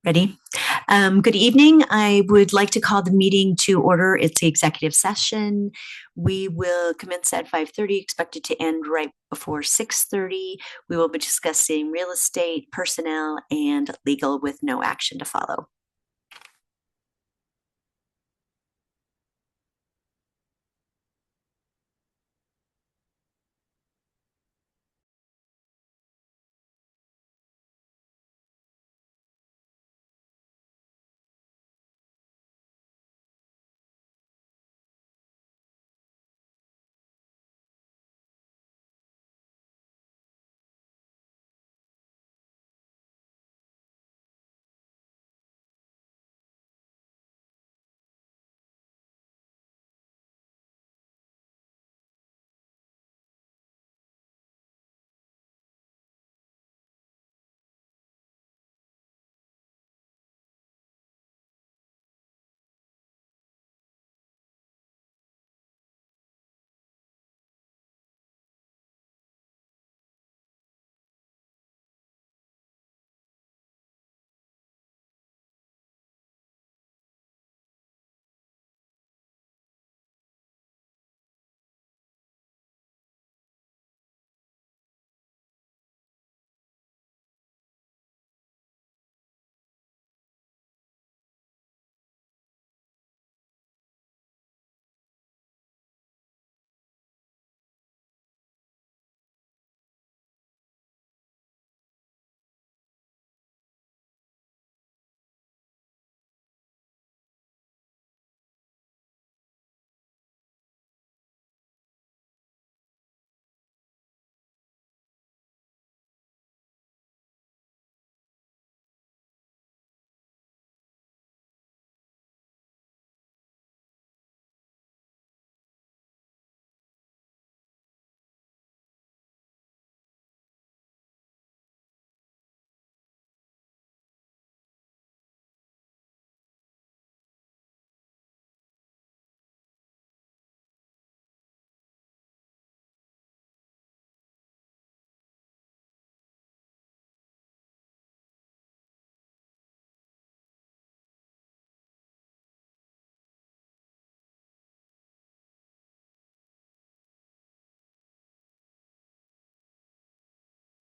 Ready? Good evening. I would like to call the meeting to order. It's the executive session. We will commence at 5:30, expected to end right before 6:30. We will be discussing real estate, personnel, and legal with no action to follow.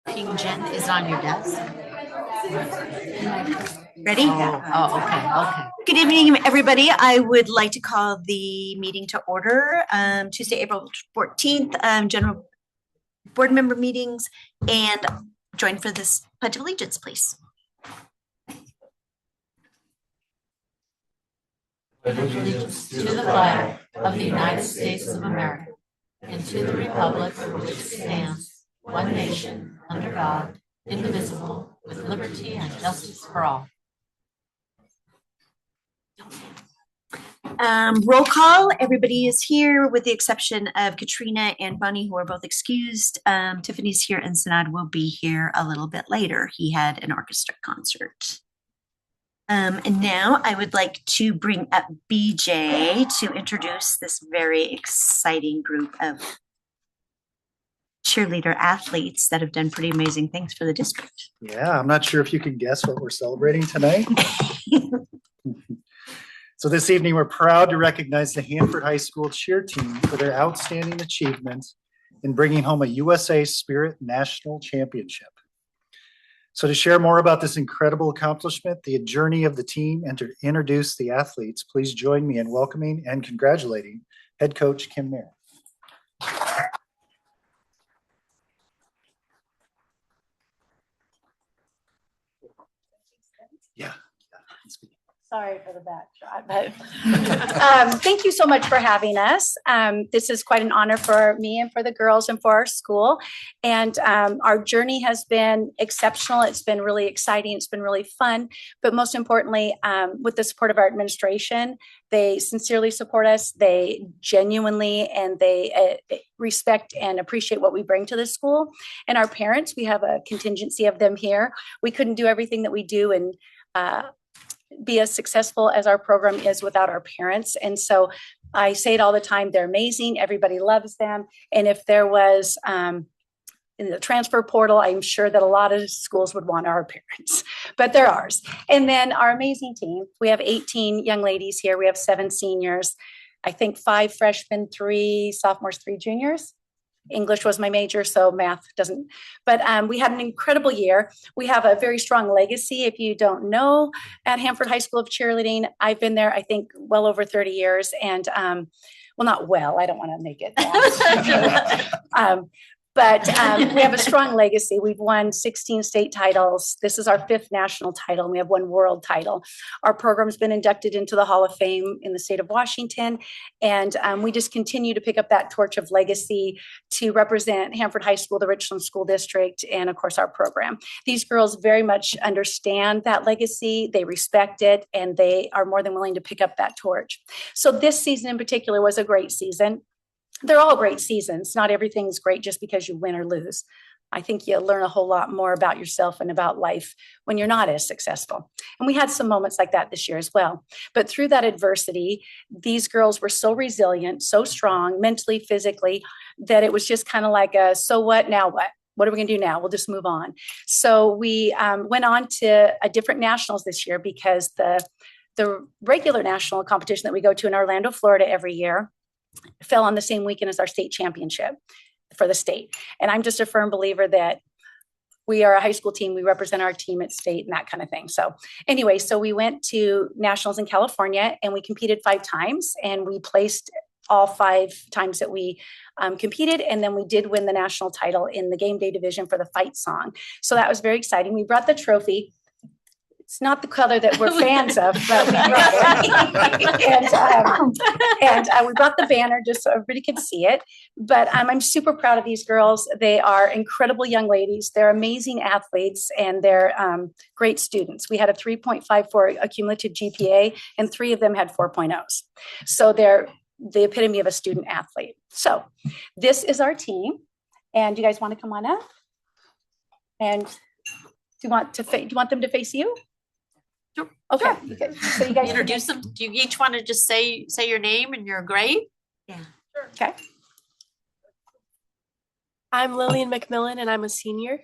King Jen is on your desk. Ready? Okay. Good evening, everybody. I would like to call the meeting to order. Tuesday, April 14th, general board member meetings, and join for this Pledge of Allegiance, please. Allegiance to the flag of the United States of America and to the republic for which it stands, one nation, under God, indivisible, with liberty and justice for all. Roll call. Everybody is here with the exception of Katrina and Bunny, who are both excused. Tiffany's here and Sanad will be here a little bit later. He had an orchestra concert. And now I would like to bring up BJ to introduce this very exciting group of cheerleader athletes that have done pretty amazing things for the district. Yeah, I'm not sure if you can guess what we're celebrating tonight. So this evening, we're proud to recognize the Hanford High School cheer team for their outstanding achievement in bringing home a USA Spirit National Championship. So to share more about this incredible accomplishment, the journey of the team, and to introduce the athletes, please join me in welcoming and congratulating head coach Kim Mayer. Yeah. Sorry for the backdrop, but thank you so much for having us. This is quite an honor for me and for the girls and for our school. And our journey has been exceptional. It's been really exciting. It's been really fun. But most importantly, with the support of our administration, they sincerely support us. They genuinely and they respect and appreciate what we bring to the school. And our parents, we have a contingency of them here. We couldn't do everything that we do and be as successful as our program is without our parents. And so I say it all the time, they're amazing. Everybody loves them. And if there was in the transfer portal. I'm sure that a lot of schools would want our parents, but they're ours. And then our amazing team. We have 18 young ladies here. We have 7 seniors. I think 5 freshmen, 3 sophomores, 3 juniors. English was my major, so math doesn't. But we had an incredible year. We have a very strong legacy. If you don't know, at Hanford High School of Cheerleading, I've been there, I think, well over 30 years. And well, not well, I don't want to make it that. But we have a strong legacy. We've won 16 state titles. This is our 5th national title, and we have 1 world title. Our program's been inducted into the Hall of Fame in the state of Washington, and we just continue to pick up that torch of legacy to represent Hanford High School, the Richland School District, and of course our program. These girls very much understand that legacy, they respect it, and they are more than willing to pick up that torch. So this season in particular was a great season. They're all great seasons. Not everything's great just because you win or lose. I think you learn a whole lot more about yourself and about life when you're not as successful. And we had some moments like that this year as well. But through that adversity, these girls were so resilient, so strong, mentally, physically, that it was just kind of like a, so what, now what? What are we going to do now? We'll just move on. So we went on to a different nationals this year because the regular national competition that we go to in Orlando, Florida every year fell on the same weekend as our state championship for the state. And I'm just a firm believer that we are a high school team. We represent our team at state and that kind of thing. So anyway, so we went to nationals in California and we competed 5 times and we placed all 5 times that we competed. And then we did win the national title in the game day division for the fight song. So that was very exciting. We brought the trophy. It's not the color that we're fans of, but we brought it. And we brought the banner just so everybody could see it. But I'm super proud of these girls. They are incredible young ladies. They're amazing athletes, and they're great students. We had a 3.54 accumulative GPA, and 3 of them had 4.0s. So they're the epitome of a student athlete. So this is our team. And you guys want to come on up? And do you want them to face you? Sure. Okay. Sure. So you guys Introduce them. Do you each want to just say your name and your grade? Yeah. Sure. Okay. I'm Lillian McMillan and I'm a senior.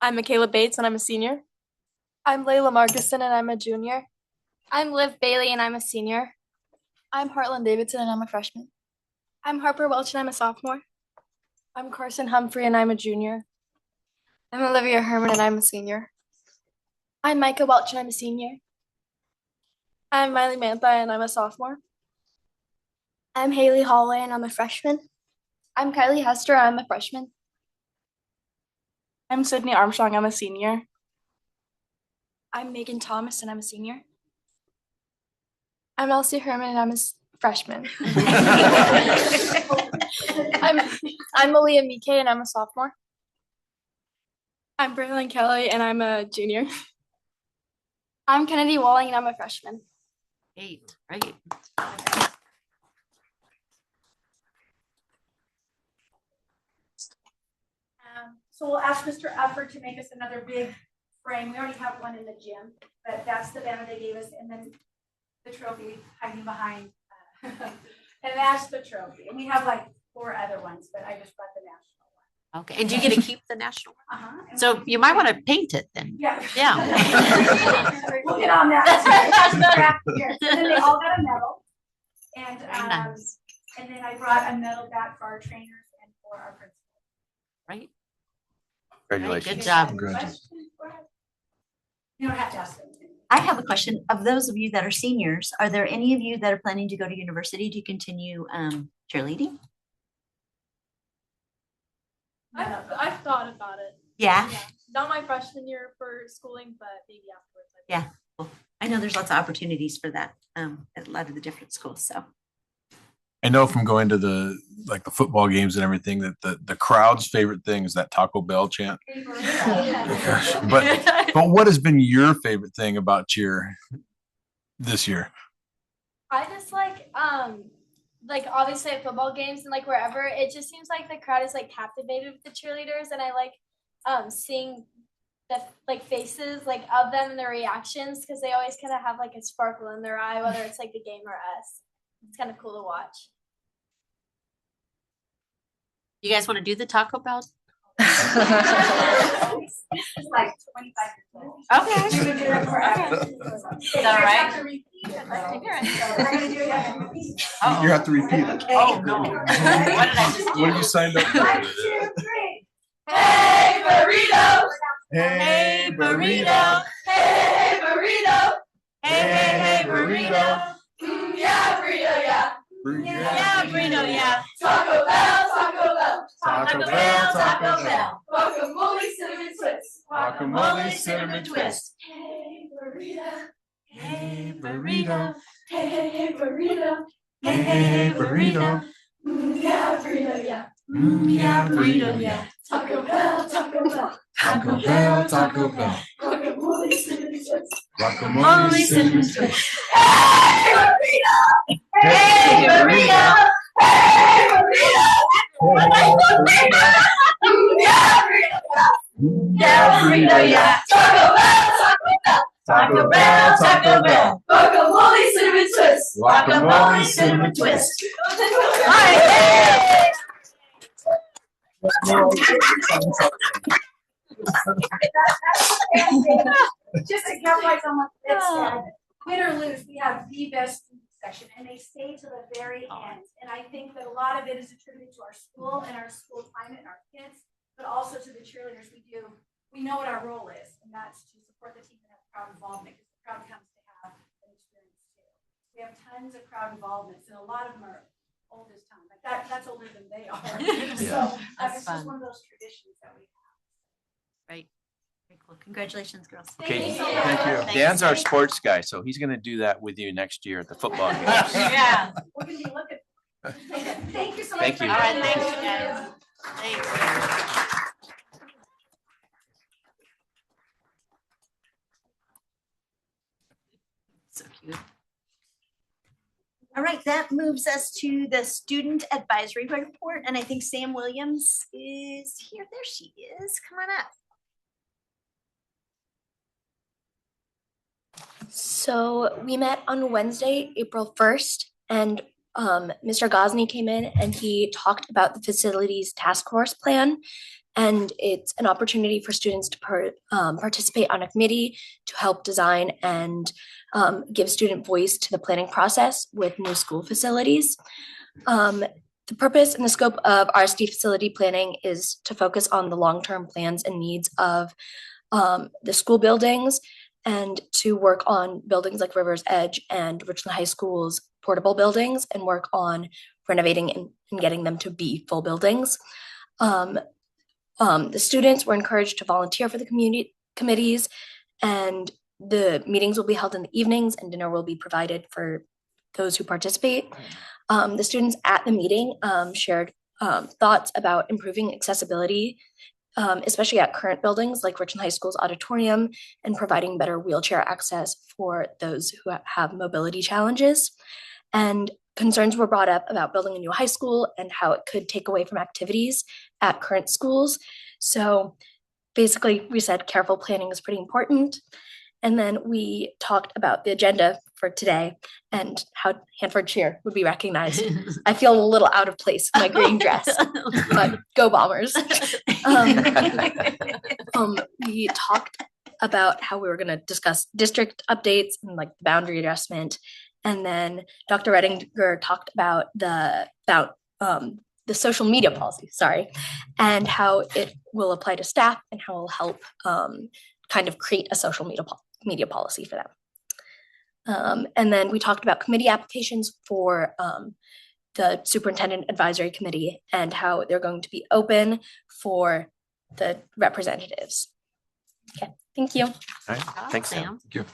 I'm Michaela Bates and I'm a senior. I'm Layla Markuson and I'm a junior. I'm Liv Bailey and I'm a senior. I'm Heartland Davidson and I'm a freshman. I'm Harper Welch and I'm a sophomore. I'm Carson Humphrey and I'm a junior. I'm Olivia Herman and I'm a senior. I'm Micah Welch and I'm a senior. I'm Miley Mantha and I'm a sophomore. I'm Haley Holloway and I'm a freshman. I'm Kylie Hester, I'm a freshman. I'm Sydney Armstrong, I'm a senior. I'm Megan Thomas and I'm a senior. I'm Elsie Herman and I'm a freshman. I'm Malia Mike and I'm a sophomore. I'm Braylon Kelly and I'm a junior. I'm Kennedy Walling and I'm a freshman. Great, right. So we'll ask Mr. Ufford to make us another big frame. We already have one in the gym, but that's the banner they gave us, and then the trophy hiding behind. And that's the trophy. And we have like 4 other ones, but I just brought the national one. Okay, and do you get to keep the national one? Uh-huh. So you might want to paint it then. Yeah. Yeah. We'll get on that. And then they all got a medal. And Very nice. and then I brought a medal back for our trainers and for our principal. Right. Congratulations. Good job. Congratulations. You don't have to ask them. I have a question. Of those of you that are seniors, are there any of you that are planning to go to university to continue cheerleading? I've thought about it. Yeah. Not my freshman year for schooling, but maybe afterwards. Yeah. Well, I know there's lots of opportunities for that at a lot of the different schools. So I know from going to the football games and everything that the crowd's favorite thing is that Taco Bell chant. Gosh. But what has been your favorite thing about cheer this year? I just like obviously at football games and like wherever, it just seems like the crowd is like captivated with the cheerleaders, and I like seeing the like faces like of them and their reactions, because they always kind of have like a sparkle in their eye, whether it's like the game or us. It's kind of cool to watch. You guys want to do the Taco Bell It's like 25 years old. Okay. You would do that forever. Is that all right? You have to repeat it. Oh, no. What did I just do? What have you signed up for? 1, 2, 3. Hey, burrito! Hey, burrito. Hey, burrito! Hey, burrito. Yeah, burrito, yeah. Yeah, burrito, yeah. Taco Bell, Taco Bell. Taco Bell, Taco Bell. Guacamole, cinnamon twist. Guacamole, cinnamon twist. Hey, burrito. Hey, burrito. Hey, burrito. Hey, burrito. Yeah, burrito, yeah. Yeah, burrito, yeah. Taco Bell, Taco Bell. Taco Bell, Taco Bell. Guacamole, cinnamon twist. Guacamole, cinnamon twist. Hey, burrito. Hey, burrito. Hey, burrito. Yeah, burrito, yeah. burrito, yeah. Taco Bell, Taco Bell. Taco Bell, Taco Bell. Guacamole, cinnamon twist. Guacamole, cinnamon twist. Just to capitalize on what Fred said, win or lose, we have the best food section, and they stay to the very end. And I think that a lot of it is attributed to our school and our school climate and our kids, but also to the cheerleaders. We know what our role is, and that's to support the team and have crowd involvement, because the crowd comes to have an experience too. We have tons of crowd involvements, and a lot of them are old as time. Like that's older than they are. So That's it's fun. just one of those traditions that we have. Right. Very cool. Congratulations, girls. Okay, Thank you. Thanks. Dan's our sports guy, so he's gonna do that with you next year at the football games. Yeah. We're gonna be looking. Thank you so much. Thank for you. All right, having thanks, us. you guys. Thanks. So cute. All right, that moves us to the student advisory report, and I think Sam Williams is here. There she is. Come on up. So we met on Wednesday, April 1st, and Mr. Gosney came in and he talked about the facilities task force plan. And it's an opportunity for students to participate on a committee to help design and give student voice to the planning process with new school facilities. The purpose and the scope of RSD facility planning is to focus on the long-term plans and needs of the school buildings, and to work on buildings like River's Edge and Richland High School's portable buildings, and work on renovating and getting them to be full buildings. The students were encouraged to volunteer for the community committees, and the meetings will be held in the evenings, and dinner will be provided for those who participate. The students at the meeting shared thoughts about improving accessibility, especially at current buildings like Richland High School's auditorium, and providing better wheelchair access for those who have mobility challenges. And concerns were brought up about building a new high school and how it could take away from activities at current schools. So basically, we said careful planning is pretty important. And then we talked about the agenda for today and how Hanford cheer would be recognized. I feel a little out of place in my green dress, but go Bombers. We talked about how we were going to discuss district updates and like boundary adjustment. And then Dr. Redinger talked about the social media policy, and how it will apply to staff and how it will help kind of create a social media policy for them. And then we talked about committee applications for the superintendent advisory committee and how they're going to be open for the representatives. Okay, thank you. All right, thanks, Sam. Thank you.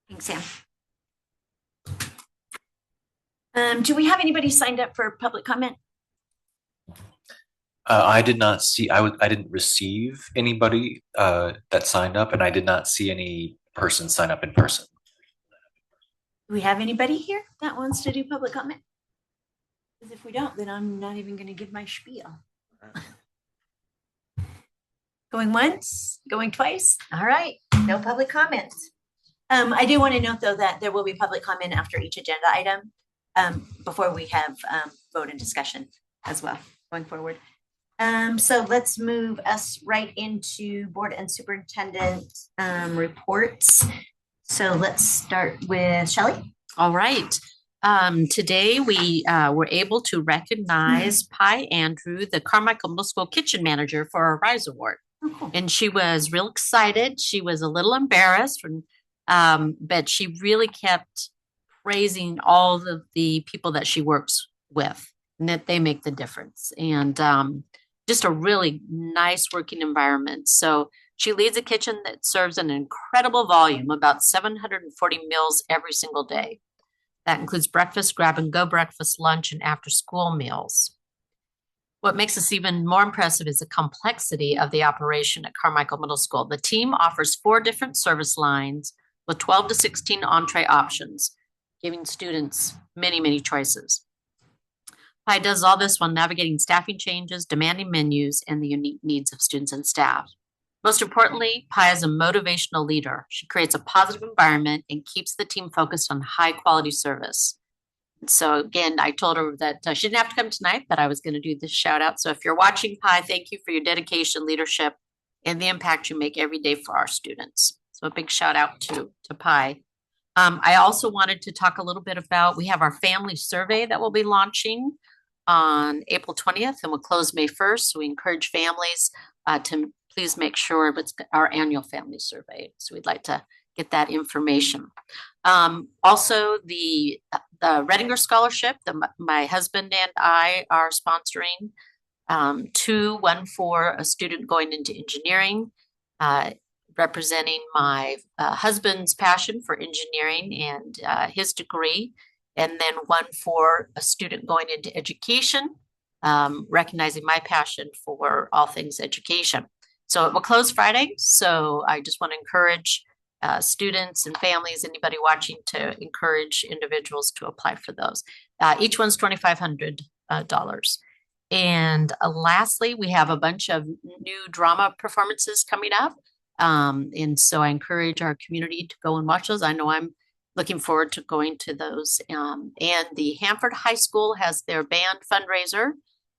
Thanks, Sam. Do we have anybody signed up for public comment? I did not see, I didn't receive anybody that signed up, and I did not see any person sign up in person. Do we have anybody here that wants to do public comment? Because if we don't, then I'm not even going to give my spiel. Going once, going twice. All right, no public comments. I do want to note, though, that there will be public comment after each agenda item before we have vote and discussion as well going forward. So let's move us right into board and superintendent reports. So let's start with Shelley. All right. Today we were able to recognize Pi Andrew, the Carmichael Middle School kitchen manager, for a Rise Award. Oh, cool. And she was real excited. She was a little embarrassed, but she really kept praising all of the people that she works with and that they make the difference. And just a really nice working environment. So she leads a kitchen that serves an incredible volume, about 740 meals every single day. That includes breakfast, grab and go breakfast, lunch, and after school meals. What makes this even more impressive is the complexity of the operation at Carmichael Middle School. The team offers 4 different service lines with 12 to 16 entree options, giving students many, many choices. Pi does all this while navigating staffing changes, demanding menus, and the unique needs of students and staff. Most importantly, Pi is a motivational leader. She creates a positive environment and keeps the team focused on high quality service. So again, I told her that she didn't have to come tonight, but I was going to do this shout out. So if you're watching Pi, thank you for your dedication, leadership, and the impact you make every day for our students. So a big shout out to Pi. I also wanted to talk a little bit about, we have our family survey that we'll be launching on April 20th and we'll close May 1st. So we encourage families to please make sure it's our annual family survey. So we'd like to get that information. Also, the Redinger Scholarship, my husband and I are sponsoring one for a student going into engineering, representing my husband's passion for engineering and his degree, and then one for a student going into education, recognizing my passion for all things education. So it will close Friday. So I just want to encourage students and families, anybody watching, to encourage individuals to apply for those. Each one's $2,500. And lastly, we have a bunch of new drama performances coming up. And so I encourage our community to go and watch those. I know I'm looking forward to going to those. And the Hanford High School has their band fundraiser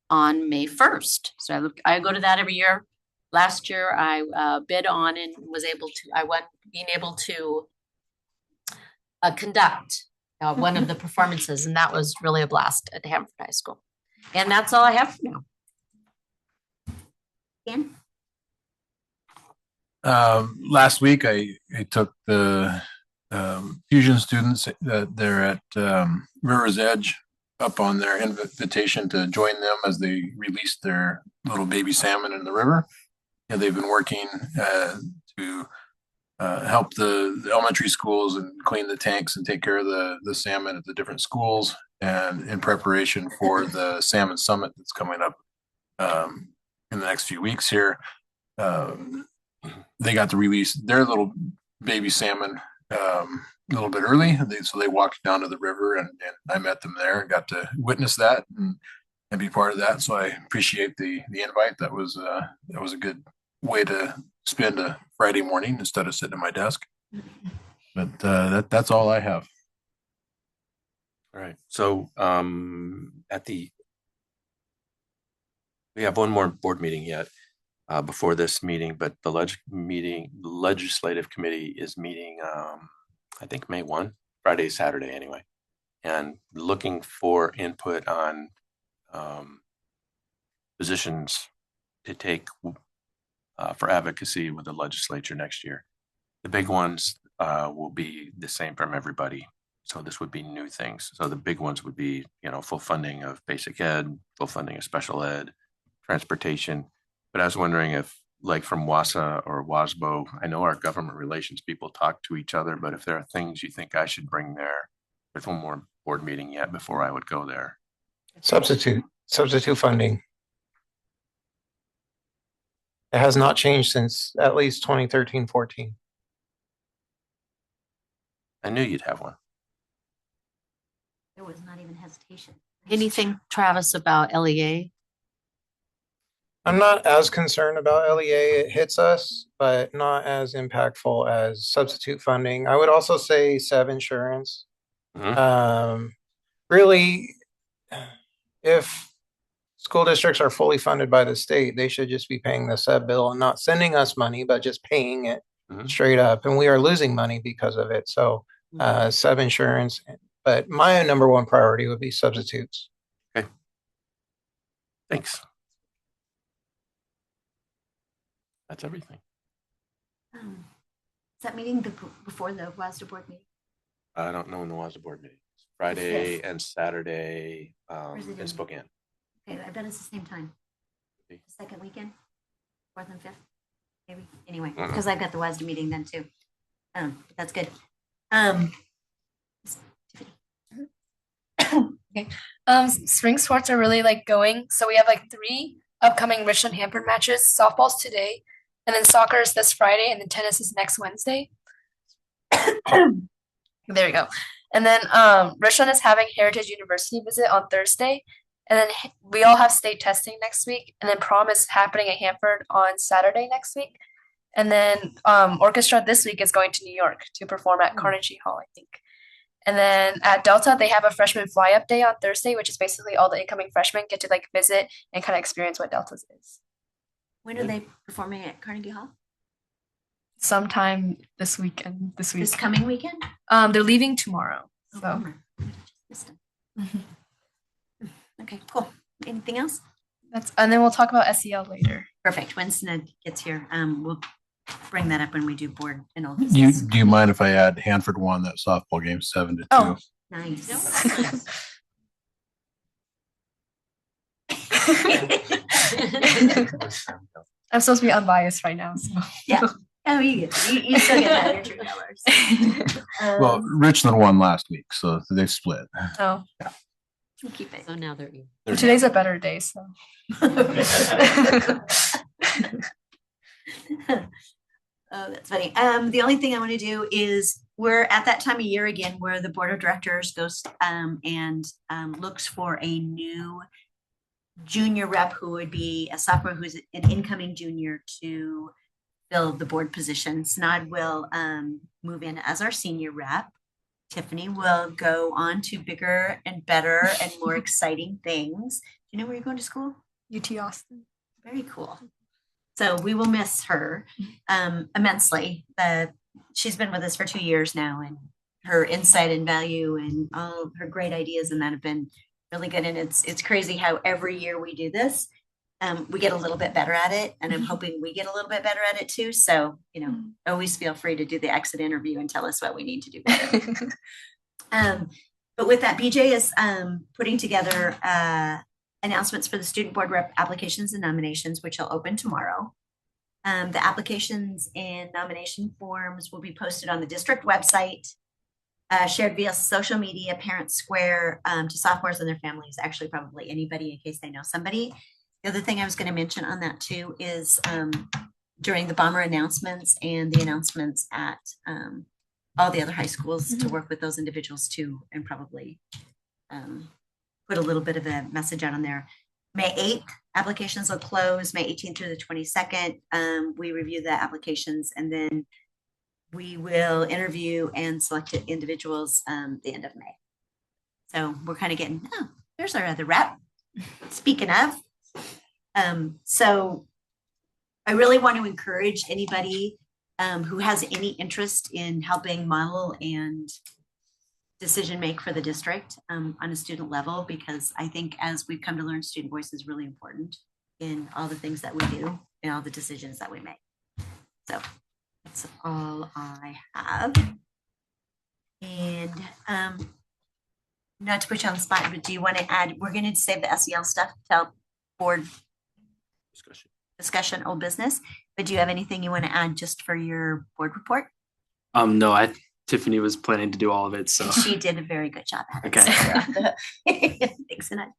on May 1st. So I go to that every year. Last year I bid on and was able to, I won being able to conduct one of the performances, and that was really a blast at Hanford High School. And that's all I have for now. Dan? Last week, I took the fusion students that they're at River's Edge up on their invitation to join them as they released their little baby salmon in the river. And they've been working to help the elementary schools and clean the tanks and take care of the salmon at the different schools, and in preparation for the Salmon Summit that's coming up in the next few weeks here. They got to release their little baby salmon a little bit early. So they walked down to the river, and I met them there and got to witness that and be part of that. So I appreciate the invite. That was a good way to spend a Friday morning instead of sitting at my desk. But that's all I have. All right. So we have one more board meeting yet before this meeting, but the legislative committee is meeting I think May 1, Friday, Saturday anyway, and looking for input on positions to take for advocacy with the legislature next year. The big ones will be the same from everybody. So this would be new things. So the big ones would be, full funding of basic ed, full funding of special ed, transportation. But I was wondering if, like from WASA or WASBO, I know our government relations people talk to each other, but if there are things you think I should bring there, there's one more board meeting yet before I would go there. Substitute funding. It has not changed since at least 2013-14. I knew you'd have one. There was not even hesitation. Anything, Travis, about LEA? I'm not as concerned about LEA. It hits us, but not as impactful as substitute funding. I would also say SEV insurance. Mm-hmm. Really, if school districts are fully funded by the state. They should just be paying the sub bill and not sending us money, but just paying it straight up. And we are losing money because of it. So sub insurance, but my number one priority would be substitutes. Okay. Thanks. That's everything. Is that meeting before the WASDA board meeting? I don't know when the WASDA board meeting is. Friday and Saturday Where's it in Spokane. Okay, I bet it's the same time. The second weekend, 4th and 5th, maybe. Anyway, because I've got the WASDA meeting then too. That's good. Okay. Spring sports are really like going. So we have like 3 upcoming Richland Hanford matches. Softball's today, and then soccer is this Friday, and then tennis is next Wednesday. There we go. And then Richland is having Heritage University visit on Thursday. And then we all have state testing next week. And then prom is happening at Hanford on Saturday next week. And then orchestra this week is going to New York to perform at Carnegie Hall, I think. And then at Delta, they have a freshman fly-up day on Thursday, which is basically all the incoming freshmen get to like visit and kind of experience what Delta's is. When are they performing at Carnegie Hall? Sometime this weekend. This coming weekend? They're leaving tomorrow. Oh, So bummer. Missed them. Okay, cool. Anything else? and then we'll talk about SEL later. Perfect. When Sned gets here, we'll bring that up when we do board and all Do this. you mind if I add Hanford won that softball game 7-2? Oh. Nice. I'm supposed to be unbiased right now. So Yeah. Oh, you still get that. You're true colors. Well, Richland won last week, so they split. oh, We'll keep it. So now they're even. today's a better day. So Oh, that's funny. The only thing I want to do is we're at that time of year again where the board of directors goes and looks for a new junior rep who would be a sophomore who's an incoming junior to fill the board position. Snod will move in as our senior rep. Tiffany will go on to bigger and better and more exciting things. Do you know where you're going to school? UT Austin. Very cool. So we will miss her immensely. She's been with us for 2 years now, and her insight and value and all of her great ideas and that have been really good. And it's crazy how every year we do this, we get a little bit better at it, and I'm hoping we get a little bit better at it too. So, always feel free to do the exit interview and tell us what we need to do better. But with that, BJ is putting together announcements for the student board rep applications and nominations, which will open tomorrow. The applications and nomination forms will be posted on the district website, shared via social media, Parent Square, to sophomores and their families, actually probably anybody in case they know somebody. The other thing I was going to mention on that too is during the bomber announcements and the announcements at all the other high schools to work with those individuals too, and probably put a little bit of a message out on there. May 8th, applications will close, May 18th through the 22nd. We review the applications and then we will interview and select individuals the end of May. So we're kind of getting, there's our other rep. Speaking of, so I really want to encourage anybody who has any interest in helping model and decision make for the district on a student level, because I think as we've come to learn, student voice is really important in all the things that we do and all the decisions that we make. So that's all I have. And not to put you on the spot, but do you want to add, we're going to save the SEL stuff till board discussion, old business, but do you have anything you want to add just for your board report? No, Tiffany was planning to do all of it, so she did a very good job at it. Okay. So thanks, Annette.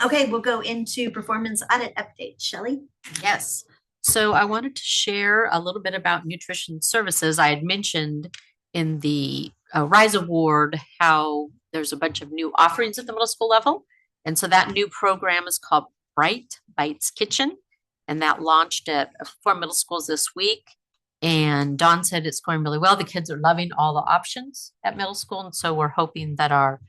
Okay, we'll go into performance audit update. Shelley? Yes. So I wanted to share a little bit about nutrition services. I had mentioned in the RISE Award how there's a bunch of new offerings at the middle school level. And so that new program is called Bright Bites Kitchen. And that launched at 4 middle schools this week. And Dawn said it's going really well. The kids are loving all the options at middle school. And so we're hoping that our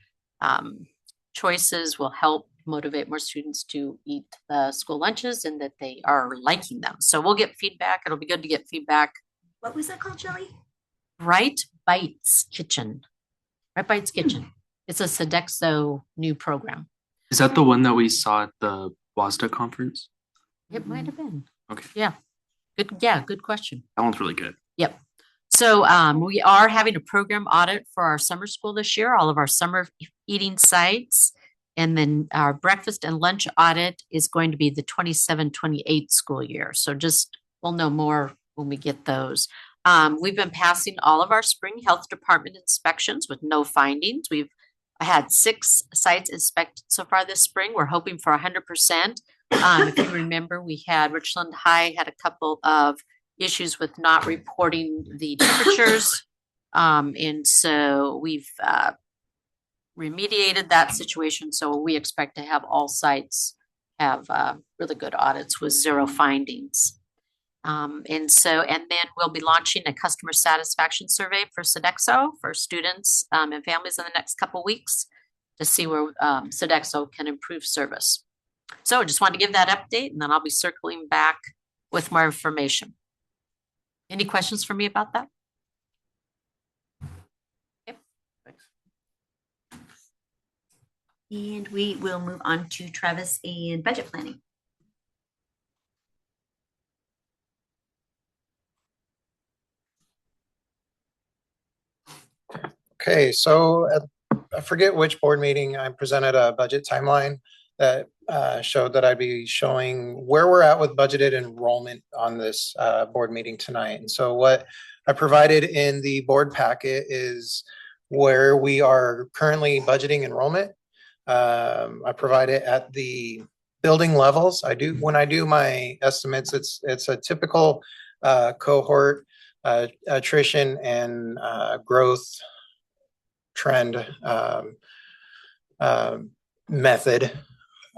choices will help motivate more students to eat the school lunches and that they are liking them. So we'll get feedback. It'll be good to get feedback. What was that called, Joey? Bright Bites Kitchen. Bright Bites Kitchen. It's a Sodexo new program. Is that the one that we saw at the WASDA conference? It might have been. Okay. Yeah. Good. Yeah. Good question. That one's really good. Yep. So we are having a program audit for our summer school this year, all of our summer eating sites. And then our breakfast and lunch audit is going to be the 27-28 school year. So we'll know more when we get those. We've been passing all of our spring health department inspections with no findings. We've had 6 sites inspected so far this spring. We're hoping for 100%. If you remember, we had Richland High had a couple of issues with not reporting the temperatures. And so we've remediated that situation. So we expect to have all sites have really good audits with 0 findings. And then we'll be launching a customer satisfaction survey for Sodexo for students and families in the next couple weeks to see where Sodexo can improve service. So I just wanted to give that update, and then I'll be circling back with more information. Any questions for me about that? Okay. Thanks. And we will move on to Travis and budget planning. Okay, so I forget which board meeting I presented a budget timeline that showed that I'd be showing where we're at with budgeted enrollment on this board meeting tonight. And so what I provided in the board packet is where we are currently budgeting enrollment. I provide it at the building levels. When I do my estimates, it's a typical cohort attrition and growth trend method.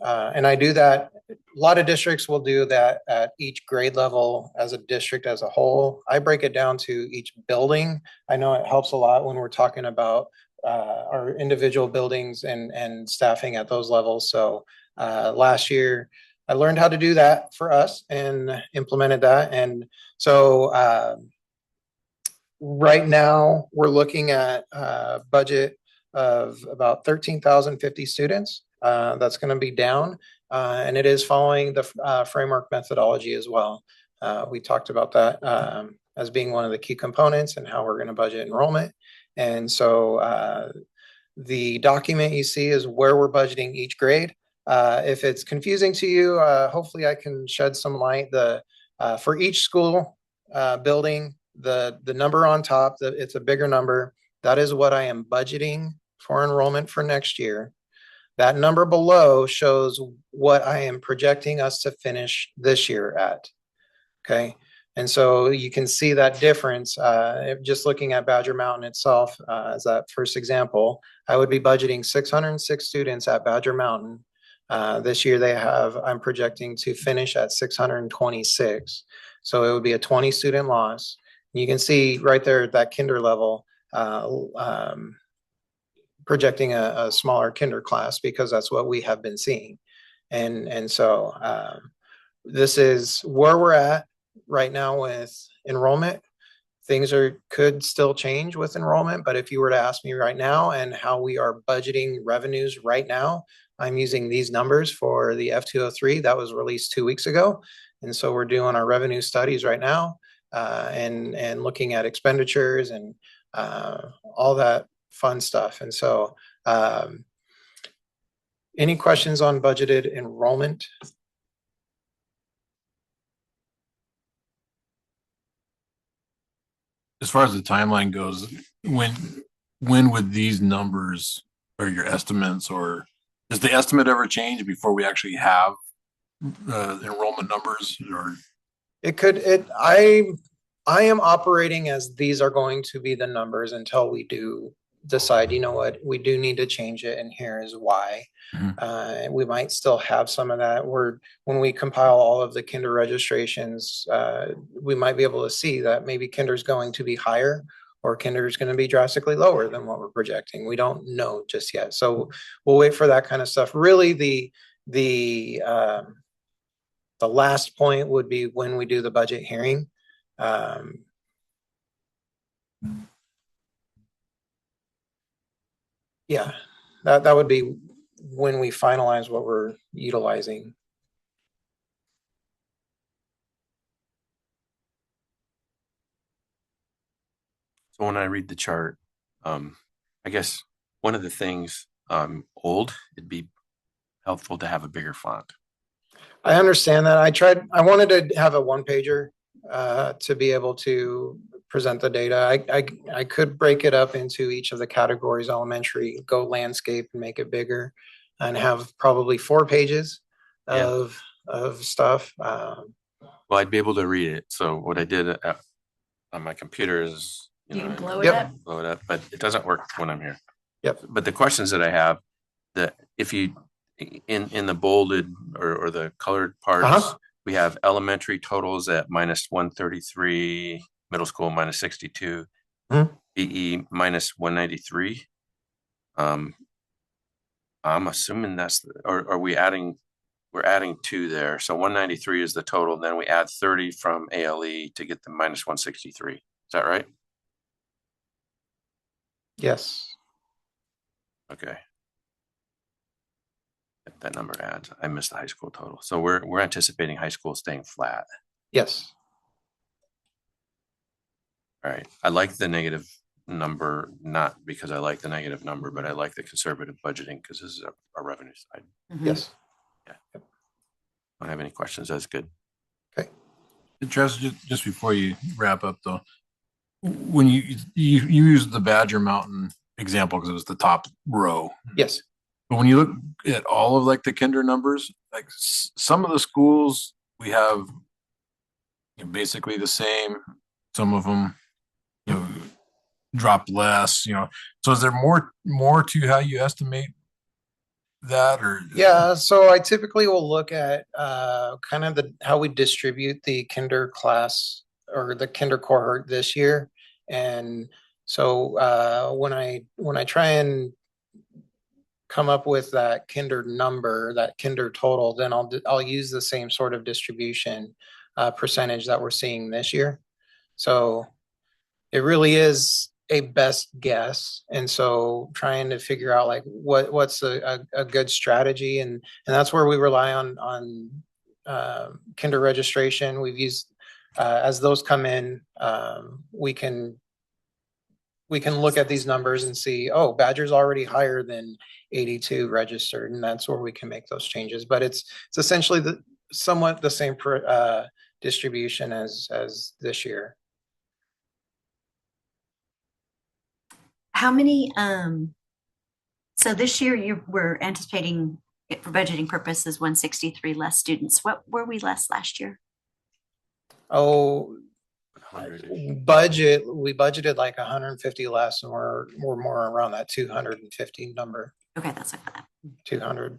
And I do that. A lot of districts will do that at each grade level as a district as a whole. I break it down to each building. I know it helps a lot when we're talking about our individual buildings and staffing at those levels. So last year, I learned how to do that for us and implemented that. And so right now, we're looking at a budget of about 13,050 students. That's going to be down, and it is following the framework methodology as well. We talked about that as being one of the key components and how we're going to budget enrollment. And so the document you see is where we're budgeting each grade. If it's confusing to you, hopefully I can shed some light. For each school building, the number on top, it's a bigger number. That is what I am budgeting for enrollment for next year. That number below shows what I am projecting us to finish this year at. Okay. And so you can see that difference. Just looking at Badger Mountain itself as that first example, I would be budgeting 606 students at Badger Mountain. This year I'm projecting to finish at 626. So it would be a 20 student loss. You can see right there at that kinder level, projecting a smaller kinder class because that's what we have been seeing. And so this is where we're at right now with enrollment. Things could still change with enrollment, but if you were to ask me right now and how we are budgeting revenues right now, I'm using these numbers for the F203 that was released 2 weeks ago. And so we're doing our revenue studies right now and looking at expenditures and all that fun stuff. And so any questions on budgeted enrollment? As far as the timeline goes, when would these numbers or your estimates, or does the estimate ever change before we actually have enrollment numbers? Or I am operating as these are going to be the numbers until we do decide, you know what, we do need to change it, and here is why. We might still have some of that. When we compile all of the kinder registrations, we might be able to see that maybe kinder is going to be higher or kinder is going to be drastically lower than what we're projecting. We don't know just yet. So we'll wait for that kind of stuff. Really, the last point would be when we do the budget hearing. Yeah, that would be when we finalize what we're utilizing. So when I read the chart, I guess one of the things, old, it'd be helpful to have a bigger font. I understand that. I wanted to have a one pager to be able to present the data. I could break it up into each of the categories, elementary, go landscape and make it bigger, and have probably 4 pages of stuff. Well, I'd be able to read it. So what I did on my computer is, You can blow it up. blow it up, but it doesn't work when I'm here. Yep. But the questions that I have, that if you in the bolded or the colored parts, we have elementary totals at -133, middle school -62, BE -193. I'm assuming that's, or are we adding? We're adding 2 there. So 193 is the total. Then we add 30 from ALE to get the -163. Is that right? Yes. Okay. That number adds. I missed the high school total. So we're anticipating high school staying flat. Yes. All right. I like the negative number, not because I like the negative number, but I like the conservative budgeting because this is a revenue side. Yes. Yeah. Don't have any questions. That's good. Okay. Just before you wrap up though, when you used the Badger Mountain example because it was the top row. Yes. But when you look at all of like the kinder numbers, like some of the schools we have basically the same. Some of them, drop less. So is there more to how you estimate that, or? Yeah, so I typically will look at kind of how we distribute the kinder class or the kinder cohort this year. And so when I try and come up with that kinder number, that kinder total, then I'll use the same sort of distribution percentage that we're seeing this year. So it really is a best guess. And so trying to figure out like what's a good strategy. And that's where we rely on kinder registration. We've used, as those come in, we can look at these numbers and see, oh, Badger's already higher than 82 registered. And that's where we can make those changes. But it's essentially somewhat the same distribution as this year. How many, so this year we're anticipating it for budgeting purposes, 163 less students. What were we less last year? Oh, we budgeted like 150 less, and we're more around that 250 number. Okay, that's like that. 200.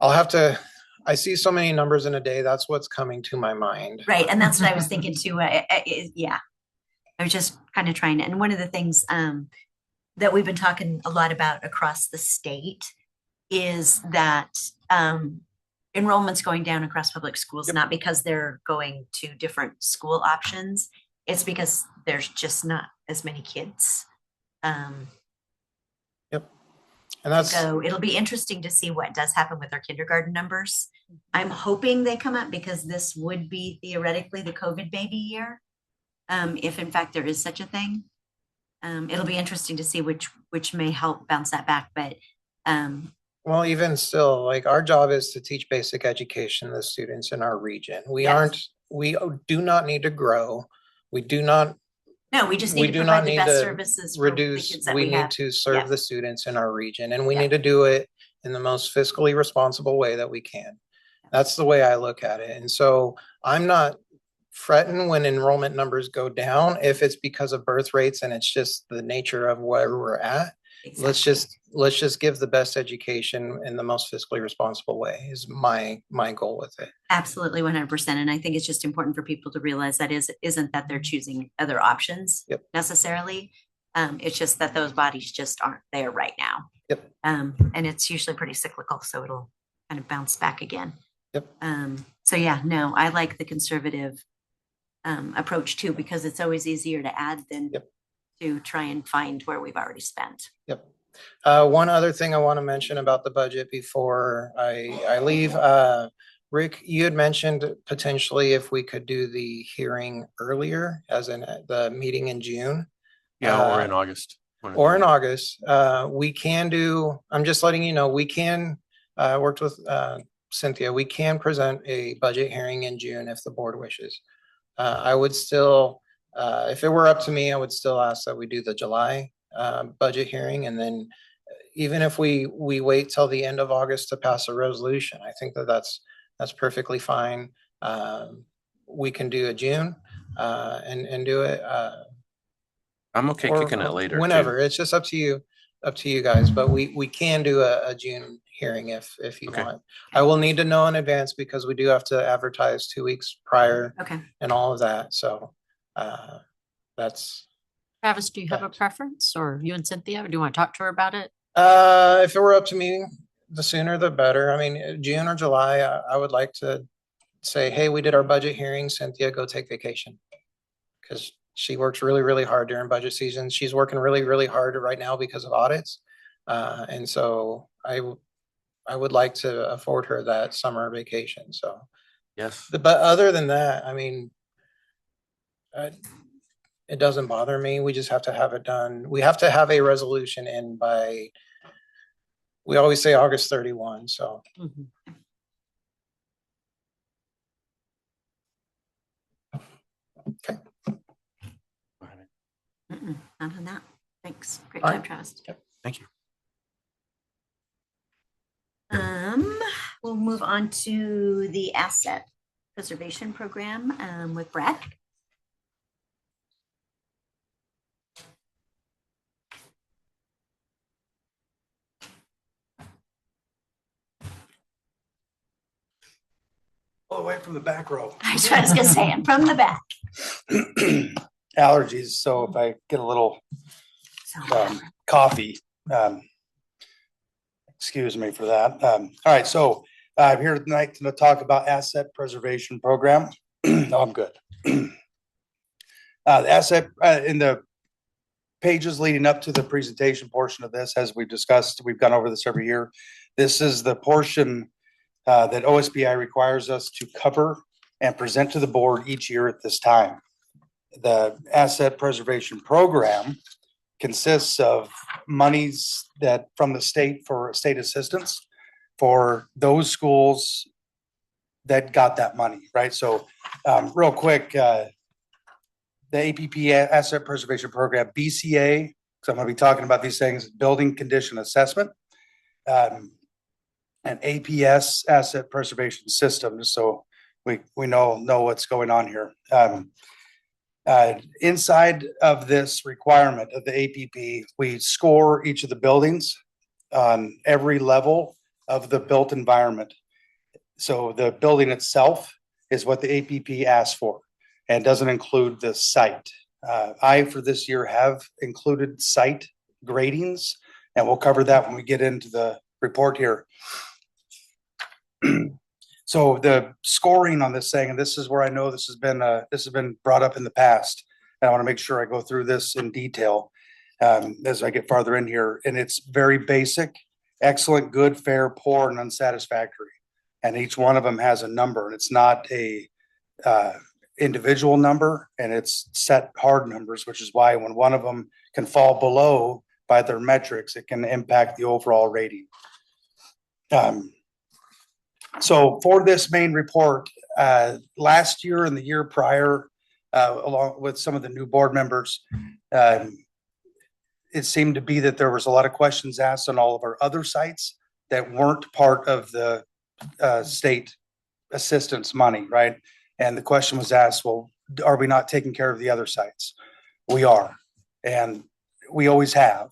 I see so many numbers in a day. That's what's coming to my mind. Right. And that's what I was thinking too. Yeah. I was just kind of trying to, and one of the things that we've been talking a lot about across the state is that enrollment's going down across public schools, not because they're going to different school options. It's because there's just not as many kids. And so it'll be interesting to see what does happen with our kindergarten numbers. I'm hoping they come up because this would be theoretically the COVID baby year. If in fact there is such a thing, it'll be interesting to see which may help bounce that back. But well, even still, like our job is to teach basic education to the students in our region. We do not need to grow. We do not. No, we just need to provide the best services. Reduce. We need to serve the students in our region, and we need to do it in the most fiscally responsible way that we can. That's the way I look at it. And so I'm not fretting when enrollment numbers go down if it's because of birth rates and it's just the nature of where we're at. let's just give the best education in the most fiscally responsible way is my goal with it. Absolutely, 100%. And I think it's just important for people to realize that isn't that they're choosing other options necessarily. It's just that those bodies just aren't there right now. Yep. And it's usually pretty cyclical, so it'll kind of bounce back again. Yep. So yeah, no, I like the conservative approach too, because it's always easier to add than to try and find where we've already spent. Yep. One other thing I want to mention about the budget before I leave, Rick, you had mentioned potentially if we could do the hearing earlier, as in the meeting in June. Yeah, or in August. Or in August. We can do, I'm just letting you know, we can, worked with Cynthia, we can present a budget hearing in June if the board wishes. I would still, if it were up to me, I would still ask that we do the July budget hearing. And then even if we wait till the end of August to pass a resolution, I think that's perfectly fine. We can do a June and do it. I'm okay kicking it later. Whenever. It's just up to you guys. But we can do a June hearing if you want. I will need to know in advance because we do have to advertise 2 weeks prior and all of that. So that's. Travis, do you have a preference, or you and Cynthia, or do you want to talk to her about it? If it were up to me, the sooner the better. I mean, June or July, I would like to say, hey, we did our budget hearing. Cynthia, go take vacation. Because she works really, really hard during budget season. She's working really, really hard right now because of audits. And so I would like to afford her that summer vacation. So, yes. But other than that, I mean, it doesn't bother me. We just have to have it done. We have to have a resolution in by, we always say August 31. So. Okay. Not on that. Thanks. Great All job, right. Travis. Thank you. We'll move on to the asset preservation program with Brad. All the way from the back row. That's what I was gonna say. I'm from the back. Allergies. So if I get a little coffee, excuse me for that. All right. So I'm here tonight to talk about asset preservation program. No, I'm good. The asset in the pages leading up to the presentation portion of this, as we've discussed, we've gone over this every year. This is the portion that OSBI requires us to cover and present to the board each year at this time. The asset preservation program consists of monies that from the state for state assistance for those schools that got that money, right? So real quick, the APP Asset Preservation Program, BCA, so I'm going to be talking about these things, Building Condition Assessment, and APS, Asset Preservation Systems, so we know what's going on here. Inside of this requirement of the APP, we score each of the buildings on every level of the built environment. So the building itself is what the APP asks for and doesn't include the site. I, for this year, have included site gradings, and we'll cover that when we get into the report here. So the scoring on this thing, and this is where I know this has been brought up in the past. And I want to make sure I go through this in detail as I get farther in here. And it's very basic: excellent, good, fair, poor, and unsatisfactory. And each one of them has a number. And it's not a individual number, and it's set hard numbers, which is why when one of them can fall below by their metrics, it can impact the overall rating. So for this main report, last year and the year prior, along with some of the new board members, it seemed to be that there was a lot of questions asked on all of our other sites that weren't part of the state assistance money, right? And the question was asked, well, are we not taking care of the other sites? We are, and we always have.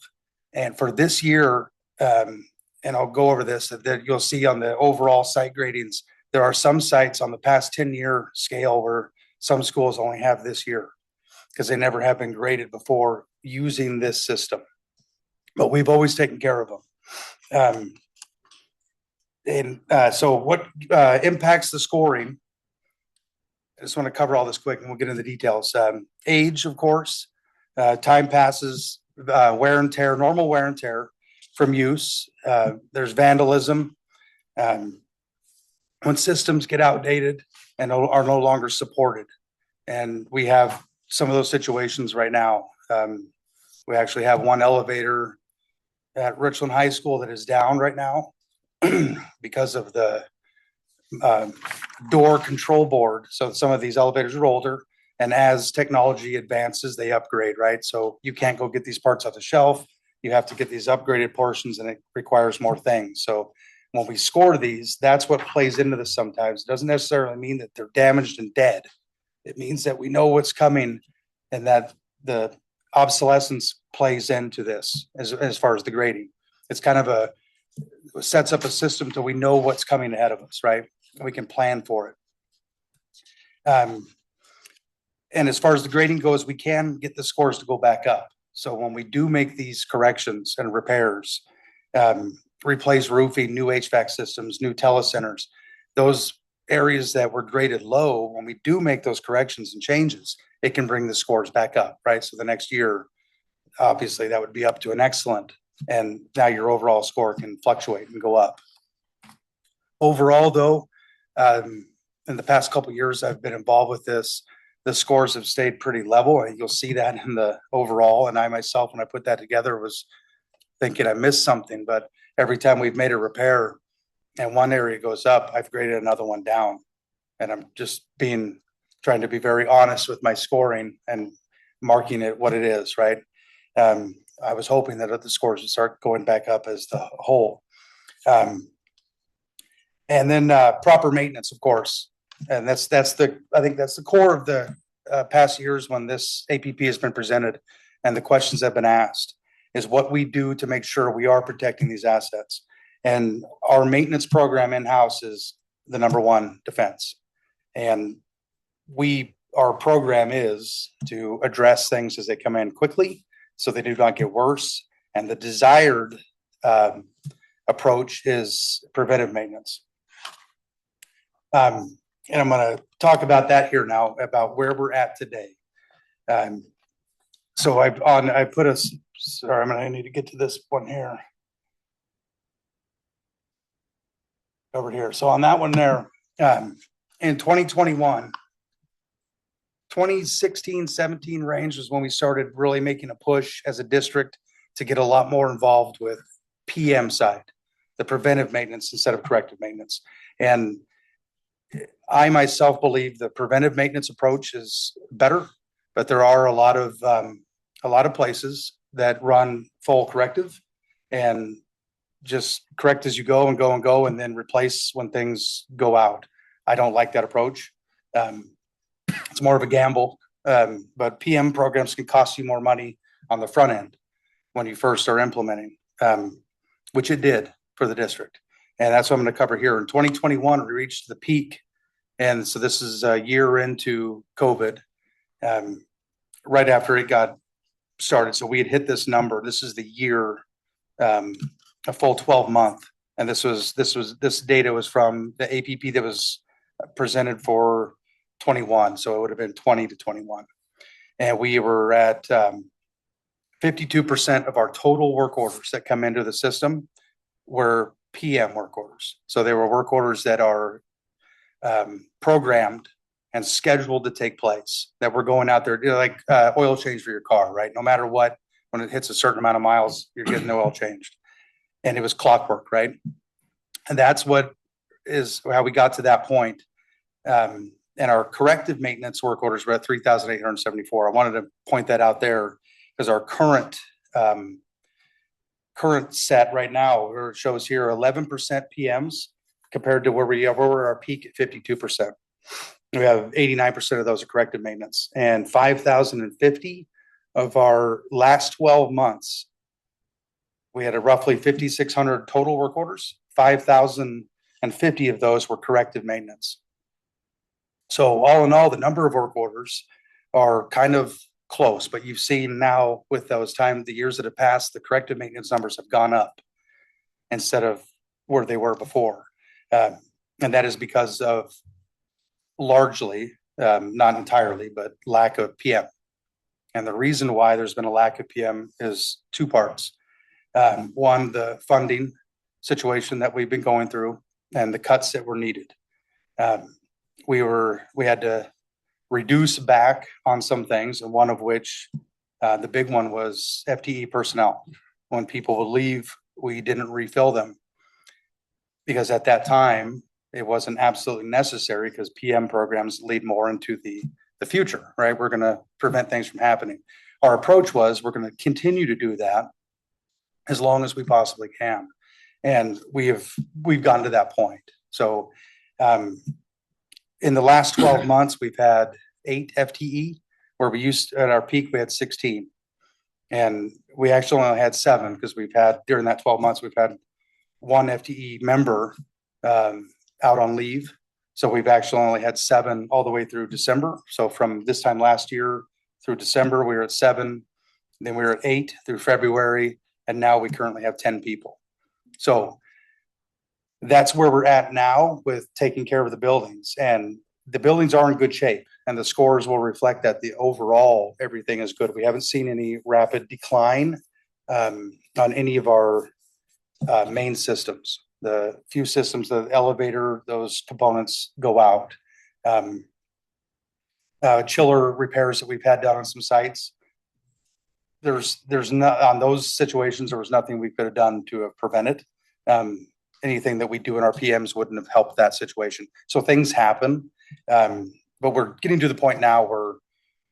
And for this year, and I'll go over this, that you'll see on the overall site gradings, there are some sites on the past 10-year scale where some schools only have this year because they never have been graded before using this system. But we've always taken care of them. So what impacts the scoring? I just want to cover all this quick and we'll get into the details. Age, of course, time passes, wear and tear, normal wear and tear from use. There's vandalism. When systems get outdated and are no longer supported. And we have some of those situations right now. We actually have one elevator at Richland High School that is down right now because of the door control board. So some of these elevators are older, and as technology advances, they upgrade, right? So you can't go get these parts off the shelf. You have to get these upgraded portions, and it requires more things. So when we score these, that's what plays into this sometimes. It doesn't necessarily mean that they're damaged and dead. It means that we know what's coming and that the obsolescence plays into this as far as the grading. It's kind of sets up a system till we know what's coming ahead of us, right? We can plan for it. And as far as the grading goes, we can get the scores to go back up. So when we do make these corrections and repairs, replace roofing, new HVAC systems, new telecenters, those areas that were graded low, when we do make those corrections and changes, it can bring the scores back up, right? So the next year, obviously that would be up to an excellent, and now your overall score can fluctuate and go up. Overall though, in the past couple of years I've been involved with this, the scores have stayed pretty level, and you'll see that in the overall. And I myself, when I put that together, was thinking I missed something, but every time we've made a repair and one area goes up, I've graded another one down. And I'm just trying to be very honest with my scoring and marking it what it is, right? I was hoping that the scores would start going back up as the whole. And then proper maintenance, of course. And I think that's the core of the past years when this APP has been presented and the questions have been asked, is what we do to make sure we are protecting these assets. And our maintenance program in-house is the number one defense. And our program is to address things as they come in quickly so they do not get worse. And the desired approach is preventive maintenance. And I'm going to talk about that here now, about where we're at today. So I need to get to this one here. Over here. So on that one there, in 2021, 2016, 17 range was when we started really making a push as a district to get a lot more involved with PM side, the preventive maintenance instead of corrective maintenance. And I myself believe the preventive maintenance approach is better, but there are a lot of places that run full corrective and just correct as you go and go and go, and then replace when things go out. I don't like that approach. It's more of a gamble, but PM programs can cost you more money on the front end when you first are implementing, which it did for the district. And that's what I'm going to cover here. In 2021, we reached the peak. And so this is a year into COVID, right after it got started. So we had hit this number. This is the year, a full 12-month. And this data was from the APP that was presented for 21. So it would have been 20 to 21. And we were at 52% of our total work orders that come into the system were PM work orders. So they were work orders that are programmed and scheduled to take place, that we're going out there, like oil change for your car, right? No matter what, when it hits a certain amount of miles, you're getting the oil changed. And it was clockwork, right? And that's how we got to that point. And our corrective maintenance work orders were at 3,874. I wanted to point that out there because our current set right now, where it shows here 11% PMs compared to where we're our peak at 52%. We have 89% of those are corrective maintenance, and 5,050 of our last 12 months We had a roughly 5,600 total work orders. 5,050 of those were corrective maintenance. So all in all, the number of work orders are kind of close, but you've seen now with the years that have passed, the corrective maintenance numbers have gone up instead of where they were before. And that is because of largely, not entirely, but lack of PM. And the reason why there's been a lack of PM is two parts. One, the funding situation that we've been going through and the cuts that were needed. We had to reduce back on some things, and one of which, the big one was FTE personnel. When people would leave, we didn't refill them because at that time it wasn't absolutely necessary, because PM programs lead more into the future, right? We're going to prevent things from happening. Our approach was we're going to continue to do that as long as we possibly can. And we've gotten to that point. So in the last 12 months, we've had 8 FTE, where at our peak, we had 16. And we actually only had 7 because during that 12 months, we've had 1 FTE member out on leave. So we've actually only had 7 all the way through December. So from this time last year through December, we were at 7. Then we were at 8 through February. And now we currently have 10 people. So that's where we're at now with taking care of the buildings. And the buildings are in good shape. And the scores will reflect that the overall everything is good. We haven't seen any rapid decline on any of our main systems. The few systems, the elevator, those components go out. Chiller repairs that we've had done on some sites. There's not, on those situations, there was nothing we could have done to have prevented. Anything that we do in our PMs wouldn't have helped that situation. So things happen. But we're getting to the point now where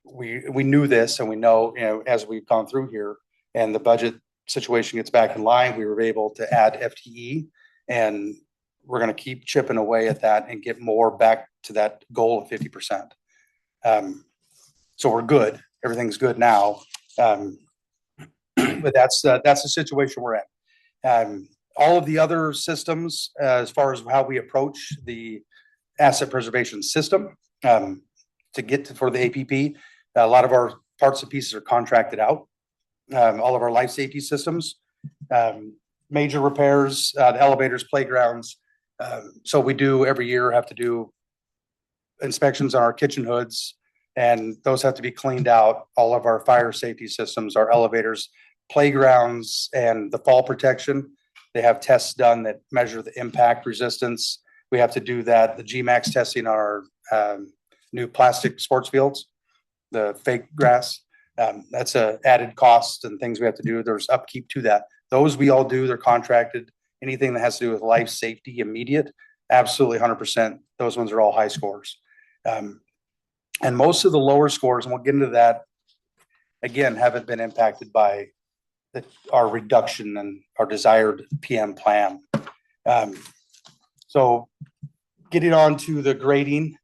we knew this, and we know, as we've gone through here and the budget situation gets back in line, we were able to add FTE, and we're going to keep chipping away at that and get more back to that goal of 50%. So we're good. Everything's good now. But that's the situation we're in. All of the other systems, as far as how we approach the asset preservation system, to get for the APP, a lot of our parts and pieces are contracted out. All of our life safety systems, major repairs, the elevators, playgrounds. So we do every year have to do inspections on our kitchen hoods, and those have to be cleaned out. All of our fire safety systems, our elevators, playgrounds, and the fall protection. They have tests done that measure the impact resistance. We have to do that, the GMAX testing on our new plastic sports fields, the fake grass. That's a added cost and things we have to do. There's upkeep to that. Those we all do, they're contracted. Anything that has to do with life safety, immediate, absolutely 100%. Those ones are all high scores. And most of the lower scores, and we'll get into that again, haven't been impacted by our reduction and our desired PM plan. So getting on to the grading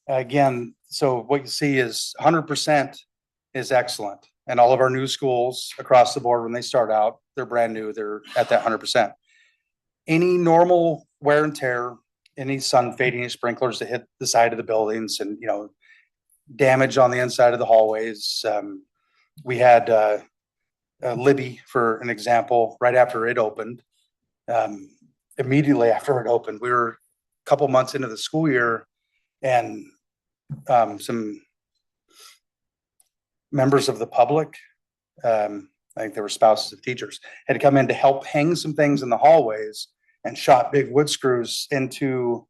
again. So what you see is 100% is excellent. And all of our new schools across the board, when they start out, they're brand new. They're at that 100%. Any normal wear and tear, any sun fading, sprinklers that hit the side of the buildings, and damage on the inside of the hallways. We had Libby, for an example, right after it opened. Immediately after it opened, we were a couple months into the school year, and some members of the public, I think they were spouses of teachers, had come in to help hang some things in the hallways and shot big wood screws into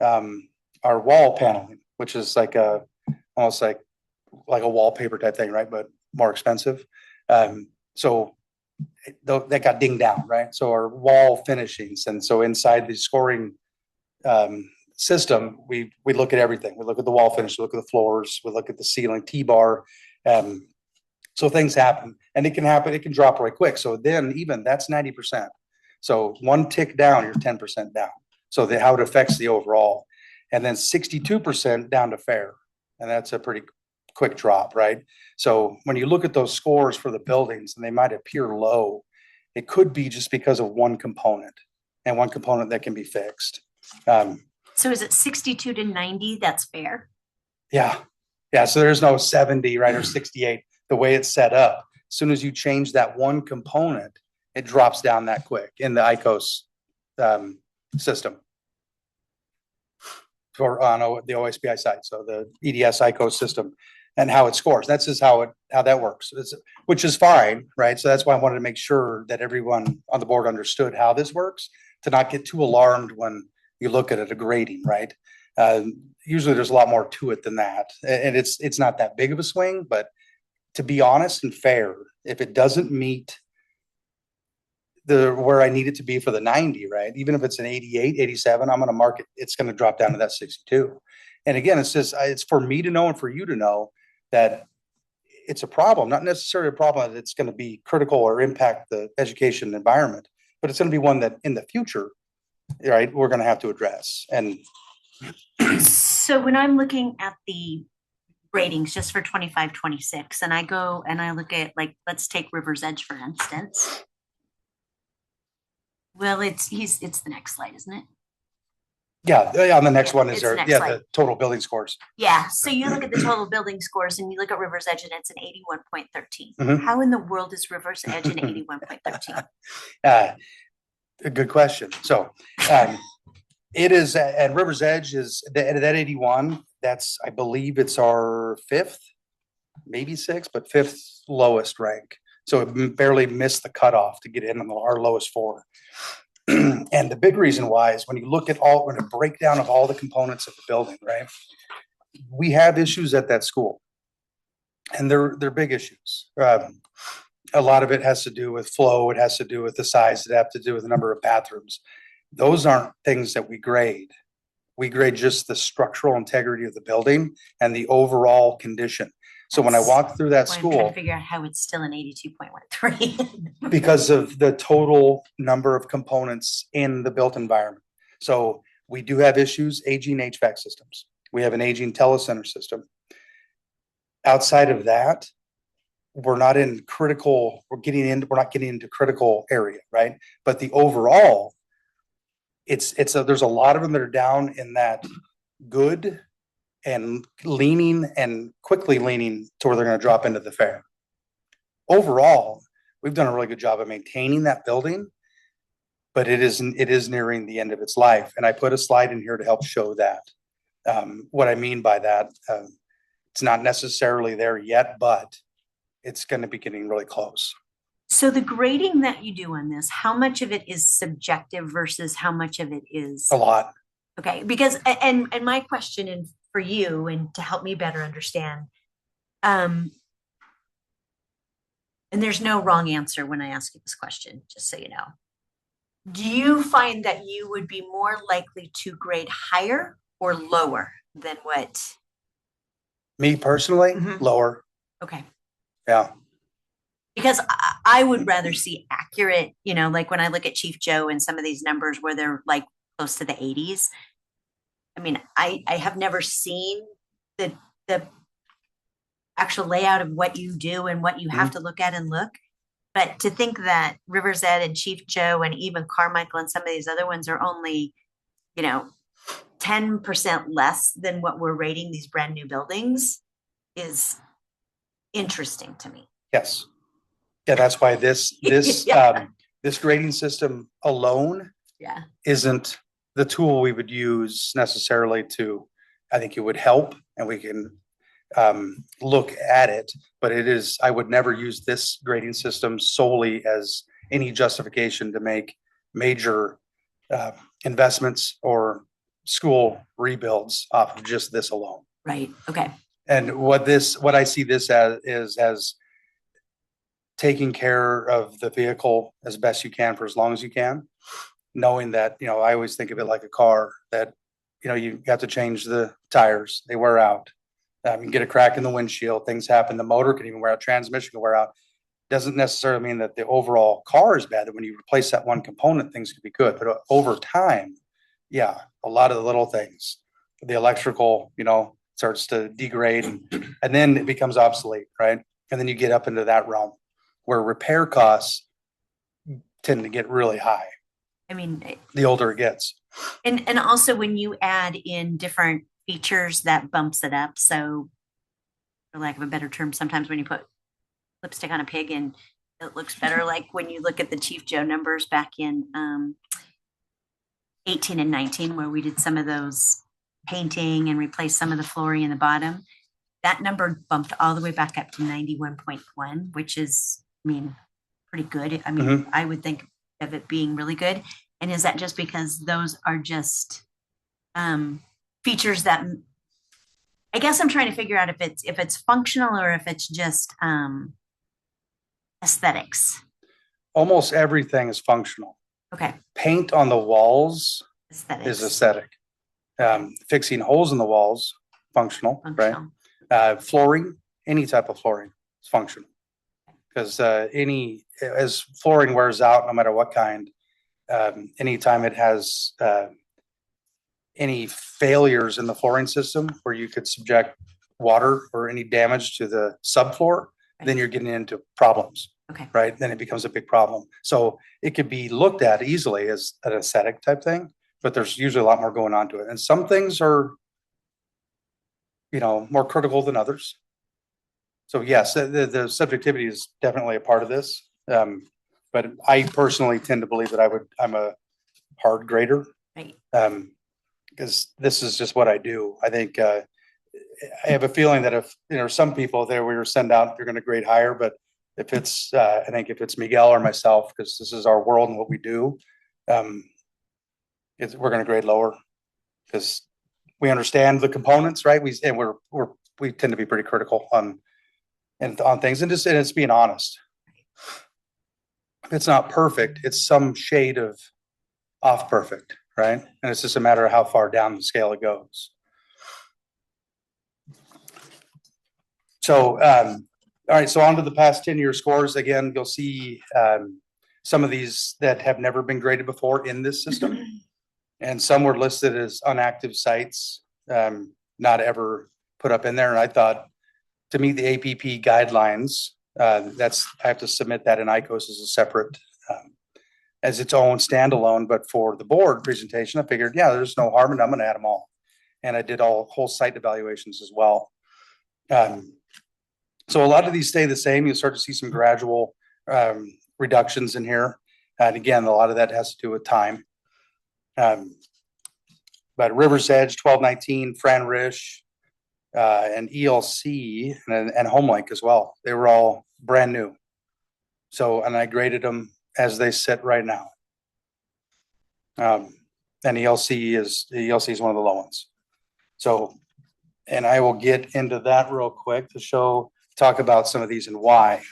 our wall paneling, which is like almost like a wallpaper type thing, right? But more expensive. So that got dinged down, right? So our wall finishings, and so inside the scoring system, we look at everything. We look at the wall finish, we look at the floors, we look at the ceiling, T-bar. So things happen, and it can happen. It can drop right quick. So then even that's 90%. So one tick down, you're 10% down. So how it affects the overall, and then 62% down to fair. And that's a pretty quick drop, right? So when you look at those scores for the buildings, and they might appear low, It could be just because of one component and one component that can be fixed. So is it 62 to 90? That's fair. Yeah. Yeah. So there's no 70, right? Or 68, the way it's set up. As soon as you change that one component, it drops down that quick in the ICOS system for on the OSBI side. So the EDS ICOS system and how it scores. That's just how that works, which is fine, right? So that's why I wanted to make sure that everyone on the board understood how this works, to not get too alarmed when you look at it, a grading, right? Usually there's a lot more to it than that. And it's not that big of a swing, but to be honest and fair, if it doesn't meet where I need it to be for the 90, right? Even if it's an 88, 87, I'm going to mark it. It's going to drop down to that 62. And again, it's for me to know and for you to know that it's a problem, not necessarily a problem that it's going to be critical or impact the education environment, but it's going to be one that in the future, right, we're going to have to address. And so when I'm looking at the ratings just for 25, 26, and I go and I look at, like, let's take River's Edge, for instance. Well, it's the next slide, isn't it? Yeah, on the next one is the total building scores. Yeah, so you look at the total building scores and you look at River's Edge and it's an 81.13. Mhm. How in the world is River's Edge an 81.13? A good question. So it is, and River's Edge is that 81. That's, I believe it's our fifth, maybe sixth, but fifth lowest rank. So it barely missed the cutoff to get in on our lowest four. And the big reason why is when you look at when a breakdown of all the components of the building, right? We have issues at that school, and they're big issues. A lot of it has to do with flow. It has to do with the size. It has to do with the number of bathrooms. Those aren't things that we grade. We grade just the structural integrity of the building and the overall condition. So when I walk through that I'm trying school, to figure out how it's still an 82.13. because of the total number of components in the built environment. So we do have issues, aging HVAC systems. We have an aging telecenter system. Outside of that, we're not getting into critical area, right? But the overall, there's a lot of them that are down in that good and leaning and quickly leaning to where they're going to drop into the fair. Overall, we've done a really good job of maintaining that building, but it is nearing the end of its life. And I put a slide in here to help show that. What I mean by that, it's not necessarily there yet, but it's going to be getting really close. So the grading that you do on this, how much of it is subjective versus how much of it is? A lot. Okay, because, and my question for you and to help me better understand, and there's no wrong answer when I ask you this question, just so you know. Do you find that you would be more likely to grade higher or lower than what? Me personally, lower. Okay. Yeah. Because I would rather see accurate, like when I look at Chief Joe and some of these numbers where they're like close to the 80s. I mean, I have never seen the actual layout of what you do and what you have to look at and look. But to think that River's Edge and Chief Joe and even Carmichael and some of these other ones are only, 10% less than what we're rating these brand new buildings is interesting to me. Yes. Yeah, that's why this this grading system alone isn't the tool we would use necessarily to, I think it would help and we can look at it, but I would never use this grading system solely as any justification to make major investments or school rebuilds off of just this alone. Right. Okay. And what I see this as is as taking care of the vehicle as best you can for as long as you can, knowing that, I always think of it like a car that, you have to change the tires, they wear out. You can get a crack in the windshield, things happen. The motor can even wear out, transmission can wear out. Doesn't necessarily mean that the overall car is bad, that when you replace that one component, things can be good. But over time, yeah, a lot of the little things, the electrical, starts to degrade and then it becomes obsolete, right? And then you get up into that realm where repair costs tend to get really high I mean, the older it gets. and also when you add in different features, that bumps it up. So, for lack of a better term, sometimes when you put lipstick on a pig and it looks better, like when you look at the Chief Joe numbers back in 18 and 19, where we did some of those painting and replaced some of the flooring in the bottom, that number bumped all the way back up to 91.1, which is, I mean, pretty good. I mean, I would think of it being really good. And is that just because those are just features that I guess I'm trying to figure out if it's functional or if it's just aesthetics. Almost everything is functional. Okay. Paint on the walls Aesthetics. is aesthetic. Fixing holes in the walls, functional. Right? Flooring, any type of flooring is functional. Because as flooring wears out, no matter what kind, anytime it has any failures in the flooring system where you could subject water or any damage to the subfloor, then you're getting into problems. Okay. Right? Then it becomes a big problem. So it could be looked at easily as an aesthetic type thing, but there's usually a lot more going on to it. And some things are, more critical than others. So yes, the subjectivity is definitely a part of this. But I personally tend to believe that I'm a hard grader. Right. Because this is just what I do. I think I have a feeling that if some people there we were send out, they're going to grade higher. But if it's I think if it's Miguel or myself, because this is our world and what we do, we're going to grade lower because we understand the components, right? We tend to be pretty critical on things and it's being honest. It's not perfect. It's some shade of off perfect. Right. And it's just a matter of how far down the scale it goes. So, all right. So on to the past 10-year scores. Again, you'll see some of these that have never been graded before in this system. And some were listed as unactive sites, not ever put up in there. And I thought to meet the APP guidelines, I have to submit that in ICOS as a separate as its own standalone, but for the board presentation, I figured, there's no harm and I'm going to add them all. And I did whole site evaluations as well. So a lot of these stay the same. You'll start to see some gradual reductions in here. And again, a lot of that has to do with time. But River's Edge, 1219, Fran Rish, and ELC and Homelink as well. They were all brand new. So, and I graded them as they sit right now. And ELC is one of the low ones. So, and I will get into that real quick to talk about some of these and why.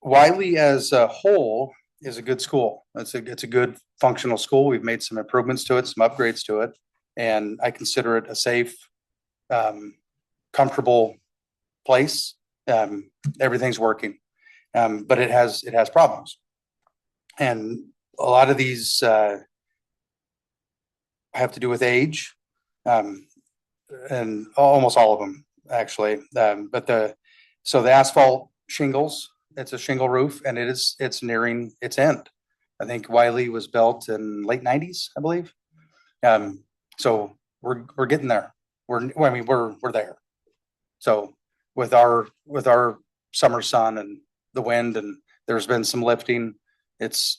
Wiley as a whole is a good school. It's a good functional school. We've made some improvements to it, some upgrades to it, and I consider it a safe, comfortable place. Everything's working. But it has problems. And a lot of these have to do with age, and almost all of them actually. But the asphalt shingles, it's a shingle roof and it's nearing its end. I think Wiley was built in late 90s, I believe. So we're getting there. We're there. So with our summer sun and the wind, and there's been some lifting, it's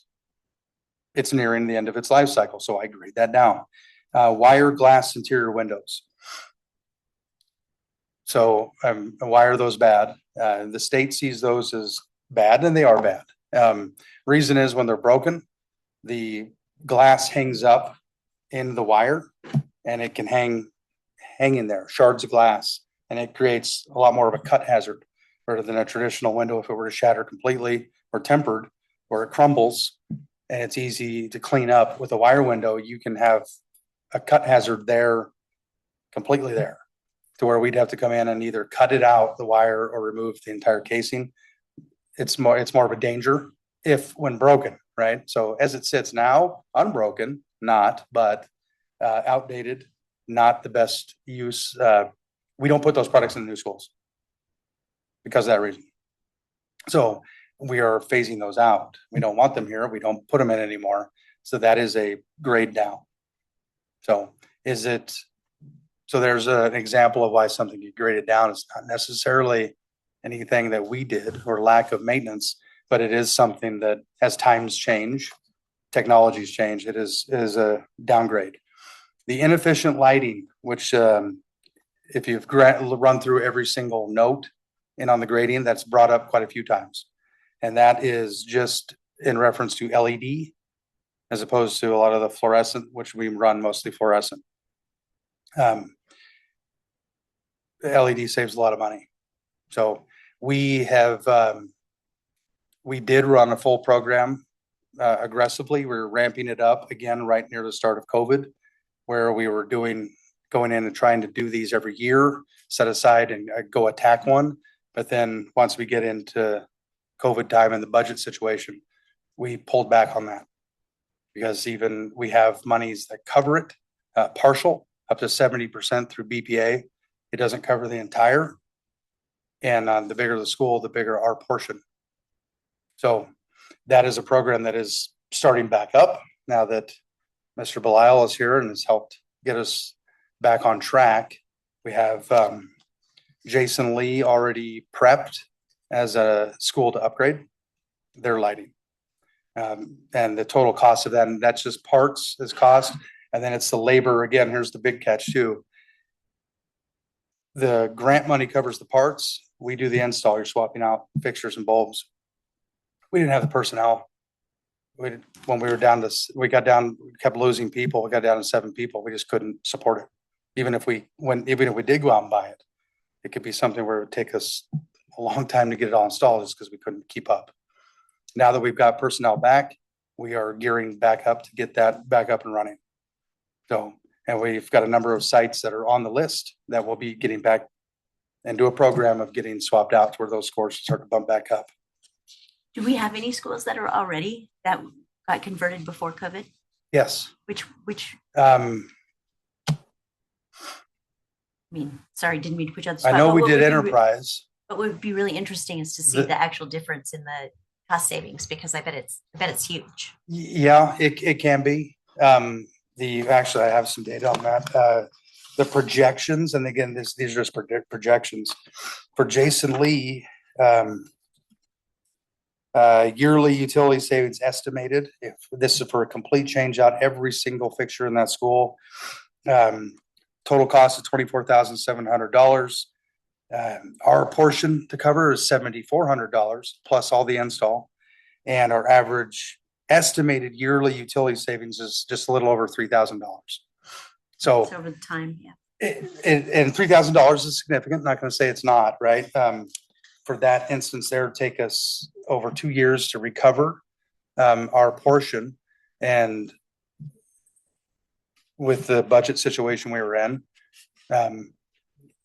nearing the end of its life cycle. So I grade that down. Wire glass interior windows. So why are those bad? The state sees those as bad, and they are bad. Reason is when they're broken, the glass hangs up in the wire and it can hang in there, shards of glass, and it creates a lot more of a cut hazard rather than a traditional window. If it were to shatter completely or tempered, where it crumbles and it's easy to clean up, with a wire window, you can have a cut hazard there, completely there, to where we'd have to come in and either cut it out, the wire, or remove the entire casing. It's more of a danger when broken, right? So as it sits now, unbroken, but outdated, not the best use. We don't put those products in new schools because of that reason. So we are phasing those out. We don't want them here. We don't put them in anymore. So that is a grade down. So there's an example of why something get graded down. It's not necessarily anything that we did or lack of maintenance, but it is something that as times change, technologies change, it is a downgrade. The inefficient lighting, which if you've run through every single note and on the grading, that's brought up quite a few times. And that is just in reference to LED as opposed to a lot of the fluorescent, which we run mostly fluorescent. LED saves a lot of money. So we did run a full program aggressively. We're ramping it up again right near the start of COVID, where we were going in and trying to do these every year, set aside and go attack one. But then once we get into COVID time and the budget situation, we pulled back on that because even we have monies that cover it partial up to 70% through BPA. It doesn't cover the entire. And the bigger the school, the bigger our portion. So that is a program that is starting back up now that Mr. Belial is here and has helped get us back on track. We have Jason Lee already prepped as a school to upgrade their lighting. And the total cost of that, and that's just parts is cost. And then it's the labor. Again, here's the big catch too. The grant money covers the parts. We do the install. You're swapping out fixtures and bulbs. We didn't have the personnel. When we were down to, we kept losing people. We got down to 7 people. We just couldn't support it. Even if we did go out and buy it, it could be something where it would take us a long time to get it all installed just because we couldn't keep up. Now that we've got personnel back, we are gearing back up to get that back up and running. So, and we've got a number of sites that are on the list that will be getting back and do a program of getting swapped out to where those scores start to bump back up. Do we have any schools that are already that got converted before COVID? Yes. Which I mean, sorry, didn't mean to put you on the spot. I know we did Enterprise. What would be really interesting is to see the actual difference in the cost savings, because I bet it's huge. Yeah, it can be. Actually, I have some data on that. The projections, and again, these are just projections for Jason Lee. Yearly utility savings estimated, if this is for a complete change out every single fixture in that school. Total cost of $24,700. Our portion to cover is $7,400 plus all the install, and our average estimated yearly utility savings is just a little over $3,000. So it's over the time, yeah. And $3,000 is significant. I'm not going to say it's not, right? For that instance, there would take us over 2 years to recover our portion, and with the budget situation we were in,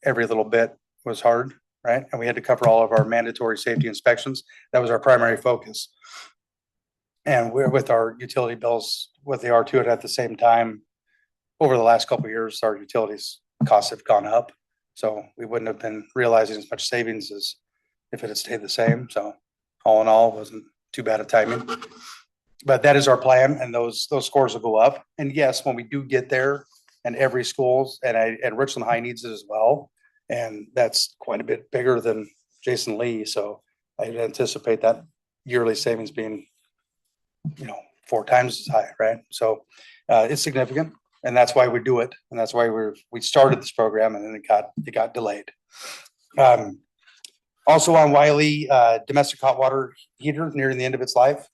every little bit was hard, right? And we had to cover all of our mandatory safety inspections. That was our primary focus. And we're with our utility bills, with the R2 at the same time, over the last couple of years, our utilities costs have gone up. So we wouldn't have been realizing as much savings as if it had stayed the same. So all in all, it wasn't too bad a timing. But that is our plan, and those scores will go up. And yes, when we do get there, and every schools, and Richland High needs it as well, and that's quite a bit bigger than Jason Lee. So I anticipate that yearly savings being, 4 times as high, right? So it's significant, and that's why we do it, and that's why we started this program, and then it got delayed. Also on Wiley, domestic hot water heater nearing the end of its life.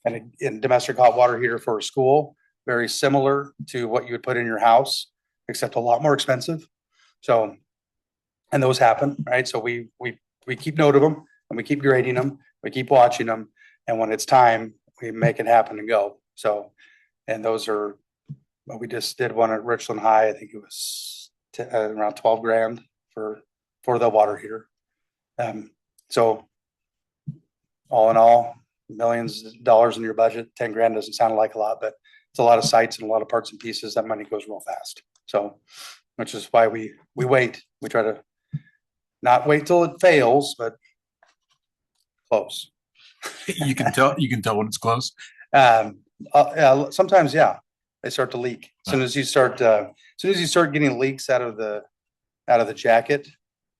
And a domestic hot water heater for a school, very similar to what you would put in your house, except a lot more expensive. So, and those happen, right? So we keep note of them, and we keep grading them, we keep watching them, and when it's time, we make it happen and go. So, and those are, we just did one at Richland High. I think it was around 12 grand for the water heater. So all in all, millions of dollars in your budget, 10 grand doesn't sound like a lot, but it's a lot of sites and a lot of parts and pieces. That money goes real fast. So, which is why we wait. We try to not wait till it fails, but close. You can tell when it's close. Sometimes, yeah, they start to leak. As soon as you start getting leaks out of the jacket,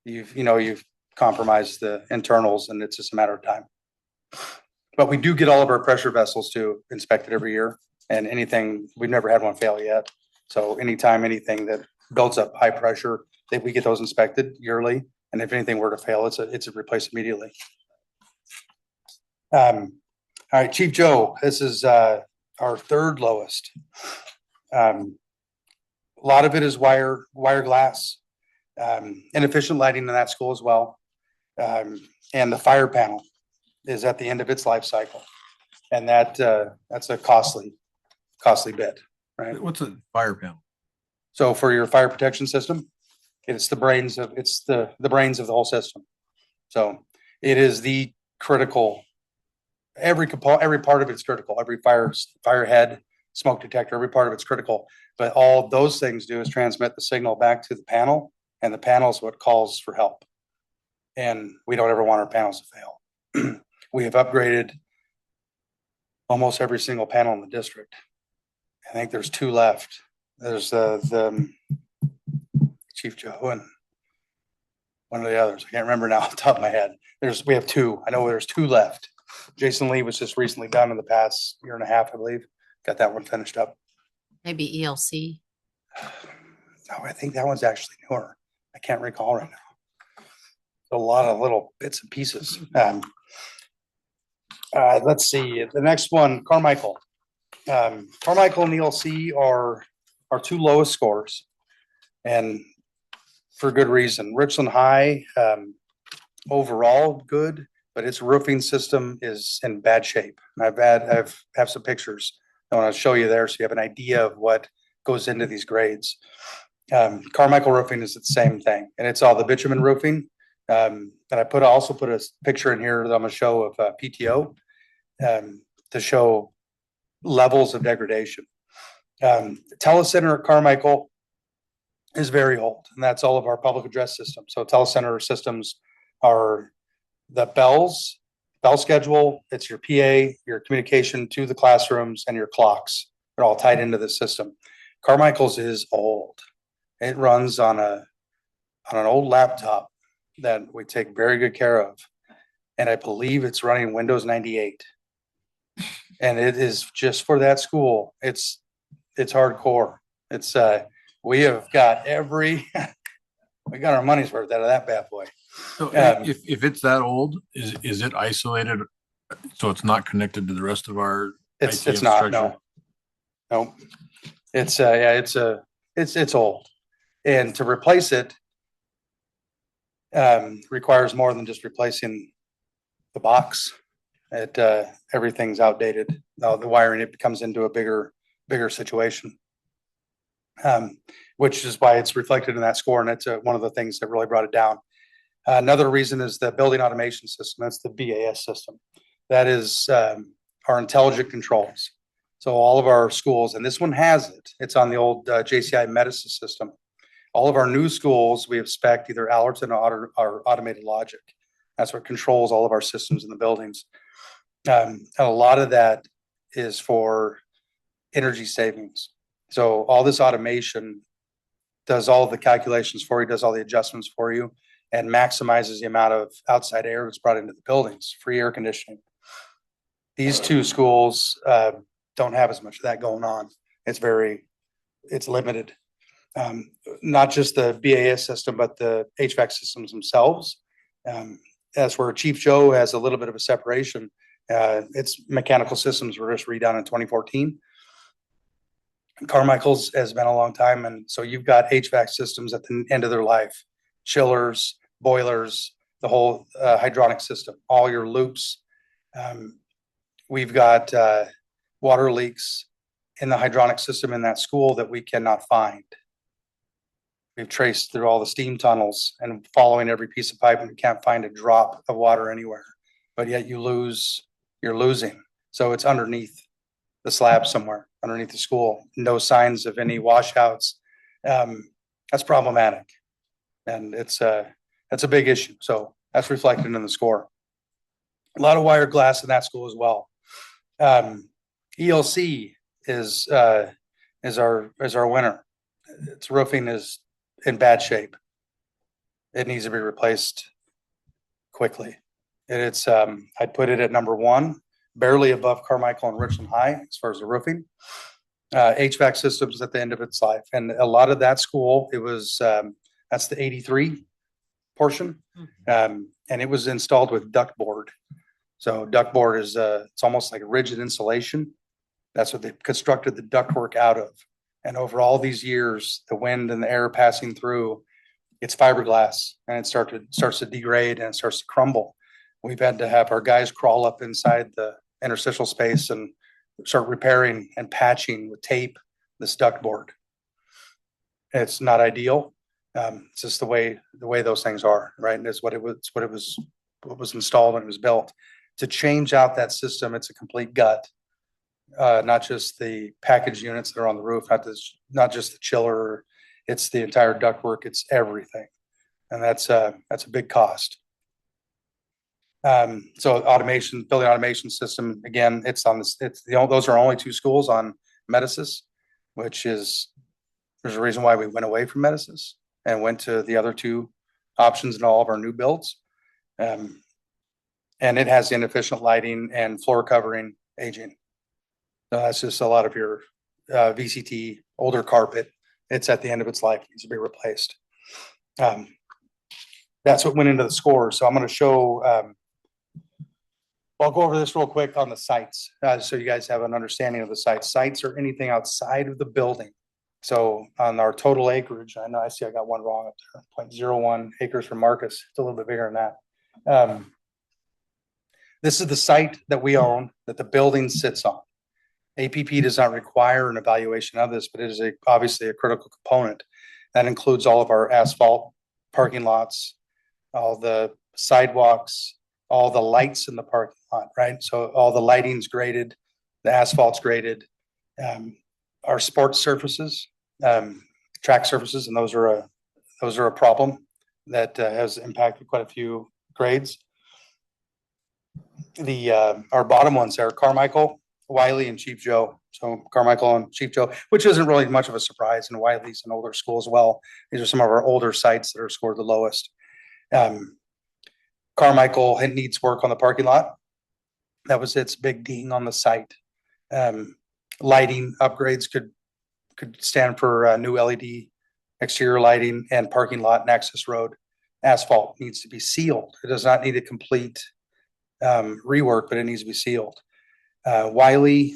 you've compromised the internals, and it's just a matter of time. But we do get all of our pressure vessels to inspected every year, and we've never had one fail yet. So anytime anything that builds up high pressure, we get those inspected yearly, and if anything were to fail, it's replaced immediately. All right, Chief Joe, this is our third lowest. A lot of it is wire glass, inefficient lighting in that school as well, and the fire panel is at the end of its life cycle, and that's a costly bit, right? What's a fire panel? So for your fire protection system, it's the brains of the whole system. So it is the critical. Every part of it's critical. Every fire head, smoke detector, every part of it's critical. But all those things do is transmit the signal back to the panel, and the panel is what calls for help. And we don't ever want our panels to fail. We have upgraded almost every single panel in the district. I think there's 2 left. There's the Chief Joe and one of the others. I can't remember now off the top of my head. We have 2. I know there's 2 left. Jason Lee was just recently done in the past year and a half, I believe. Got that one finished up. Maybe ELC. No, I think that one's actually newer. I can't recall right now. A lot of little bits and pieces. Let's see. The next one, Carmichael. Carmichael and ELC are our 2 lowest scores, and for good reason. Richland High, overall good, but its roofing system is in bad shape. And I have some pictures I want to show you there, so you have an idea of what goes into these grades. Carmichael roofing is the same thing, and it's all the bitumen roofing. And I also put a picture in here that I'm going to show of PTO to show levels of degradation. Telecenter at Carmichael is very old, and that's all of our public address systems. So telecenter systems are the bell schedule, it's your PA, your communication to the classrooms, and your clocks. They're all tied into the system. Carmichael's is old. It runs on an old laptop that we take very good care of. And I believe it's running Windows 98. And it is just for that school. It's hardcore. It's we have got we got our money's worth out of that bad boy. So if it's that old, is it isolated? So it's not connected to the rest of our it's IT not, infrastructure? no. It's old. And to replace it requires more than just replacing the box. Everything's outdated. The wiring, it comes into a bigger situation, which is why it's reflected in that score. And it's one of the things that really brought it down. Another reason is the building automation system. That's the BAS system. That is our intelligent controls. So all of our schools, and this one has it. It's on the old JCI Medicine system. All of our new schools, we have spec'd either Allerton or automated logic. That's what controls all of our systems in the buildings. And a lot of that is for energy savings. So all this automation does all the calculations for you, does all the adjustments for you, and maximizes the amount of outside air that's brought into the buildings, free air conditioning. These 2 schools don't have as much of that going on. It's limited. Not just the BAS system, but the HVAC systems themselves. That's where Chief Joe has a little bit of a separation. Its mechanical systems were just redone in 2014. Carmichael's has been a long time, and so you've got HVAC systems at the end of their life, chillers, boilers, the whole hydronic system, all your loops. We've got water leaks in the hydronic system in that school that we cannot find. We've traced through all the steam tunnels and following every piece of pipe, and we can't find a drop of water anywhere. But yet you're losing. So it's underneath the slab somewhere, underneath the school. No signs of any washouts. That's problematic. And that's a big issue. So that's reflected in the score. A lot of wire glass in that school as well. ELC is our winner. Its roofing is in bad shape. It needs to be replaced quickly. It's I'd put it at number one, barely above Carmichael and Richland High as far as the roofing. HVAC systems at the end of its life, and a lot of that school, it was that's the 83 portion, and it was installed with duct board. So duct board is it's almost like a rigid insulation. That's what they constructed the ductwork out of. And over all these years, the wind and the air passing through, it's fiberglass, and it starts to degrade and it starts to crumble. We've had to have our guys crawl up inside the interstitial space and start repairing and patching with tape this duct board. It's not ideal. It's just the way those things are, right? And it's what was installed when it was built. To change out that system, it's a complete gut. Not just the package units that are on the roof, not just the chiller. It's the entire ductwork. It's everything, and that's a big cost. So building automation system, again, it's on this. Those are only two schools on Medicis, which is there's a reason why we went away from Medicis and went to the other two options in all of our new builds. And it has inefficient lighting and floor covering aging. That's just a lot of your VCT, older carpet. It's at the end of its life, needs to be replaced. That's what went into the score. So I'm going to show, I'll go over this real quick on the sites, so you guys have an understanding of the sites. Sites are anything outside of the building. So on our total acreage, I see I got one wrong up there, 0.01 acres for Marcus. It's a little bit bigger than that. This is the site that we own, that the building sits on. APP does not require an evaluation of this, but it is obviously a critical component. That includes all of our asphalt parking lots, all the sidewalks, all the lights in the parking lot, right? So all the lighting's graded, the asphalt's graded, our sports surfaces, track surfaces, and those are a problem that has impacted quite a few grades. Our bottom ones are Carmichael, Wiley, and Chief Joe. So Carmichael and Chief Joe, which isn't really much of a surprise, and Wiley's an older school as well. These are some of our older sites that are scored the lowest. Carmichael, it needs work on the parking lot. That was its big ding on the site. Lighting upgrades could stand for new LED exterior lighting, and parking lot and access road. Asphalt needs to be sealed. It does not need a complete rework, but it needs to be sealed. Wiley,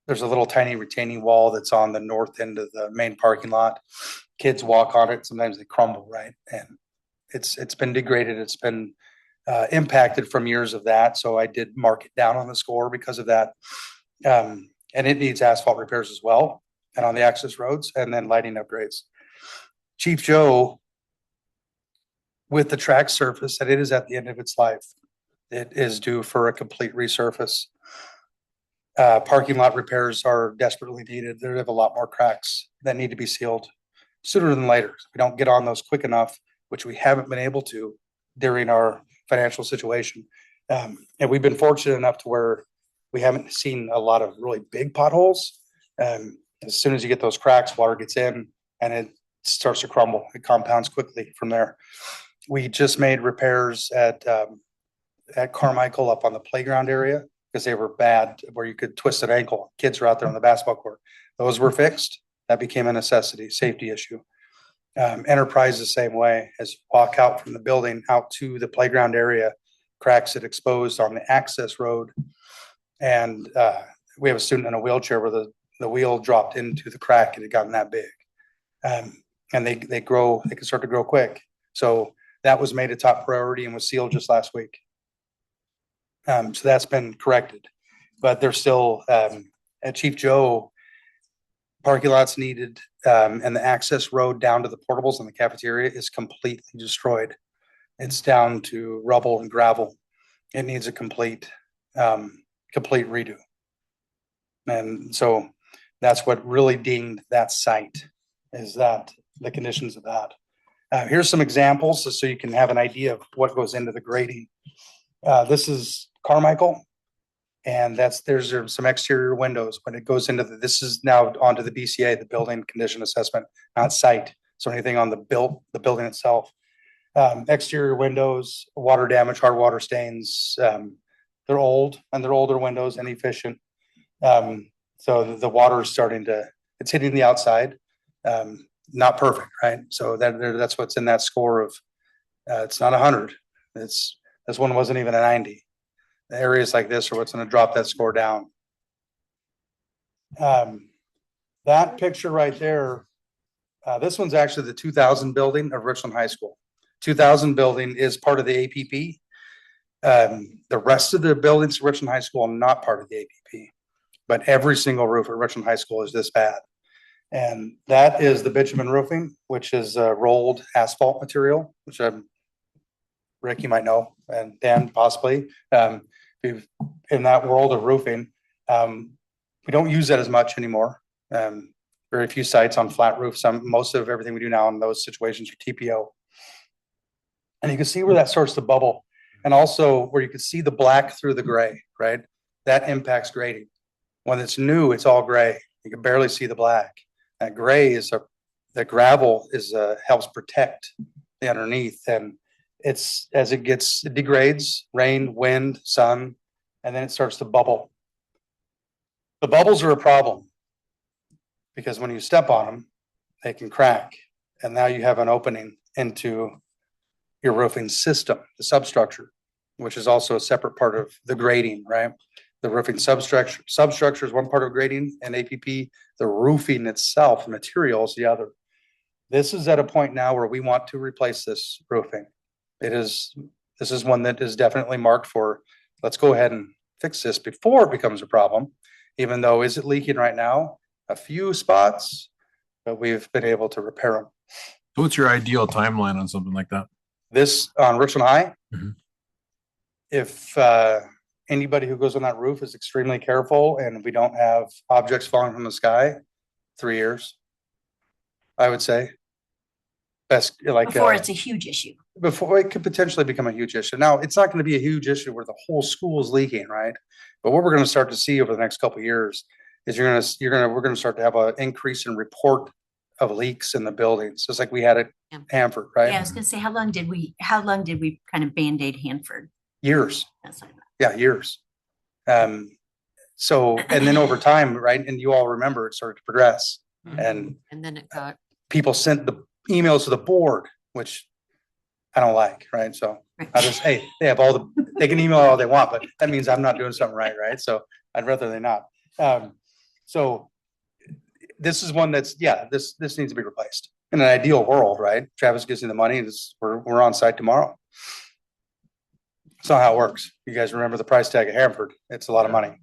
there's a little tiny retaining wall that's on the north end of the main parking lot. Kids walk on it. Sometimes they crumble, right? And it's been degraded. It's been impacted from years of that. So I did mark it down on the score because of that. And it needs asphalt repairs as well, and on the access roads, and then lighting upgrades. Chief Joe, with the track surface, that it is at the end of its life. It is due for a complete resurface. Parking lot repairs are desperately needed. There have a lot more cracks that need to be sealed sooner than later. If we don't get on those quick enough, which we haven't been able to during our financial situation. And we've been fortunate enough to where we haven't seen a lot of really big potholes. As soon as you get those cracks, water gets in and it starts to crumble. It compounds quickly from there. We just made repairs at Carmichael up on the playground area because they were bad, where you could twist an ankle. Kids were out there on the basketball court. Those were fixed. That became a necessity, safety issue. Enterprise the same way. As you walk out from the building out to the playground area, cracks had exposed on the access road. And we have a student in a wheelchair where the wheel dropped into the crack. It had gotten that big. And they can start to grow quick. So that was made a top priority and was sealed just last week. So that's been corrected, but they're still at Chief Joe, parking lots needed, and the access road down to the portables in the cafeteria is completely destroyed. It's down to rubble and gravel. It needs a complete redo. And so that's what really dinged that site, is that the conditions of that. Here's some examples so you can have an idea of what goes into the grading. This is Carmichael. And there's some exterior windows when it goes into this is now onto the BCA, the building condition assessment, not site. So anything on the building itself. Exterior windows, water damage, hard water stains. They're old and they're older windows, inefficient. So the water is it's hitting the outside. Not perfect, right? So that's what's in that score of, it's not 100. This one wasn't even a 90. Areas like this are what's going to drop that score down. That picture right there, this one's actually the 2000 building of Richland High School. 2000 building is part of the APP. The rest of the buildings at Richland High School are not part of the APP, but every single roof at Richland High School is this bad. And that is the bitumen roofing, which is rolled asphalt material, which Rick, you might know, and Dan possibly. In that world of roofing, we don't use that as much anymore. Very few sites on flat roofs. Most of everything we do now in those situations are TPO. And you can see where that starts to bubble. And also where you can see the black through the gray, right? That impacts grading. When it's new, it's all gray. You can barely see the black. That gray the gravel helps protect the underneath. And as it degrades, rain, wind, sun, and then it starts to bubble. The bubbles are a problem because when you step on them, they can crack. And now you have an opening into your roofing system, the substructure, which is also a separate part of the grading, right? The roofing substructure is one part of grading and APP, the roofing itself, material is the other. This is at a point now where we want to replace this roofing. This is one that is definitely marked for, let's go ahead and fix this before it becomes a problem, even though is it leaking right now? A few spots, but we've been able to repair them. So what's your ideal timeline on something like that? This on Richland High, mm-hmm. If anybody who goes on that roof is extremely careful and we don't have objects falling from the sky, 3 years, I would say. Best, before it's a huge issue. Before it could potentially become a huge issue. Now, it's not going to be a huge issue where the whole school is leaking, right? But what we're going to start to see over the next couple of years is we're going to start to have an increase in report of leaks in the buildings, just like we had at Hanford, right? Yeah, I was going to say, how long did we kind of Band-Aid Hanford? Years. Yeah, years. So, and then over time, right? And you all remember it started to progress. And then it got, people sent the emails to the board, which I don't like, right? So I just, hey, they can email all they want, but that means I'm not doing something right? So I'd rather they not. So this is one that's, this needs to be replaced. In an ideal world, right? Travis gives me the money, we're on site tomorrow. It's not how it works. You guys remember the price tag at Hanford. It's a lot of money.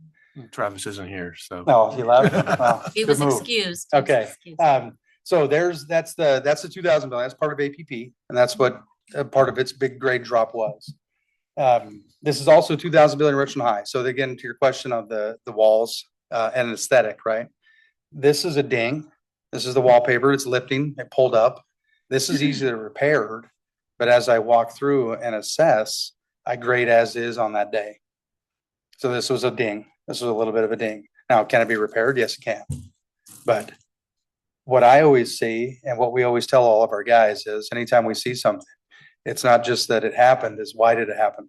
Travis isn't here, so. No, he left. Well, he was excused. Okay. So that's the 2000 billion. That's part of APP, and that's what part of its big grade drop was. This is also 2000 billion Richland High. So again, to your question of the walls and aesthetic, right? This is a ding. This is the wallpaper. It's lifting. It pulled up. This is easily repaired, but as I walk through and assess, I grade as is on that day. So this was a ding. This was a little bit of a ding. Now, can it be repaired? Yes, it can. But what I always see and what we always tell all of our guys is anytime we see something, it's not just that it happened, it's why did it happen?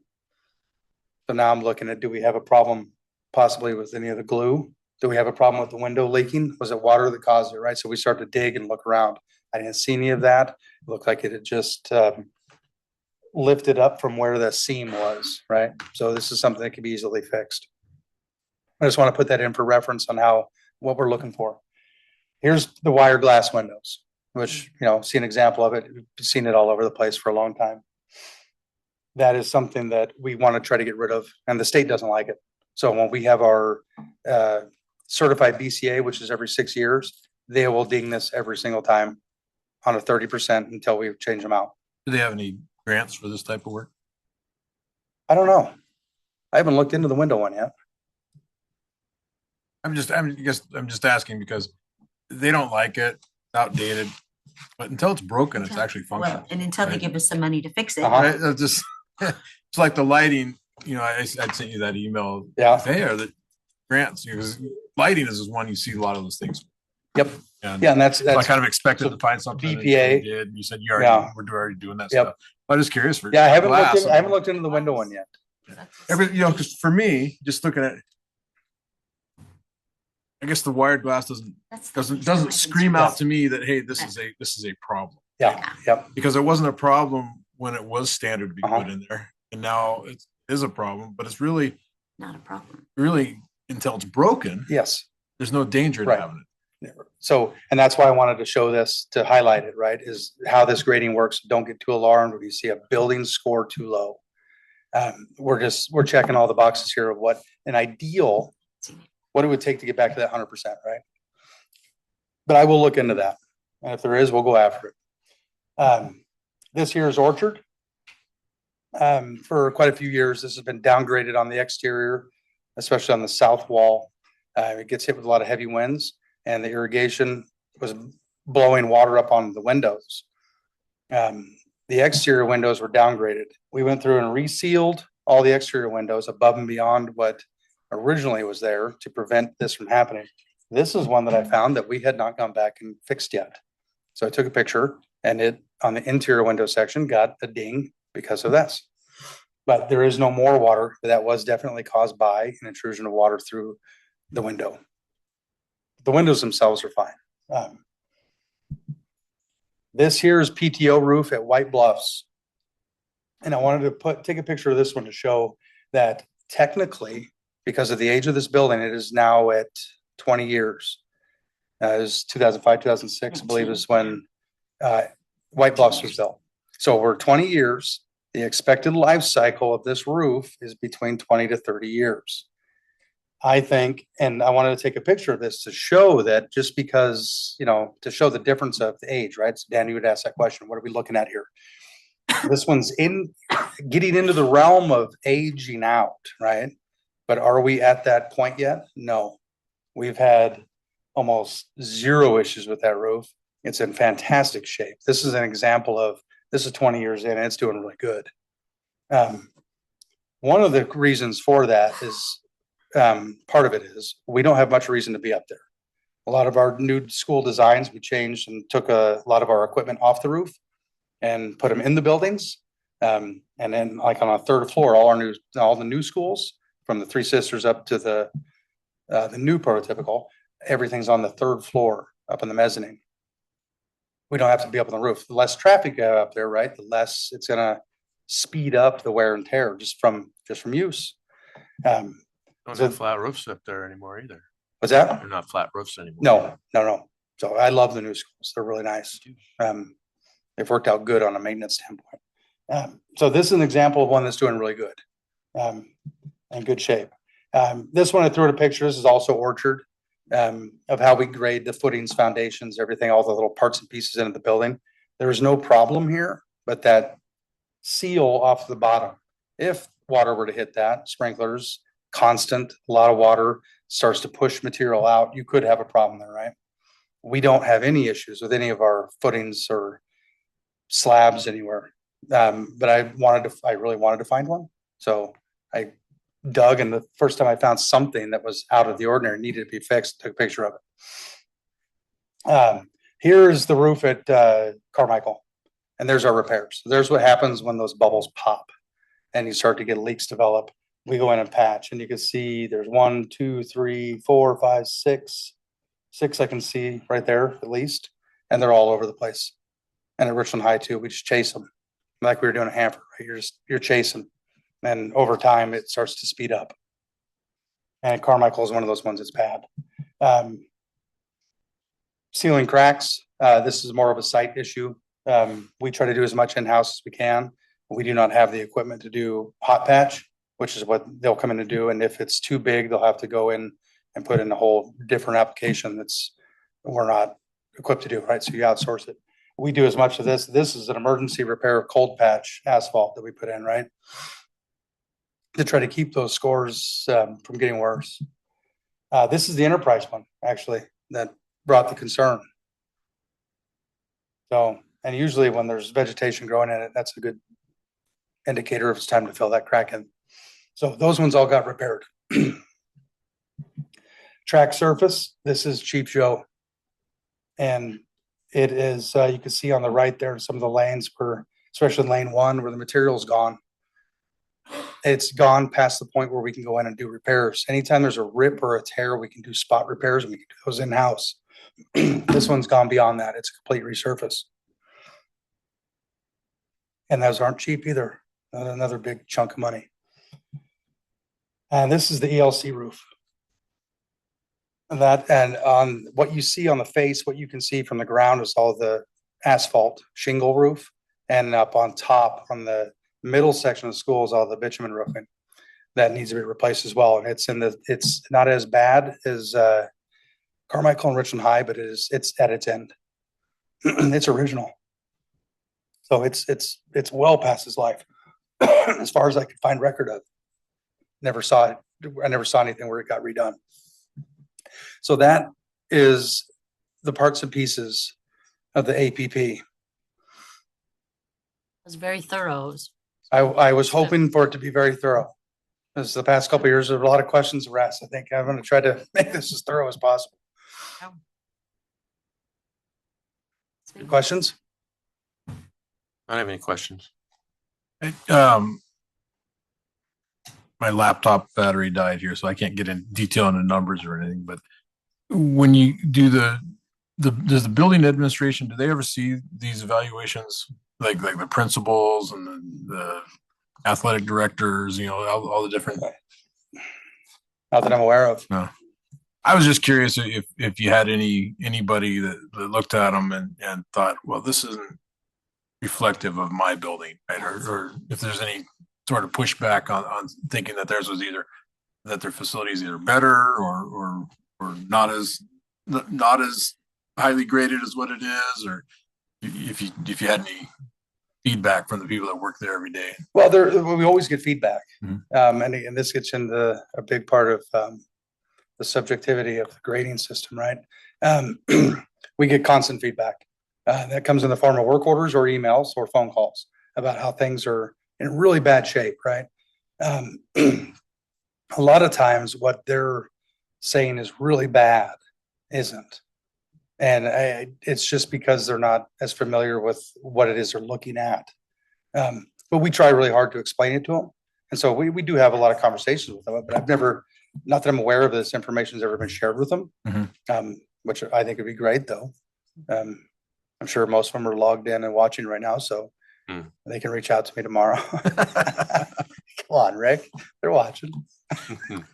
So now I'm looking at, do we have a problem possibly with any of the glue? Do we have a problem with the window leaking? Was it water that caused it, right? So we start to dig and look around. I didn't see any of that. It looked like it had just lifted up from where the seam was, right? So this is something that can be easily fixed. I just want to put that in for reference on what we're looking for. Here's the wire glass windows, which, see an example of it. We've seen it all over the place for a long time. That is something that we want to try to get rid of, and the state doesn't like it. So when we have our certified BCA, which is every 6 years, they will ding this every single time on a 30% until we change them out. Do they have any grants for this type of work? I don't know. I haven't looked into the window one yet. I'm just asking because they don't like it. It's outdated, but until it's broken, it's actually functional. Well, and until they give us some money to fix it. Right? It's like the lighting, I sent you that email. Yeah. Hey, are the grants, because lighting is one you see a lot of those things. Yep. And Yeah, and that's I kind of expected so to find something. BPA. And you did. You said Yeah. we're already doing that Yep. stuff. I'm just curious for Yeah, I haven't glass. looked into the window one yet. Because for me, just looking at, I guess the wired glass doesn't scream out to me that, hey, this is a problem. Yeah. Yep. Because it wasn't a problem when it was standard to be Uh-huh. put in there, and now it is a problem. But it's really Not a problem. really until it's broken. Yes. There's no danger in Right. having it. So, and that's why I wanted to show this to highlight it, right? Is how this grading works. Don't get too alarmed when you see a building score too low. We're checking all the boxes here of what an ideal, what it would take to get back to that 100%, right? But I will look into that. And if there is, we'll go after it. This here is Orchard. For quite a few years, this has been downgraded on the exterior, especially on the south wall. It gets hit with a lot of heavy winds, and the irrigation was blowing water up on the windows. The exterior windows were downgraded. We went through and resealed all the exterior windows above and beyond what originally was there to prevent this from happening. This is one that I found that we had not gone back and fixed yet. So I took a picture, and it on the interior window section got a ding because of this. But there is no more water. That was definitely caused by an intrusion of water through the window. The windows themselves are fine. This here is PTO roof at White Bluffs. And I wanted to take a picture of this one to show that technically, because of the age of this building, it is now at 20 years. It was 2005, 2006, I believe, is when White Bluffs was built. So we're 20 years. The expected life cycle of this roof is between 20 to 30 years. I think, and I wanted to take a picture of this to show that just because, to show the difference of the age, right? So Dan, you would ask that question, what are we looking at here? This one's getting into the realm of aging out, right? But are we at that point yet? No. We've had almost zero issues with that roof. It's in fantastic shape. This is an example of, this is 20 years in and it's doing really good. One of the reasons for that is, part of it is we don't have much reason to be up there. A lot of our new school designs, we changed and took a lot of our equipment off the roof and put them in the buildings. And then like on a third floor, all the new schools from the Three Sisters up to the new prototypical, everything's on the third floor up in the mezzanine. We don't have to be up on the roof. The less traffic you have up there, right? The less it's gonna speed up the wear and tear just from use. Don't have flat roofs up there anymore either. What's that? They're not flat roofs anymore. No. So I love the new schools. They're really nice. They've worked out good on a maintenance standpoint. So this is an example of one that's doing really good, in good shape. This one I threw in a picture. This is also Orchard, of how we grade the footings, foundations, everything, all the little parts and pieces into the building. There is no problem here, but that seal off the bottom, if water were to hit that, sprinklers, constant, a lot of water starts to push material out, you could have a problem there, right? We don't have any issues with any of our footings or slabs anywhere. But I really wanted to find one. So I dug, and the first time I found something that was out of the ordinary, needed to be fixed, took a picture of it. Here's the roof at Carmichael, and there's our repairs. There's what happens when those bubbles pop and you start to get leaks develop. We go in and patch, and you can see there's 1, 2, 3, 4, 5, 6 I can see right there at least, and they're all over the place. And at Richland High too, we just chase them like we were doing at Hanford, right? You're chasing, and over time it starts to speed up. And Carmichael is one of those ones that's bad. Ceiling cracks. This is more of a site issue. We try to do as much in-house as we can. We do not have the equipment to do hot patch, which is what they'll come in to do. And if it's too big, they'll have to go in and put in a whole different application we're not equipped to do, right? So you outsource it. We do as much of this. This is an emergency repair cold patch asphalt that we put in, right? To try to keep those scores from getting worse. This is the Enterprise one, actually, that brought the concern. So, and usually when there's vegetation growing in it, that's a good indicator if it's time to fill that crack in. So those ones all got repaired. Track surface, this is Cheap Joe. And it is, you can see on the right there, some of the lanes were, especially lane 1 where the material's gone. It's gone past the point where we can go in and do repairs. Anytime there's a rip or a tear, we can do spot repairs and we can do those in-house. This one's gone beyond that. It's a complete resurface. And those aren't cheap either. Another big chunk of money. And this is the ELC roof. And on what you see on the face, what you can see from the ground is all the asphalt shingle roof. And up on top, on the middle section of the school is all the bitumen roofing that needs to be replaced as well. And it's not as bad as Carmichael and Richland High, but it's at its end. It's original. So it's well past its life. As far as I could find record of. Never saw it. I never saw anything where it got redone. So that is the parts and pieces of the APP. It was very thorough. I was hoping for it to be very thorough. As the past couple of years, there were a lot of questions were asked. I think I'm going to try to make this as thorough as possible. Any questions? I don't have any questions. My laptop battery died here, so I can't get in detail on the numbers or anything. But when you do does the building administration, do they ever see these evaluations, like the principals and the athletic directors, all the different? Not that I'm aware of. No. I was just curious if you had anybody that looked at them and thought, well, this isn't reflective of my building, right? Or if there's any sort of pushback on thinking that theirs was either that their facility is either better or not as highly graded as what it is, or if you had any feedback from the people that work there every day. Well, we always get feedback. Mm-hmm. And this gets into a big part of the subjectivity of the grading system, right? We get constant feedback that comes in the form of work orders or emails or phone calls about how things are in really bad shape, right? A lot of times what they're saying is really bad isn't. And it's just because they're not as familiar with what it is they're looking at. But we try really hard to explain it to them. And so we do have a lot of conversations with them, but I've never, not that I'm aware of this information has ever been shared with them, which I think would be great though. I'm sure most of them are logged in and watching right now, so they can reach out to me tomorrow. Come on, Rick, they're watching.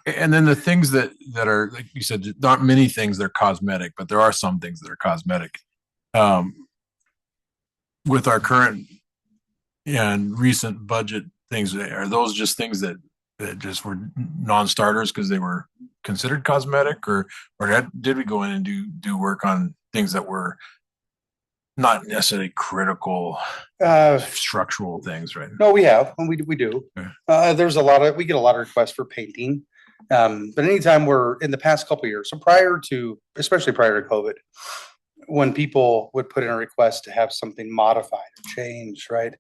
And then the things that are, like you said, not many things that are cosmetic, but there are some things that are cosmetic. With our current and recent budget things, are those just things that just were non-starters because they were considered cosmetic, or did we go in and do work on things that were not necessarily critical structural things, right? No, we have, and we do. Yeah. We get a lot of requests for painting. But anytime we're in the past couple of years, so especially prior to COVID, when people would put in a request to have something modified or changed, right?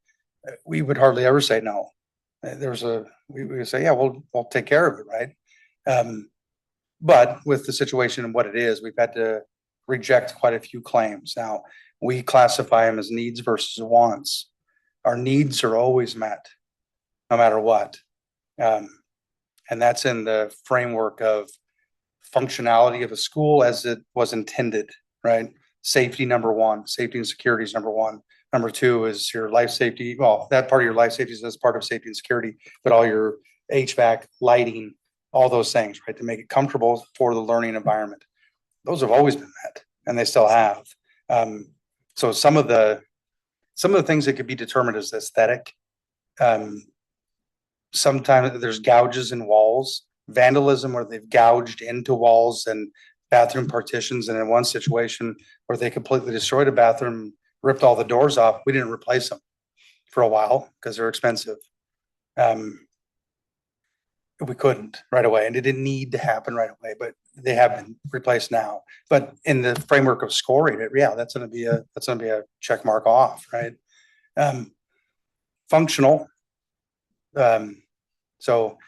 We would hardly ever say no. We would say, yeah, we'll take care of it, right? But with the situation and what it is, we've had to reject quite a few claims. Now, we classify them as needs versus wants. Our needs are always met, no matter what. And that's in the framework of functionality of a school as it was intended, right? Safety, number one. Safety and security is number one. Number two is your life safety. Well, that part of your life safety is part of safety and security, but all your HVAC, lighting, all those things, right? To make it comfortable for the learning environment. Those have always been met, and they still have. So some of the things that could be determined as aesthetic, sometimes there's gouges in walls, vandalism where they've gouged into walls and bathroom partitions. And in one situation where they completely destroyed a bathroom, ripped all the doors off, we didn't replace them for a while because they're expensive. We couldn't right away, and it didn't need to happen right away, but they have been replaced now. But in the framework of scoring it, yeah, that's going to be a check mark off, right? Functional, So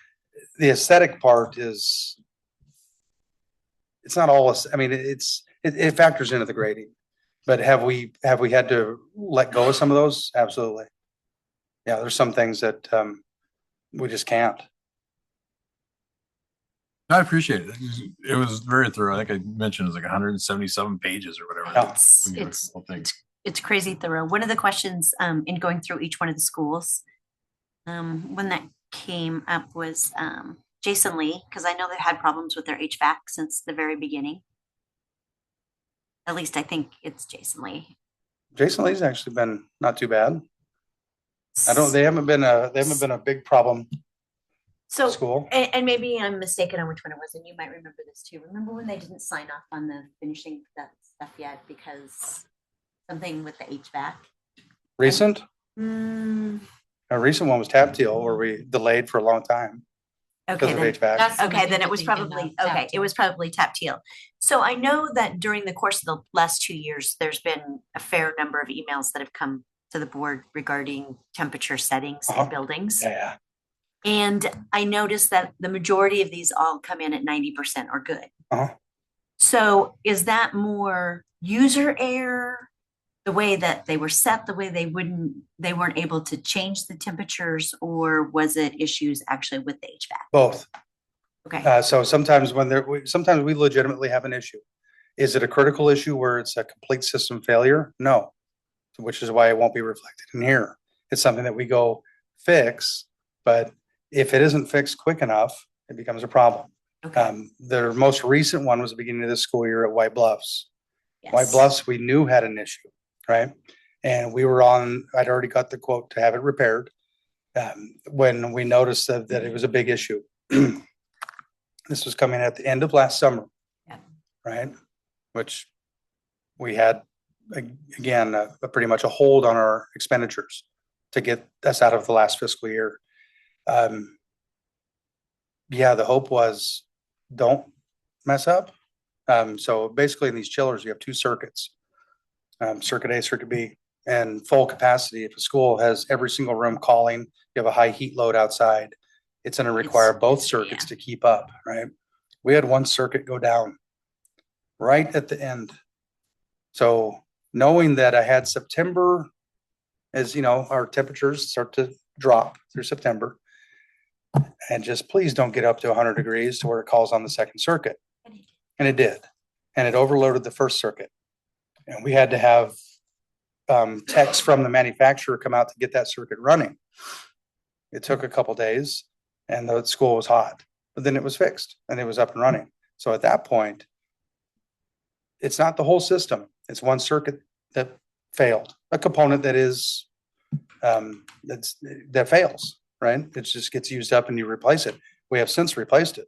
the aesthetic part is, it's not all, I mean, it factors into the grading. But have we had to let go of some of those? Absolutely. Yeah, there's some things that we just can't. I appreciate it. It was very thorough. I think I mentioned it was like 177 pages or whatever. Yeah. It's crazy thorough. One of the questions in going through each one of the schools, one that came up was Jason Lee, because I know they've had problems with their HVAC since the very beginning. At least I think it's Jason Lee. Jason Lee's actually been not too bad. They haven't been a big problem. So, school. And maybe I'm mistaken on which one it was, and you might remember this too. Remember when they didn't sign off on the finishing that stuff yet because something with the HVAC? Recent? Mm, A recent one was Tap Teal, where we delayed for a long time because okay, of HVAC. okay, then it was probably it was probably Tap Teal. So I know that during the course of the last 2 years, there's been a fair number of emails that have come to the board regarding temperature settings in buildings. Yeah. And I noticed that the majority of these all come in at 90% or good. So is that more user error, the way that they were set, the way they weren't able to change the temperatures, or was it issues actually with the HVAC? Both. Okay. So sometimes sometimes we legitimately have an issue. Is it a critical issue where it's a complete system failure? No, which is why it won't be reflected in here. It's something that we go fix, but if it isn't fixed quick enough, it becomes a problem. Okay. The most recent one was the beginning of the school year at White Bluffs. Yes. White Bluffs, we knew had an issue, right? And I'd already got the quote to have it repaired when we noticed that it was a big issue. This was coming at the end of last summer, right? Which we had, again, pretty much a hold on our expenditures to get us out of the last fiscal year. The hope was don't mess up. So basically in these chillers, you have two circuits, circuit A, circuit B, and full capacity. If a school has every single room calling, you have a high heat load outside, it's going to require both circuits to keep up, right? We had one circuit go down right at the end. So knowing that I had September, as you know, our temperatures start to drop through September, and just please don't get up to 100 degrees to where it calls on the second circuit. And it did. And it overloaded the first circuit. And we had to have techs from the manufacturer come out to get that circuit running. It took a couple days and the school was hot, but then it was fixed and it was up and running. So at that point, it's not the whole system. It's one circuit that failed, a component that is that fails. Right? It just gets used up and you replace it. We have since replaced it.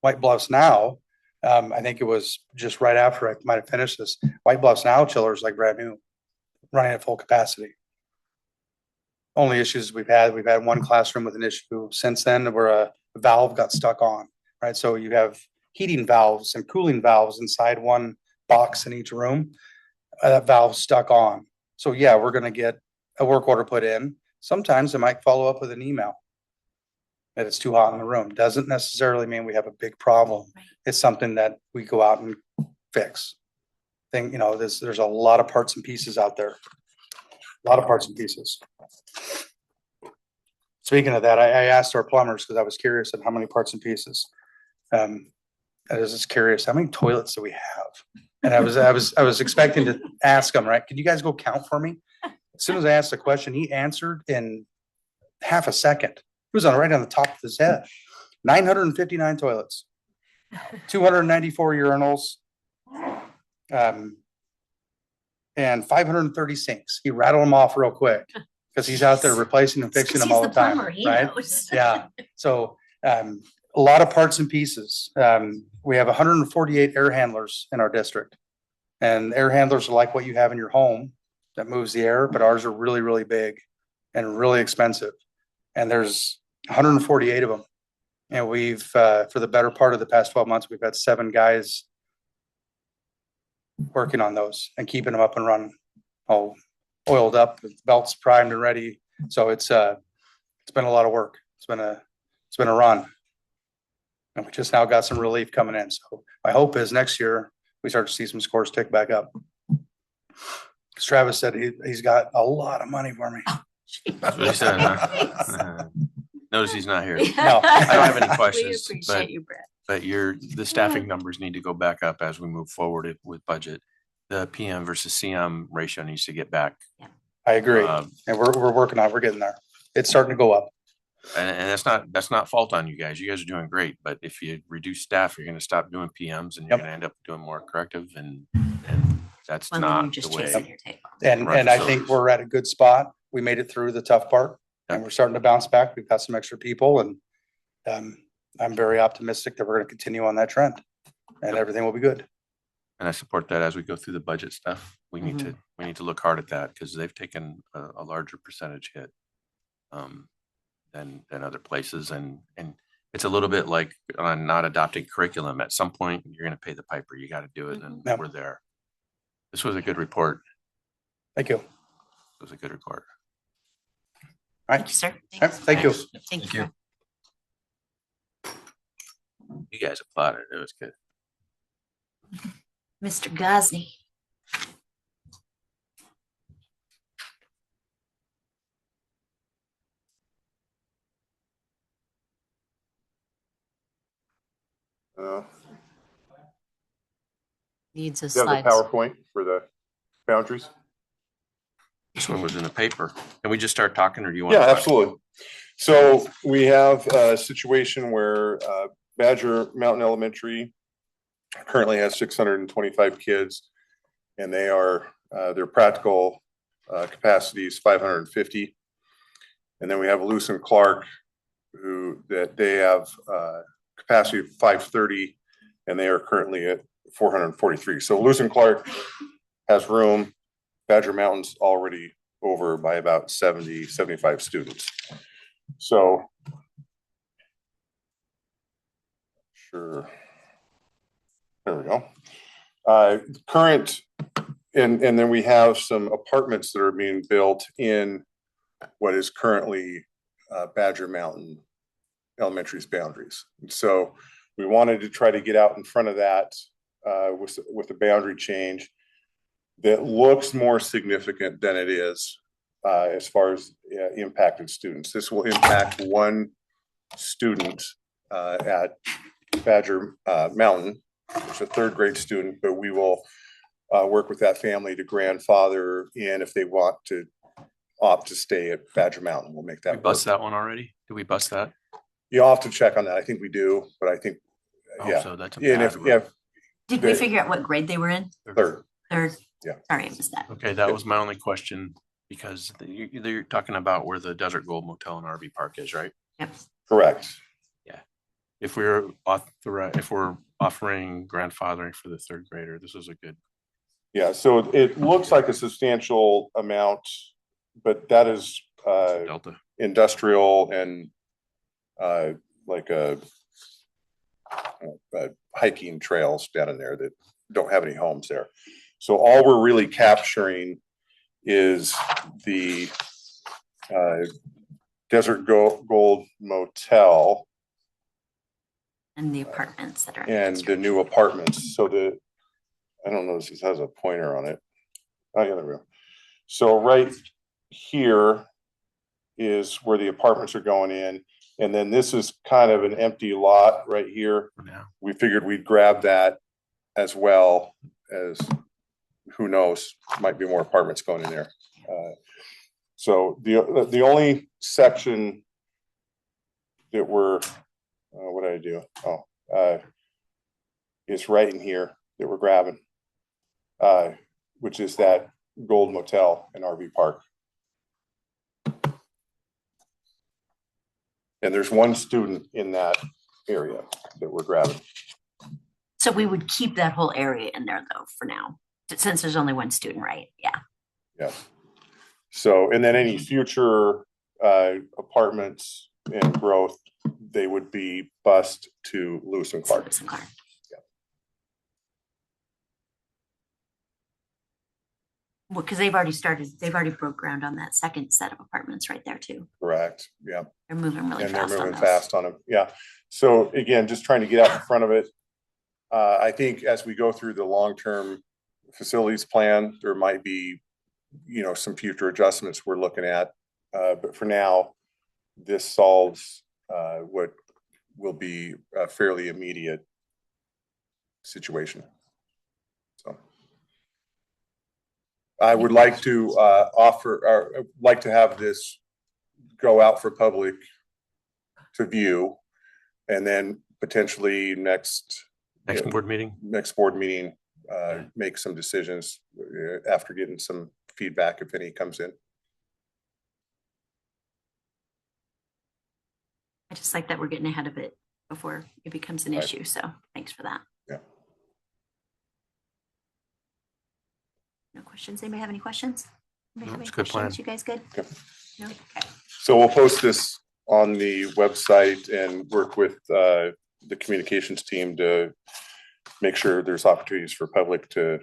White Bluffs now, I think it was just right after I might have finished this. White Bluffs now chillers like brand new, running at full capacity. Only issues we've had one classroom with an issue since then where a valve got stuck on, right? So you have heating valves and cooling valves inside one box in each room. That valve stuck on. So yeah, we're going to get a work order put in. Sometimes I might follow up with an email that it's too hot in the room. Doesn't necessarily mean we have a big problem. Right. It's something that we go out and fix. There's a lot of parts and pieces out there. A lot of parts and pieces. Speaking of that, I asked our plumbers because I was curious on how many parts and pieces. I was just curious, how many toilets do we have? And I was expecting to ask them, right? Can you guys go count for me? As soon as I asked the question, he answered in half a second. It was right on the top of his head. 959 toilets, 294 urinals, and 530 sinks. He rattled them off real quick because he's out there replacing and fixing them all the time. Right? Yeah. So a lot of parts and pieces. We have 148 air handlers in our district, and air handlers are like what you have in your home that moves the air, but ours are really, really big and really expensive. And there's 148 of them. And we've, for the better part of the past 12 months, we've had 7 guys working on those and keeping them up and running, all oiled up, with belts primed and ready. So it's it's been a lot of work. It's been a run. And we just now got some relief coming in. So my hope is next year we start to see some scores tick back up. Because Travis said he's got a lot of money for me. That's what he said, huh? Notice he's not here. No. I don't have any questions, We appreciate but, you, Brett. but the staffing numbers need to go back up as we move forward with budget. The PM versus CM ratio needs to get back. I agree. And we're working on it. We're getting there. It's starting to go up. And that's not fault on you guys. You guys are doing great. But if you reduce staff, you're going to stop doing PMs and you're going to end up doing more corrective. And that's Well, then you're not just the way. chasing your tail. And I think we're at a good spot. We made it through the tough part and we're starting to bounce back. We've got some extra people and I'm very optimistic that we're going to continue on that trend and everything will be good. And I support that as we go through the budget stuff. We need to look hard at that because they've taken a larger percentage hit than other places. And it's a little bit like not adopting curriculum. At some point, you're going to pay the piper. You got to do it. And we're there. This was a good report. Thank you. It was a good report. All right. Thank you, sir. All right. Thank you. Thank you. You guys applauded. It was good. Mr. Gosney. Needs a You have slide. the PowerPoint for the boundaries? This one was in the paper. Can we just start talking or do you want Yeah, to talk? absolutely. So we have a situation where Badger Mountain Elementary currently has 625 kids and they are their practical capacity is 550. And then we have Lewis and Clark they have capacity of 530 and they are currently at 443. So Lewis and Clark has room. Badger Mountain's already over by about 70, 75 students. So, sure. There we go. Current, and then we have some apartments that are being built in what is currently Badger Mountain Elementary's boundaries. And so we wanted to try to get out in front of that with the boundary change that looks more significant than it is as far as impacted students. This will impact one student at Badger Mountain, which is a third grade student, but we will work with that family to grandfather in if they want to opt to stay at Badger Mountain. We'll make that work. Bust that one already? Did we bust that? You'll have to check on that. I think we do, but I think, yeah. So that's a And bad Did we figure out what grade they were in? Third. Third. Yeah. Sorry, I missed that. Okay, that was my only question because you're talking about where the Desert Gold Motel and RV Park is, right? Yep. Correct. Yeah. If we're offering grandfathering for the third grader, this is a good. Yeah, so it looks like a substantial amount, but that is Delta industrial and like hiking trails down in there that don't have any homes there. So all we're really capturing is the Desert Gold Motel And the apartments that are. and the new apartments. So I don't know if this has a pointer on it. Oh, yeah, there we go. So right here is where the apartments are going in. And then this is kind of an empty lot right here. now. We figured we'd grab that as well as, who knows, might be more apartments going in there. So the only section that we're, what did I do? Is right in here that we're grabbing, which is that Gold Motel and RV Park. And there's one student in that area that we're grabbing. So we would keep that whole area in there though, for now, since there's only one student, right? Yeah. Yeah. So, and then any future apartments and growth, they would be bused to Lewis and Clark. Lewis and Clark. Well, because they've already broke ground on that second set of apartments right there too. Correct, yeah. They're moving really And they're fast on moving those. fast on them, yeah. So again, just trying to get out in front of it. I think as we go through the long-term facilities plan, there might be, some future adjustments we're looking at. But for now, this solves what will be a fairly immediate situation. So I would like to have this go out for public to view, and then potentially next board meeting, make some decisions after getting some feedback, if any comes in. I just like that we're getting ahead of it before it becomes an issue. So thanks for that. Yeah. No questions. Anybody have any questions? Anybody have any It's a good plan. questions? You guys good? Okay. No? Okay. So we'll post this on the website and work with the communications team to make sure there's opportunities for public to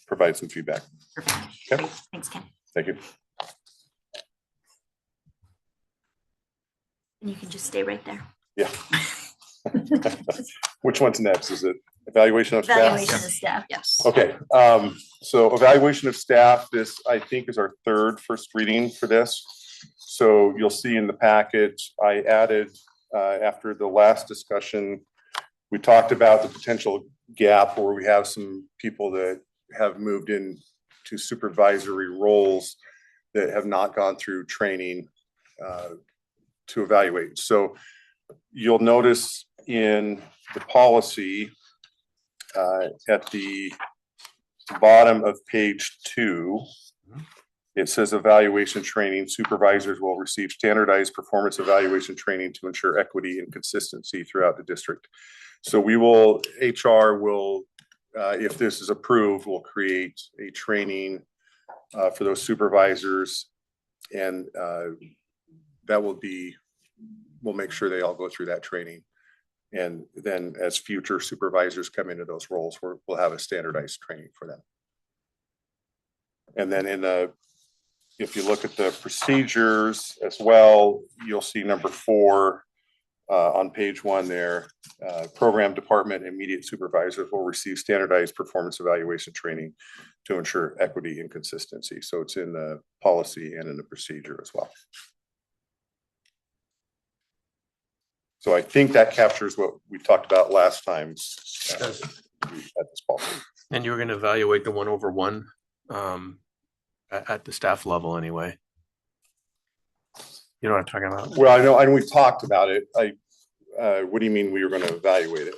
provide some feedback. Perfect. Okay. Great. Thanks, Ken. Thank you. And you can just stay right there. Yeah. Which one's next? Is it evaluation of staff? Evaluation of staff, yes. Okay, so evaluation of staff, this I think is our first reading for this. So you'll see in the package, I added, after the last discussion, we talked about the potential gap where we have some people that have moved in to supervisory roles that have not gone through training to evaluate. So you'll notice in the policy at the bottom of page 2, it says evaluation training. Supervisors will receive standardized performance evaluation training to ensure equity and consistency throughout the district. So HR will, if this is approved, will create a training for those supervisors, and we'll make sure they all go through that training. And then as future supervisors come into those roles, we'll have a standardized training for them. And then if you look at the procedures as well, you'll see number 4 on page 1 there. Program department immediate supervisors will receive standardized performance evaluation training to ensure equity and consistency. So it's in the policy and in the procedure as well. So I think that captures what we talked about last time at this policy. And you were going to evaluate the 1-over-1 at the staff level anyway. You know what I'm talking about? Well, I know, and we talked about it. What do you mean we were going to evaluate it?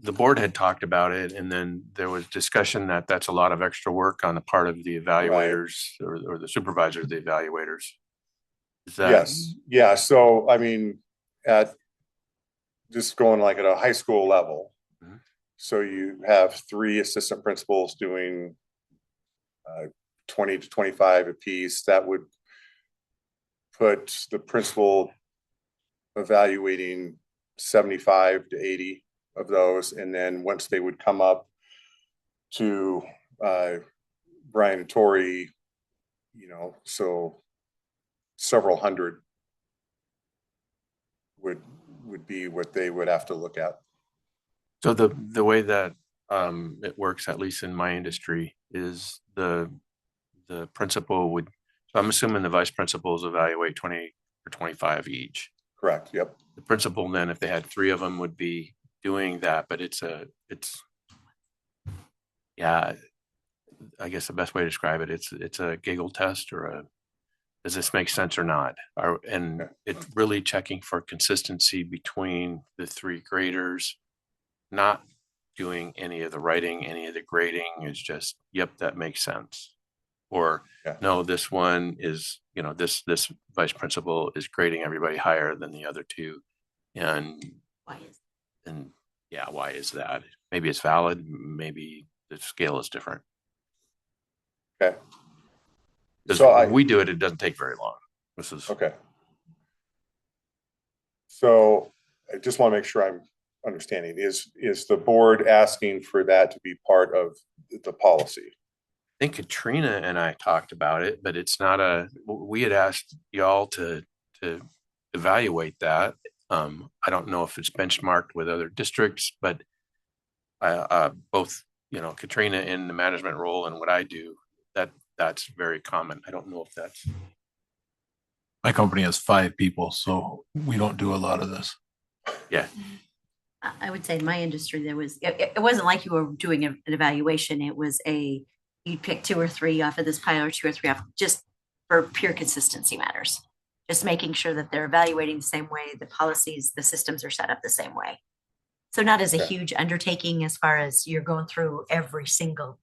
The board had talked about it, and then there was discussion that that's a lot of extra work on the part of the evaluators, right, or the supervisors, the evaluators. Yes. Yeah. So, I mean, at just going like at a high school level, so you have 3 assistant principals doing 20 to 25 apiece. That would put the principal evaluating 75 to 80 of those. And then once they would come up to Brian and Tori, so several hundred would be what they would have to look at. So the way that it works, at least in my industry, is the principal would, so I'm assuming the vice principals evaluate 20 or 25 each. Correct. Yep. The principal then, if they had 3 of them, would be doing that, but yeah, I guess the best way to describe it, it's a giggle test, or does this make sense or not? And it's really checking for consistency between the 3 graders, not doing any of the writing, any of the grading. It's just, yep, that makes sense. Or no, this one is, this vice principal is grading everybody higher than the other 2. And why is that? Maybe it's valid. Maybe the scale is different. Okay. Because when we do it, it doesn't take very long. This is okay. So I just want to make sure I'm understanding. Is the board asking for that to be part of the policy. I think Katrina and I talked about it, but it's not we had asked y'all to evaluate that. I don't know if it's benchmarked with other districts, but both, Katrina in the management role and what I do, that's very common. I don't know if that's. My company has 5 people, so we don't do a lot of this. Yeah. I would say in my industry, it wasn't like you were doing an evaluation. It was you'd pick 2 or 3 off of this pile or 2 or 3 off just for pure consistency matters. Just making sure that they're evaluating the same way, the policies, the systems are set up the same way. So not as a huge undertaking as far as you're going through every single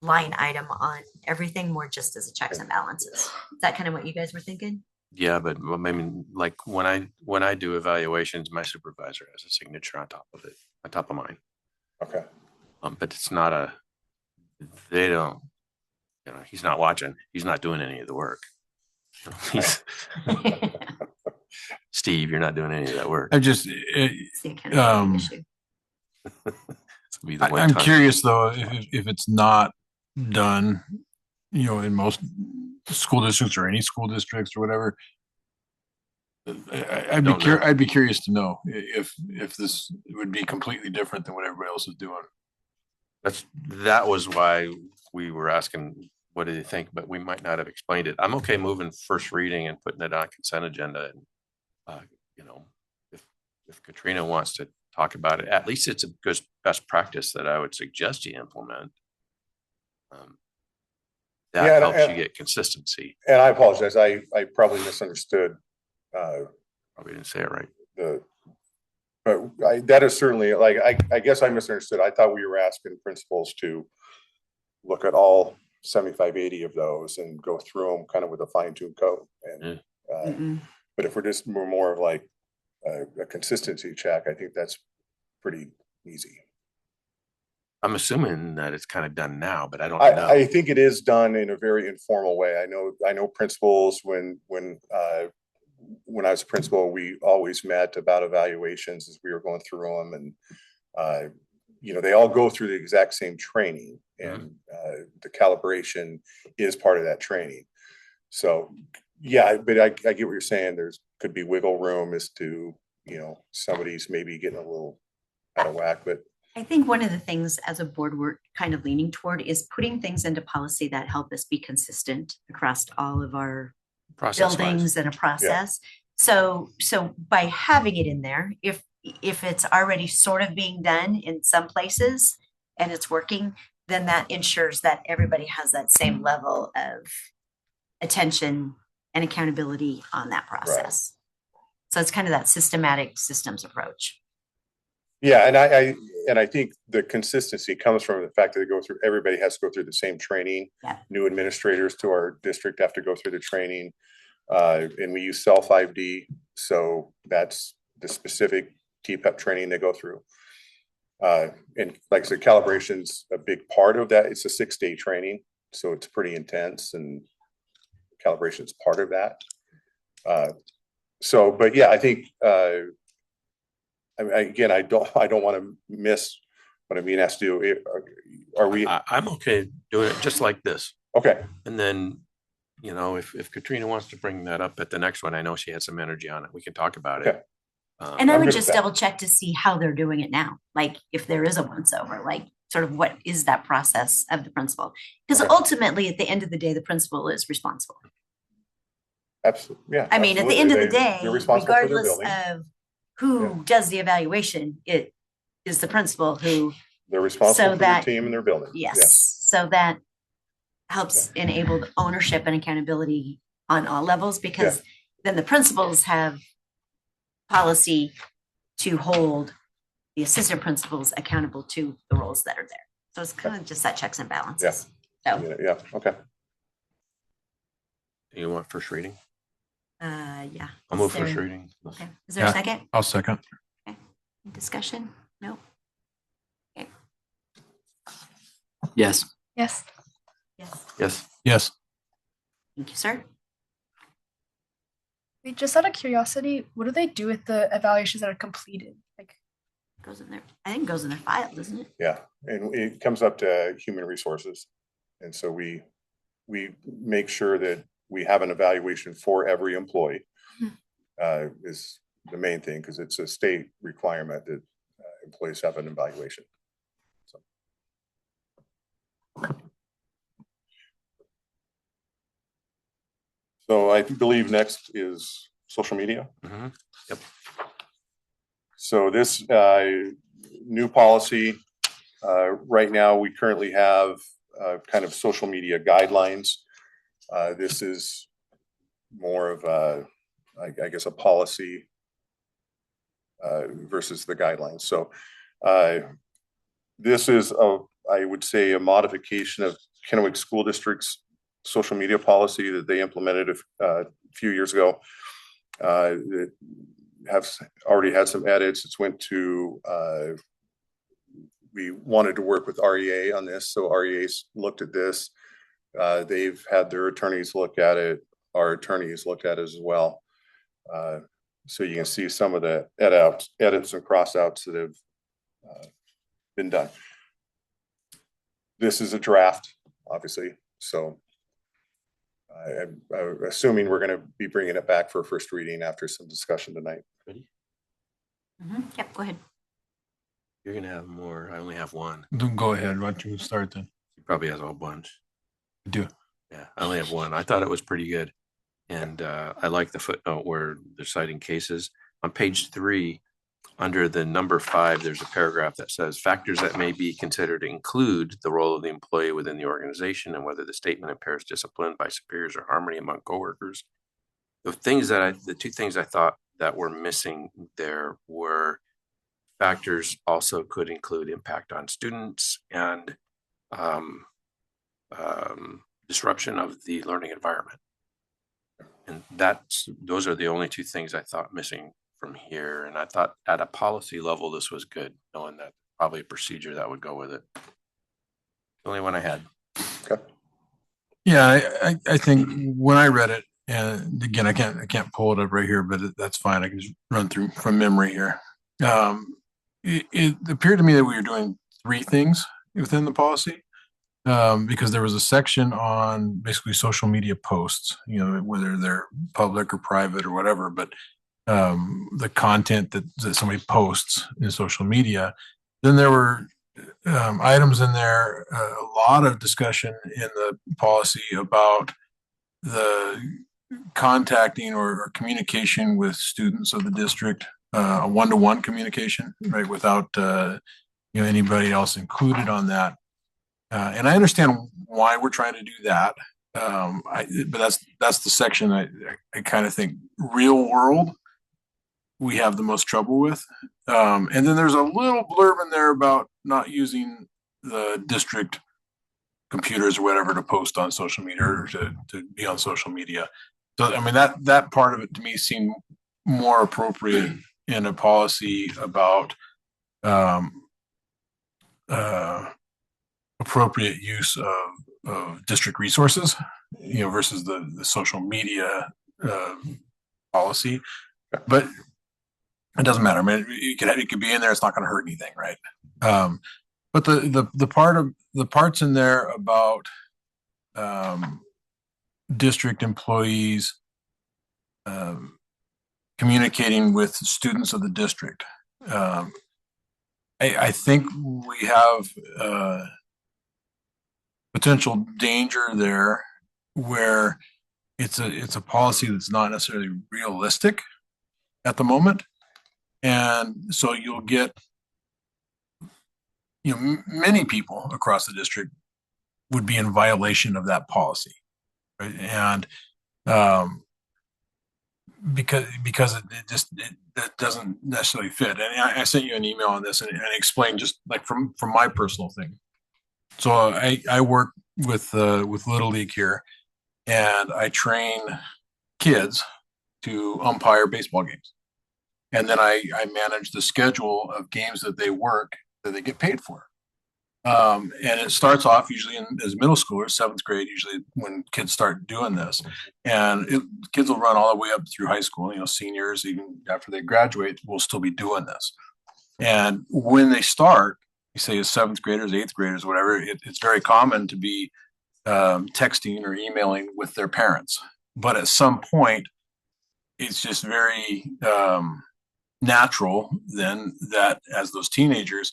line item on everything, more just as a checks and balances. Is that kind of what you guys were thinking? Yeah, but I mean, like when I do evaluations, my supervisor has a signature on top of it, on top of mine. Okay. But it's not they don't, he's not watching. He's not doing any of the work. Steve, you're not doing any of that work. I'm just, I'm curious though, if it's not done, in most school districts or any school districts or whatever, I'd be curious to know if this would be completely different than what everybody else is doing. That was why we were asking, what do you think? But we might not have explained it. I'm okay moving first reading and putting it on consent agenda. And, if Katrina wants to talk about it, at least it's a good best practice that I would suggest you implement. That helps you get consistency. And I apologize. I probably misunderstood. Probably didn't say it right. But that is certainly I guess I misunderstood. I thought we were asking principals to look at all 75, 80 of those and go through them kind of with a fine-tuned coat. And but if we're more of like a consistency check, I think that's pretty easy. I'm assuming that it's kind of done now, but I don't know. I think it is done in a very informal way. I know principals when I was a principal, we always met about evaluations as we were going through them, and they all go through the exact same training, and the calibration is part of that training. So yeah, but I get what you're saying. Could be wiggle room as to somebody's maybe getting a little out of whack, but I think one of the things as a board we're kind of leaning toward is putting things into policy that help us be consistent across all of our buildings and a process. Yeah. So by having it in there, if it's already sort of being done in some places and it's working, then that ensures that everybody has that same level of attention and accountability on that process. Right. So it's kind of that systematic systems approach. Yeah, and I think the consistency comes from the fact that everybody has to go through the same training. Yeah. New administrators to our district have to go through the training. And we use Cell 5D, so that's the specific TPEP training they go through. And like I said, calibration's a big part of that. It's a 6-day training, so it's pretty intense, and calibration's part of that. But yeah, I think again, I don't want to miss what I'm being asked to do. Are we? I'm okay doing it just like this. Okay, and then. If Katrina wants to bring that up at the next one, I know she had some energy on it. We can talk about it. And I would just double check to see how they're doing it now. Like if there is a once over, like sort of what is that process of the principal? Because ultimately at the end of the day, the principal is responsible. Absolutely. Yeah. I mean, at the end of the day, regardless of who does the evaluation, it is the principal who they're responsible for their team and their building. Yes. So that helps enable ownership and accountability on all levels, because then the principals have policy to hold the assistant principals accountable to the roles that are there. So it's kind of just that checks and balances. Yeah. Okay. You want first reading? Yeah. I'll move first reading. Okay. Is there a second? I'll second. Okay. Discussion? No. Okay. Yes. Yes. Yes. Yes. Yes. Thank you, sir. Just out of curiosity, what do they do with the evaluations that are completed? Like, Goes in there. I think it goes in their file, doesn't it? Yeah, and it comes up to human resources. And so we make sure that we have an evaluation for every employee, is the main thing, because it's a state requirement that employees have an evaluation. So I believe next is social media. Yep. So this new policy, right now we currently have kind of social media guidelines. This is more of a, I guess, a policy versus the guidelines. So this is I would say a modification of Kennewick School District's social media policy that they implemented a few years ago. It have already had some edits. It's went to we wanted to work with REA on this, so REA's looked at this. They've had their attorneys look at it. Our attorneys looked at it as well. So you can see some of the edits and crossouts that have been done. This is a draft, obviously, so I'm assuming we're going to be bringing it back for first reading after some discussion tonight. Ready? Yep, go ahead. You're gonna have more. I only have one. Go ahead. Why don't you start then? He probably has a whole bunch. I do. Yeah, I only have one. I thought it was pretty good. And I like the footnote where they're citing cases. On page 3, under the number 5, there's a paragraph that says factors that may be considered include the role of the employee within the organization and whether the statement impairs discipline by superiors or harmony among coworkers. The two things I thought that were missing there were factors also could include impact on students and disruption of the learning environment. And those are the only two things I thought missing from here. And I thought at a policy level, this was good, knowing that probably a procedure that would go with it. The only one I had. Okay. Yeah, I think when I read it, and again, I can't pull it up right here, but that's fine. I can just run through from memory here. It appeared to me that we were doing 3 things within the policy. Because there was a section on basically social media posts, whether they're public or private or whatever, but the content that somebody posts in social media. Then there were items in there, a lot of discussion in the policy about the contacting or communication with students of the district, a one-to-one communication, right, without anybody else included on that. And I understand why we're trying to do that. But that's the section I kind of think real world we have the most trouble with. And then there's a little blurb in there about not using the district computers or whatever to post on social media or to be on social media. So, I mean, that part of it to me seemed more appropriate in a policy about appropriate use of district resources, versus the social media policy. But it doesn't matter. I mean, it could be in there. It's not going to hurt anything, right? But the parts in there about district employees communicating with students of the district. I think we have potential danger there where it's a policy that's not necessarily realistic at the moment. And so you'll get, many people across the district would be in violation of that policy, right? And because it doesn't necessarily fit. And I sent you an email on this and explained just like from my personal thing. So I work with Little League here, and I train kids to umpire baseball games. And then I manage the schedule of games that they work that they get paid for. And it starts off usually as middle schoolers, 7th grade, usually when kids start doing this. And kids will run all the way up through high school, seniors, even after they graduate, will still be doing this. And when they start, you say as seventh graders, eighth graders, whatever, it's very common to be texting or emailing with their parents. But at some point, it's just very natural then that as those teenagers,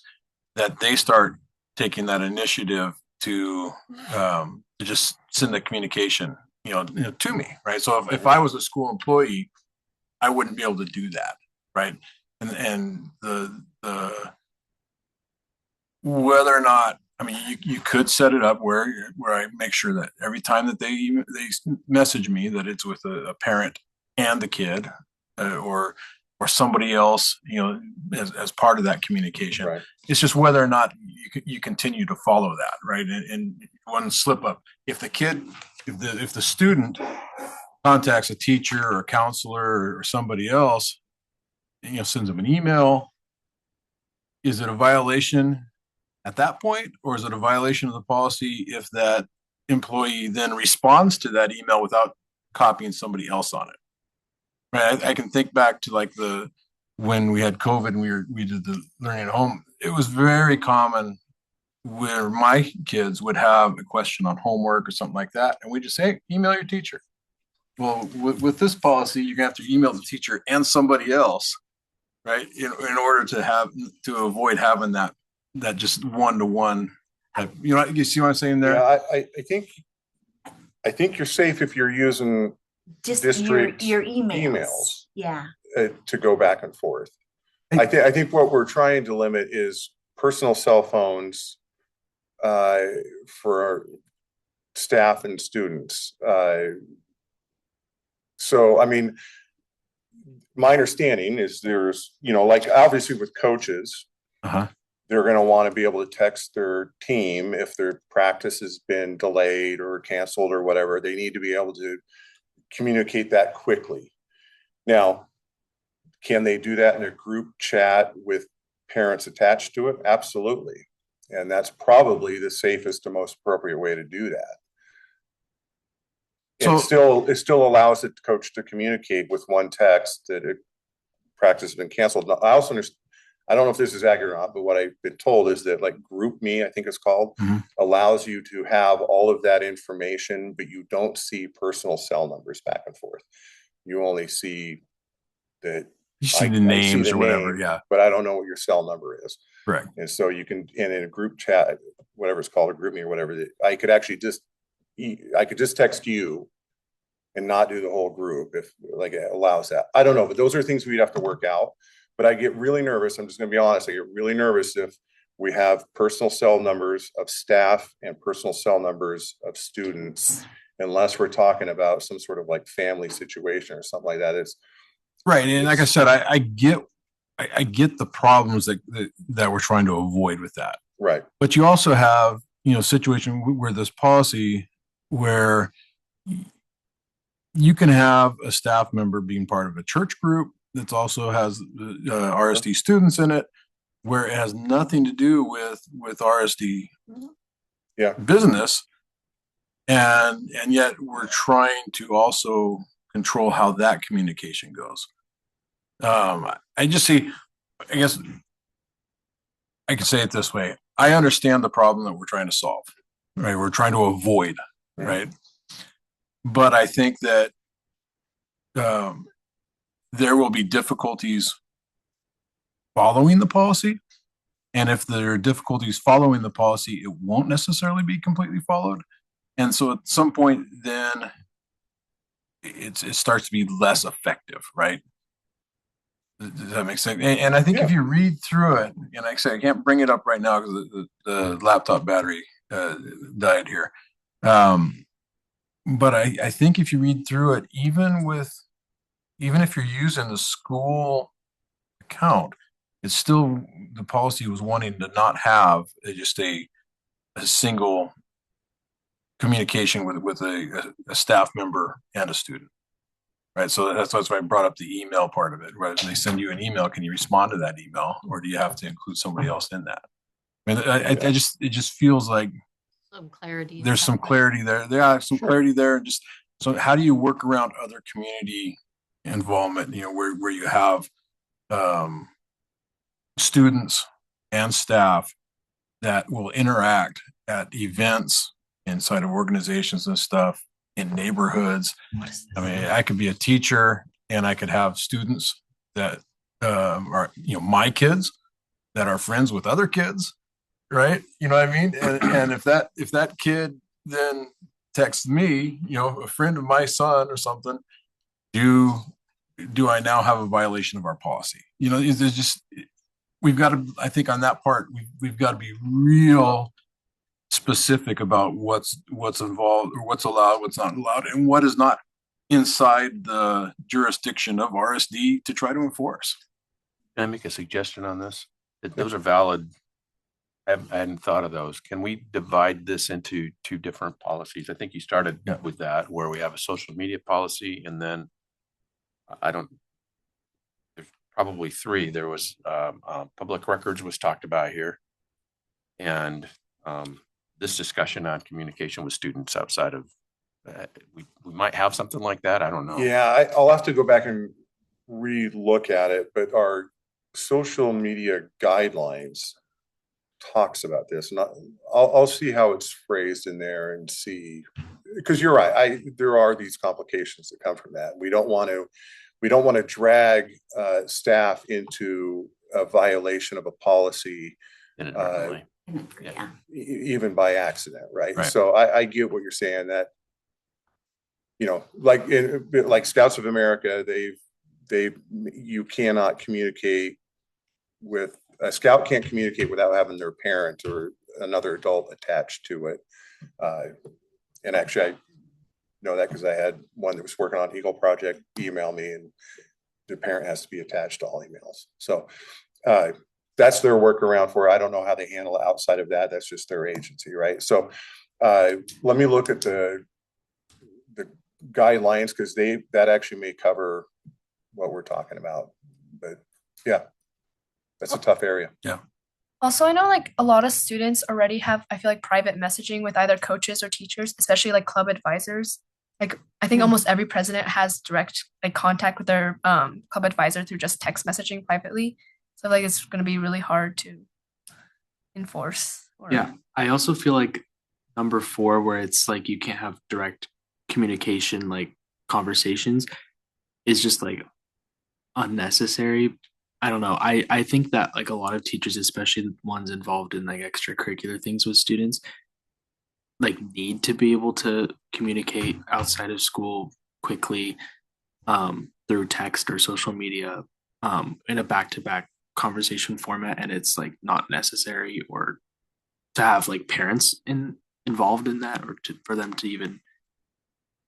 that they start taking that initiative to just send the communication, to me, right? So if I was a school employee, I wouldn't be able to do that, right? And the whether or not, I mean, you could set it up where I make sure that every time that they message me that it's with a parent and the kid, or somebody else, as part of that communication. Right. It's just whether or not you continue to follow that, right? And one slip up, if the student contacts a teacher or a counselor or somebody else, sends them an email, is it a violation at that point, or is it a violation of the policy if that employee then responds to that email without copying somebody else on it? Right. I can think back to when we had COVID and we did the learning at home. It was very common where my kids would have a question on homework or something like that, and we just say, hey, email your teacher. Well, with this policy, you're gonna have to email the teacher and somebody else, right? In order to avoid having that just one-to-one. You see what I'm saying there? Yeah, I think you're safe if you're using Just district your emails. emails Yeah. to go back and forth. I think what we're trying to limit is personal cell phones for staff and students. So, I mean, my understanding is there's, like obviously with coaches, they're going to want to be able to text their team if their practice has been delayed or canceled or whatever. They need to be able to communicate that quickly. Now, can they do that in a group chat with parents attached to it? Absolutely. And that's probably the safest and most appropriate way to do that. So, it still allows the coach to communicate with one text that a practice has been canceled. Now, I also understand, I don't know if this is accurate or not, but what I've been told is that GroupMe, I think it's called, allows you to have all of that information, but you don't see personal cell numbers back and forth. You only see that you see the names or whatever, yeah. But I don't know what your cell number is. Correct. And so you can, and in a group chat, whatever it's called, a GroupMe or whatever, I could actually just text you and not do the whole group if it allows that. I don't know, but those are things we'd have to work out. But I get really nervous. I'm just going to be honest. I get really nervous if we have personal cell numbers of staff and personal cell numbers of students, unless we're talking about some sort of family situation or something like that. It's right. And like I said, I get the problems that we're trying to avoid with that. Right. But you also have, situation where this policy where you can have a staff member being part of a church group that also has RSD students in it, where it has nothing to do with RSD business. And yet we're trying to also control how that communication goes. I just see, I guess I could say it this way. I understand the problem that we're trying to solve, right? We're trying to avoid, right? But I think that there will be difficulties following the policy. And if there are difficulties following the policy, it won't necessarily be completely followed. And so at some point, then it starts to be less effective, right? Does that make sense? And I think if you read through it, and like I say, I can't bring it up right now because the laptop battery died here. But I think if you read through it, even if you're using the school account, it's still, the policy was wanting to not have just a single communication with a staff member and a student, right? So that's why I brought up the email part of it. Right? When they send you an email, can you respond to that email, or do you have to include somebody else in that? I mean, it just feels like some clarity. There's some clarity there. There are some clarity there. Just so, how do you work around other community involvement? Where you have students and staff that will interact at events inside of organizations and stuff in neighborhoods. I mean, I could be a teacher and I could have students that are, my kids that are friends with other kids, right? You know what I mean? And if that kid then texts me, a friend of my son or something, do I now have a violation of our policy? There's just, we've got to, I think on that part, we've got to be real specific about what's involved or what's allowed, what's not allowed, and what is not inside the jurisdiction of RSD to try to enforce. Can I make a suggestion on this? Those are valid. I hadn't thought of those. Can we divide this into two different policies? I think you started with that, where we have a social media policy, and then there's probably three. There was public records was talked about here, and this discussion on communication with students outside of we might have something like that. I don't know. Yeah, I'll have to go back and re-look at it, but our social media guidelines talks about this, and I'll see how it's phrased in there and see, because you're right. There are these complications that come from that. We don't want to drag staff into a violation of a policy, even by accident, right? So I get what you're saying, that like Scouts of America, you cannot communicate with a scout, can't communicate without having their parent or another adult attached to it. And actually, I know that because I had one that was working on Eagle Project email me, and the parent has to be attached to all emails. So that's their workaround for it. I don't know how they handle it outside of that. That's just their agency, right? So let me look at the guidelines, because that actually may cover what we're talking about. But yeah, that's a tough area. Yeah. Also, I know like a lot of students already have, I feel like, private messaging with either coaches or teachers, especially like club advisors. Like I think almost every president has direct like contact with their club advisor through just text messaging privately. So like it's going to be really hard to enforce. Yeah, I also feel like number 4, where it's like you can't have direct communication, like conversations, is just like unnecessary. I don't know. I think that like a lot of teachers, especially the ones involved in like extracurricular things with students, like need to be able to communicate outside of school quickly through text or social media in a back-to-back conversation format, and it's like not necessary or to have like parents involved in that, or for them to even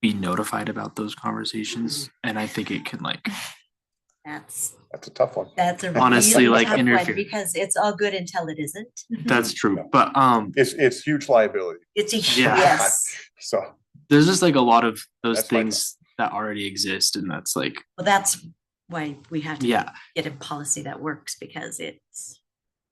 be notified about those conversations. And I think it can like that's a tough one. That's a honestly really like tough interfere, one, because it's all good until it isn't. That's true, but it's huge liability. It's a yes. So there's just like a lot of those things that already exist, and that's like, well, that's why we have to Yeah. get a policy that works, because it's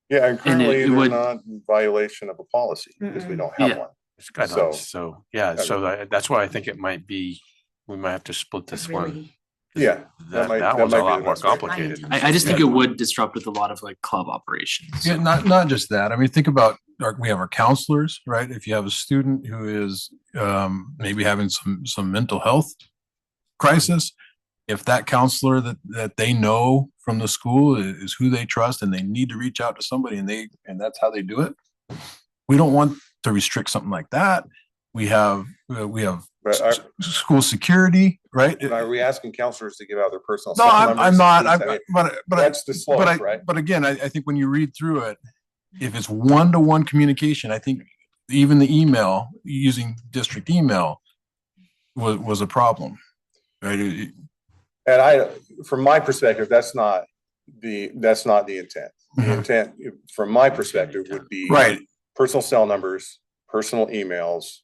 and currently it they're would- not in violation of a policy because we don't have Yeah. one. It's guidelines. So that's why I think it might be, we might have to split this one. really Yeah, That might one's be a the lot more best way. complicated. I just think it would disrupt with a lot of like club operations. Yeah, not just that. I mean, think about we have our counselors, right? If you have a student who is maybe having some mental health crisis, if that counselor that they know from the school is who they trust, and they need to reach out to somebody, and that's how they do it, we don't want to restrict something like that. We have school security, right? Are we asking counselors to give out their personal? No, cell I'm not. numbers? But that's the slope, right? But again, I think when you read through it, if it's one-to-one communication, I think even the email, using district email, was a problem, right? And from my perspective, that's not the intent. The intent, from my perspective, would be personal cell numbers, personal emails.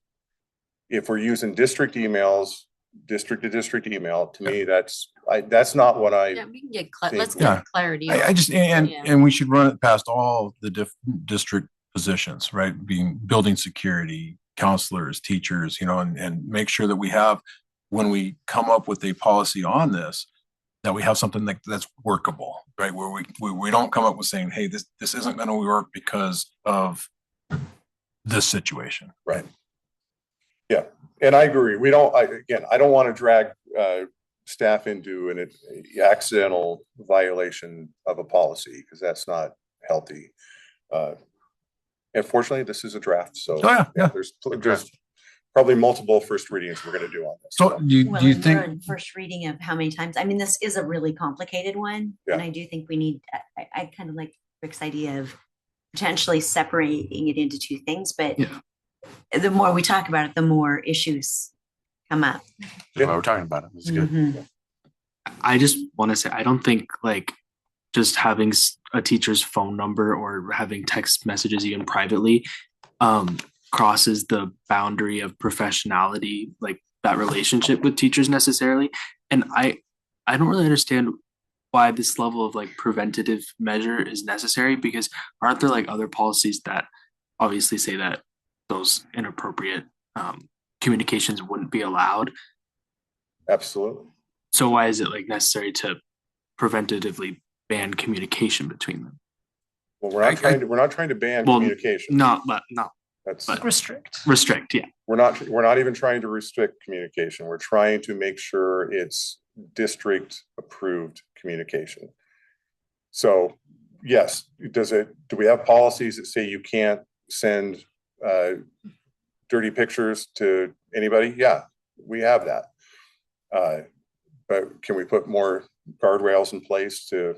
If we're using district emails, district to district email, to me, that's not what I. Yeah, we can get let's get clarity. I just and we should run it past all the district positions, right? Being building security, counselors, teachers, and make sure that we have, when we come up with a policy on this, that we have something that's workable, right? Where we don't come up with saying, hey, this isn't going to work because of this situation. Right. Yeah. And I agree. I don't want to drag staff into an accidental violation of a policy, because that's not healthy. Unfortunately, this is a draft. So there's probably multiple first readings we're going to do on this. So do you think we're on first reading of how many times? I mean, this is a really complicated one. And I do think we need, I kind of like Rick's idea of potentially separating it into two things, but the more we talk about it, the more issues come up. That's why we're talking about it. It's good. I just want to say, I don't think like just having a teacher's phone number or having text messages even privately crosses the boundary of professionality, like that relationship with teachers necessarily. And I don't really understand why this level of like preventative measure is necessary, because aren't there like other policies that obviously say that those inappropriate communications wouldn't be allowed? Absolutely. So why is it like necessary to preventatively ban communication between them? Well, we're not trying to ban communication. No. That's restrict. Yeah. We're not even trying to restrict communication. We're trying to make sure it's district approved communication. So yes, do we have policies that say you can't send dirty pictures to anybody? Yeah, we have that. But can we put more guardrails in place to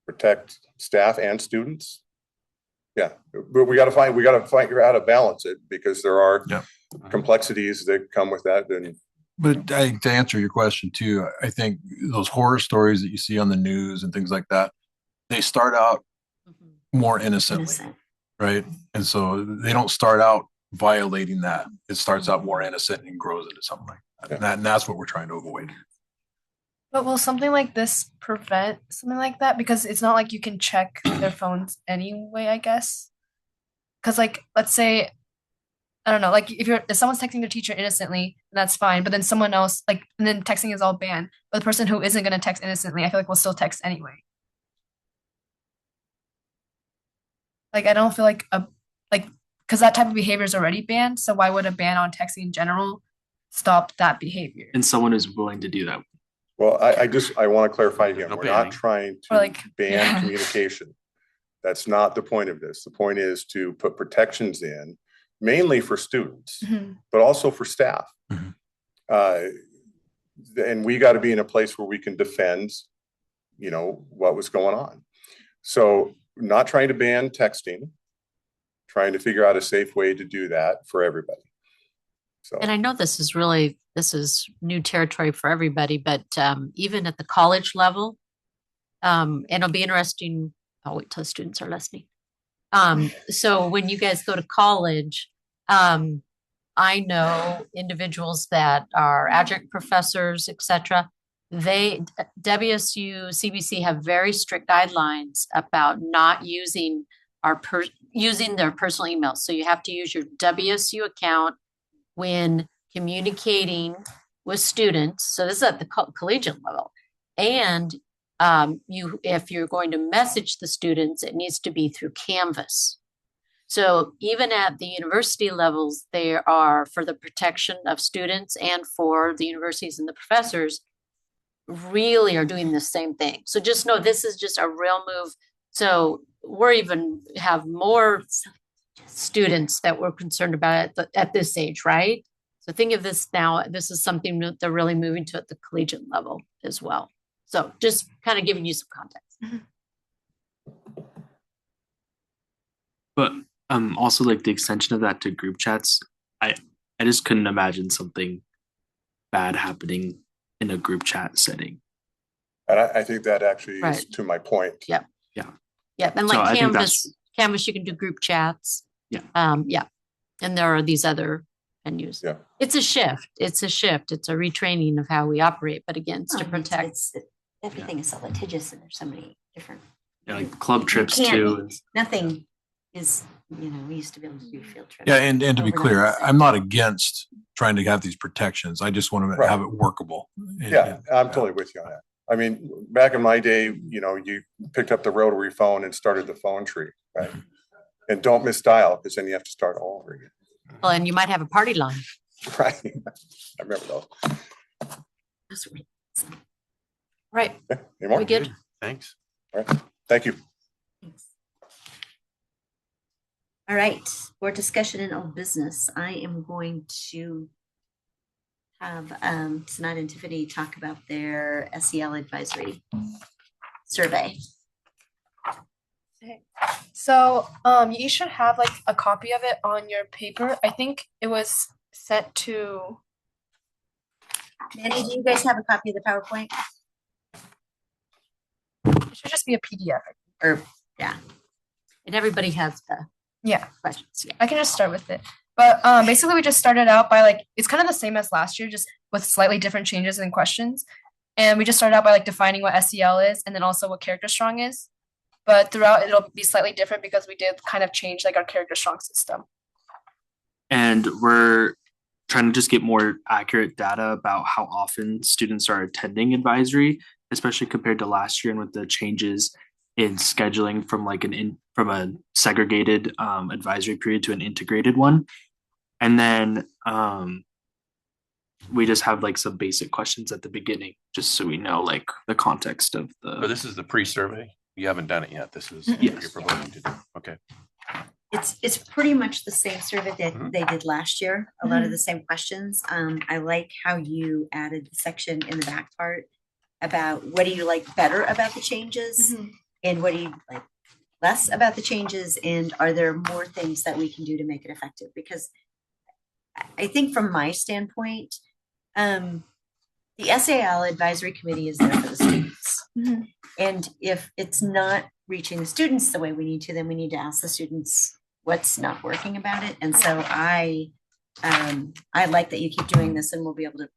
protect staff and students? Yeah, but we got to figure out how to balance it, because there are complexities that come with that. But to answer your question too, I think those horror stories that you see on the news and things like that, they start out more innocently, right? And so they don't start out violating that. It starts out more innocent and grows into something like that. And that's what we're trying to avoid. But will something like this prevent something like that? Because it's not like you can check their phones anyway, I guess. Because like, let's say, I don't know, like if someone's texting their teacher innocently, that's fine. But then someone else, like, and then texting is all banned. But the person who isn't going to text innocently, I feel like will still text anyway. Like, I don't feel like because that type of behavior is already banned. So why would a ban on texting in general stop that behavior? And someone is willing to do that. Well, I want to clarify again, we're not trying to ban communication. That's not the point of this. The point is to put protections in, mainly for students, but also for staff. And we got to be in a place where we can defend, what was going on. So not trying to ban texting, trying to figure out a safe way to do that for everybody. So. And I know this is new territory for everybody, but even at the college level, and it'll be interesting. I'll wait till the students are listening. So when you guys go to college, I know individuals that are adjunct professors, etc. WSU, CBC have very strict guidelines about not using using their personal emails. So you have to use your WSU account when communicating with students. So this is at the collegiate level. And if you're going to message the students, it needs to be through Canvas. So even at the university levels, they are, for the protection of students and for the universities and the professors, really are doing the same thing. So just know this is just a real move. So we're even have more students that we're concerned about at this age, right? So think of this now, this is something that they're really moving to at the collegiate level as well. So just kind of giving you some context. But also like the extension of that to group chats, I just couldn't imagine something bad happening in a group chat setting. And I think that actually is to my point. Yep. Yeah. And like Canvas, you can do group chats. Yeah. And there are these other venues. Yeah. It's a shift. It's a retraining of how we operate. But again, it's to protect. Everything is so litigious and there's so many different. Yeah, like club trips too. Nothing is we used to be able to do field trips. Yeah, and to be overnight, clear, so- I'm not against trying to have these protections. I just want to Right. have it workable. Yeah, I'm totally with you on that. I mean, back in my day, you picked up the rotary phone and started the phone tree, right? And don't misdial, because then you have to start all over again. Well, and you might have a party line. Right. I remember those. Right. Yeah, any more? We good? Thanks. All right. Thank you. All right, board discussion and old business. I am going to have Sanat and Tiffany talk about their SEL advisory survey. So you should have like a copy of it on your paper. I think it was sent to Manny, do you guys have a copy of the PowerPoint? it should just be a PDF. Or yeah. And everybody has the Yeah. Questions. Yeah. I can just start with it. But basically we just started out by like it's kind of the same as last year, just with slightly different changes in questions. And we just started out by like defining what SEL is and then also what character strong is. But throughout it'll be slightly different because we did kind of change like our character strong system. And we're trying to just get more accurate data about how often students are attending advisory, especially compared to last year and with the changes in scheduling from like from a segregated advisory period to an integrated one. And then we just have like some basic questions at the beginning, just so we know like the context of the. So this is the pre-survey. You haven't done it yet. This is Yes. what you're proposing to do. Okay. It's pretty much the same survey that they did last year. A lot of the same questions. I like how you added the section in the back part about what do you like better about the changes and what do you like less about the changes, and are there more things that we can do to make it effective? Because I think from my standpoint, the SAL advisory committee is there for the students. And if it's not reaching the students the way we need to, then we need to ask the students what's not working about it. And so I like that you keep doing this, and we'll be able to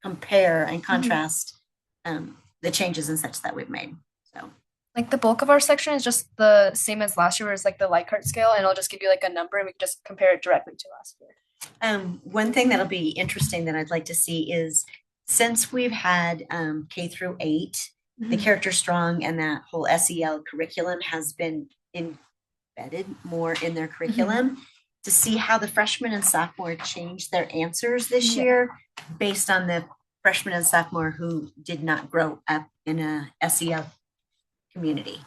compare and contrast the changes and such that we've made. So Like the bulk of our section is just the same as last year, where it's like the Likert scale, and it'll just give you like a number, and we can just compare it directly to last year. one thing that'll be interesting that I'd like to see is, since we've had K through 8, the character strong and that whole SEL curriculum has been embedded more in their curriculum, to see how the freshmen and sophomore changed their answers this year based on the freshmen and sophomore who did not grow up in a SEL community.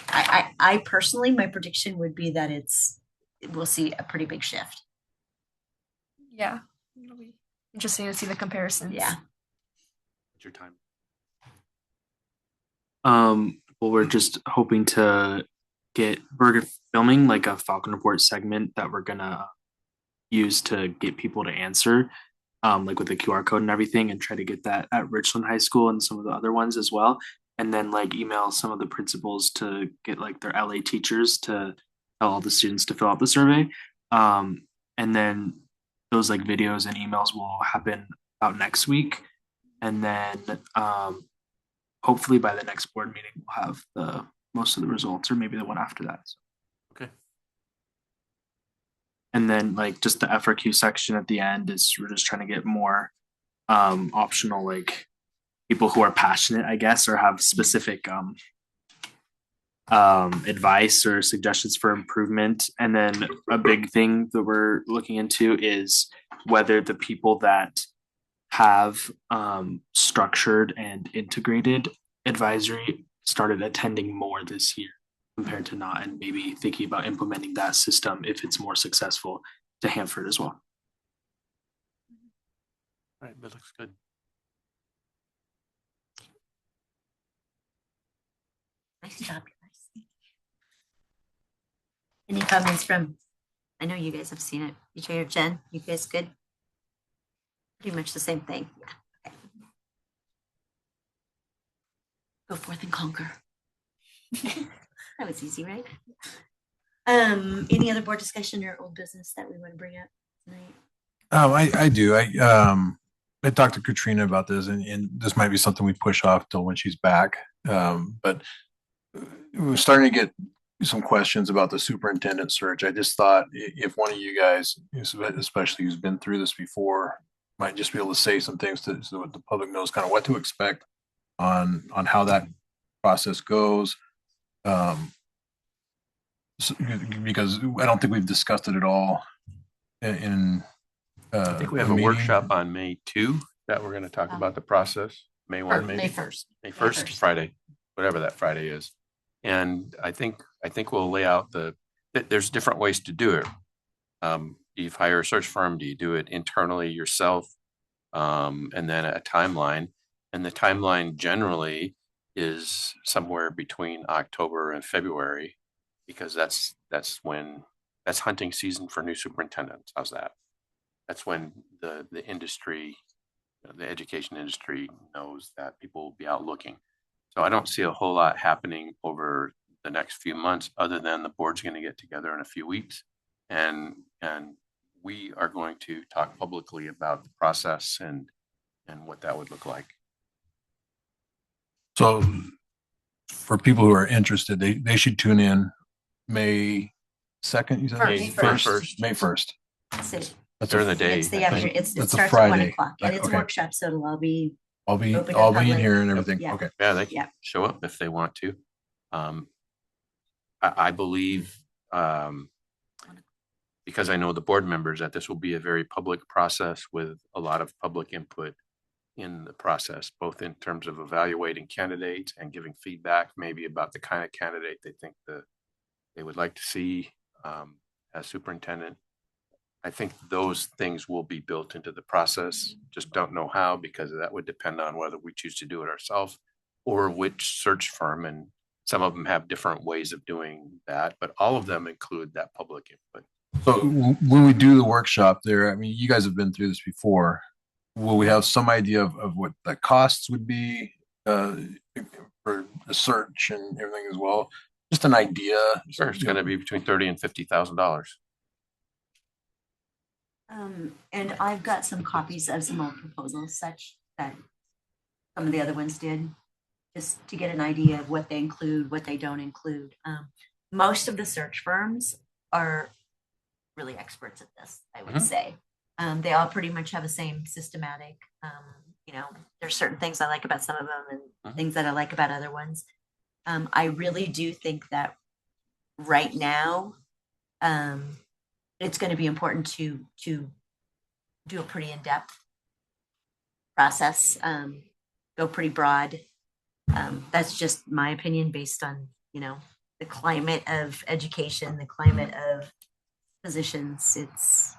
I personally, my prediction would be that we'll see a pretty big shift. Yeah. It'll be interesting to see the comparisons. Yeah. What's your time? Well, we're just hoping to we're filming like a Falcon Report segment that we're gonna use to get people to answer, like with the QR code and everything, and try to get that at Richland High School and some of the other ones as well. And then like email some of the principals to get like their LA teachers to tell all the students to fill out the survey. And then those like videos and emails will happen about next week. And then hopefully by the next board meeting, we'll have most of the results, or maybe the one after that. So. Okay. And then like just the FRQ section at the end is we're just trying to get more optional like people who are passionate, I guess, or have specific advice or suggestions for improvement. And then a big thing that we're looking into is whether the people that have structured and integrated advisory started attending more this year compared to not, and maybe thinking about implementing that system if it's more successful to Hanford as well. All right, that looks good. Nice job, guys. Any comments from, I know you guys have seen it. BJ or Jen, you guys good? Pretty much the same thing. Yeah. Okay. Go forth and conquer. That was easy, right? Any other board discussion or old business that we want to bring up tonight? I do. I talked to Katrina about this, and this might be something we push off till when she's back. But we're starting to get some questions about the superintendent search. I just thought if one of you guys, especially who's been through this before, might just be able to say some things so that the public knows kind of what to expect on how that process goes. Because I don't think we've discussed it at all in I think we have a workshop on May 2 that we're going to talk about the process. May 1, May 1st. May 1st, Friday, whatever that Friday is. And I think we'll lay out there's different ways to do it. Do you hire a search firm? Do you do it internally yourself? And then a timeline. And the timeline generally is somewhere between October and February, because that's hunting season for new superintendents. How's that? That's when the industry, the education industry knows that people will be out looking. So I don't see a whole lot happening over the next few months, other than the board's going to get together in a few weeks, and we are going to talk publicly about the process and what that would look like. So for people who are interested, they should tune in May 2nd, you said? May 1st. May 1st. That's during the day. It starts at Friday. 1 o'clock, and it's a Okay. workshop, so it'll all be I'll be open to the in public. here and everything. Yeah. Okay. Yeah, they can show up if they want to. I believe, because I know the board members, that this will be a very public process with a lot of public input in the process, both in terms of evaluating candidates and giving feedback maybe about the kind of candidate they think they would like to see as superintendent. I think those things will be built into the process. Just don't know how, because that would depend on whether we choose to do it ourselves or which search firm. And some of them have different ways of doing that, but all of them include that public input. So when we do the workshop there, I mean, you guys have been through this before. Will we have some idea of what the costs would be for the search and everything as well? Just an idea. Sure, it's going to be between $30,000 and $50,000. And I've got some copies of some old proposals, such that some of the other ones did, just to get an idea of what they include, what they don't include. Most of the search firms are really experts at this, I would say. They all pretty much have the same systematic, there's certain things I like about some of them and things that I like about other ones. I really do think that right now, it's going to be important to do a pretty in-depth process, go pretty broad. That's just my opinion based on, the climate of education, the climate of positions. It's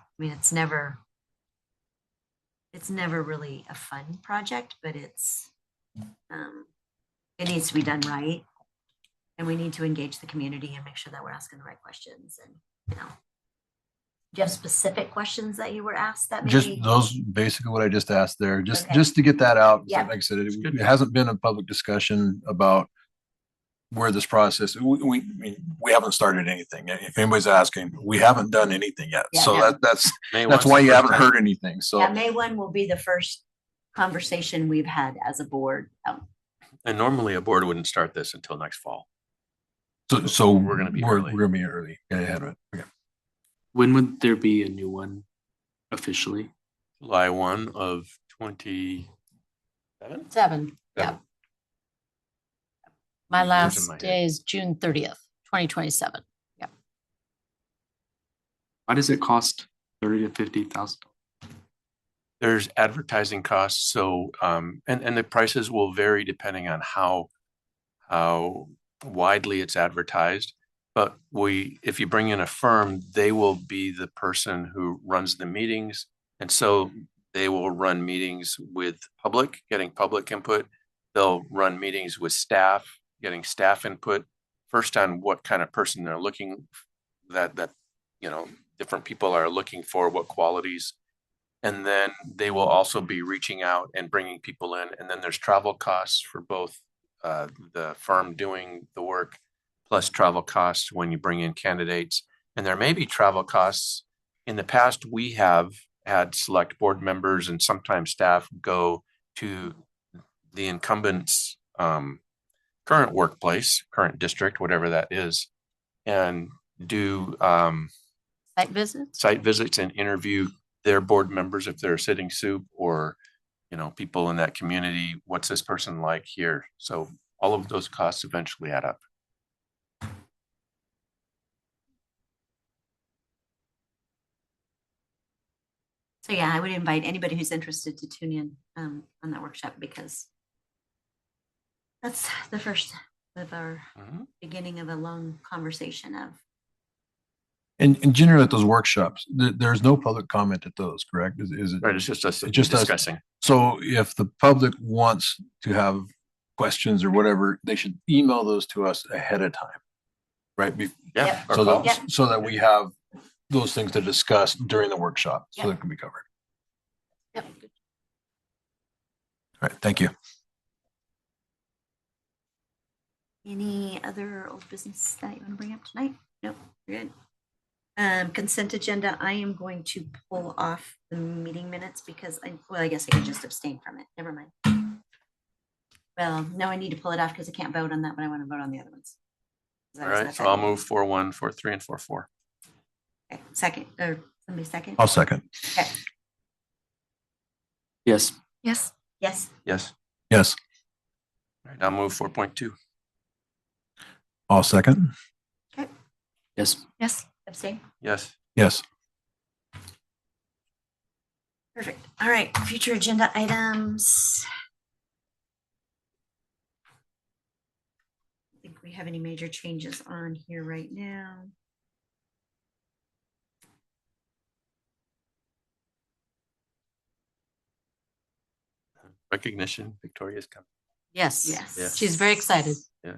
never really a fun project, but it needs to be done right. And we need to engage the community and make sure that we're asking the right questions. And, do you have specific questions that you were asked that maybe? Just those, basically what I just asked there, just Okay. just to get that out. Yeah. Like I said, it hasn't been a public discussion about where this process, we haven't started anything. If anybody's asking, we haven't done anything yet. Yeah, So no. that's May why 1's you the haven't first heard anything. So Yeah, May 1 will be the first conversation we've had as a board. And normally a board wouldn't start this until next fall. So we're going to be early. We're going to be early. Get ahead of it. Okay. When would there be a new one officially? July 1 of 27? 7. Yeah. My Years in last my head. day is June 30th, 2027. Yeah. Why does it cost 30 to 50,000? There's advertising costs. So, and the prices will vary depending on how widely it's advertised. But if you bring in a firm, they will be the person who runs the meetings. And so they will run meetings with public, getting public input. They'll run meetings with staff, getting staff input, first on what kind of person they're looking, that different people are looking for, what qualities. And then they will also be reaching out and bringing people in. And then there's travel costs for both the firm doing the work, plus travel costs when you bring in candidates. And there may be travel costs. In the past, we have had select board members and sometimes staff go to the incumbent's current workplace, current district, whatever that is, and do Site visits? site visits and interview their board members if they're sitting soup or, people in that community. What's this person like here? So all of those costs eventually add up. So yeah, I would invite anybody who's interested to tune in on that workshop, because that's the first of our beginning of a long conversation of. And generally at those workshops, there's no public comment at those, correct? Is it? Right, it's just us Just us. discussing. So if the public wants to have questions or whatever, they should email those to us ahead of time, right? Yeah. or So call. that we have those things to discuss during the workshop, so that can be covered. Yep. All right, thank you. Any other old business that you want to bring up tonight? Nope, we're good. Consent agenda, I am going to pull off the meeting minutes because I guess I can just abstain from it. Never mind. Well, no, I need to pull it off because I can't vote on that, but I want to vote on the other ones. All right, so I'll move 4-1, 4-3, and 4-4. Okay, second, or somebody second? I'll second. Okay. Yes. Yes. Yes. Yes. Yes. All right, I'll move 4.2. I'll second. Okay. Yes. Yes. Abstain? Yes. Yes. Perfect. All right, future agenda items. I think we have any major changes on here right now. Recognition, Victoria's coming. Yes. Yes. Yes. She's very excited. Yeah.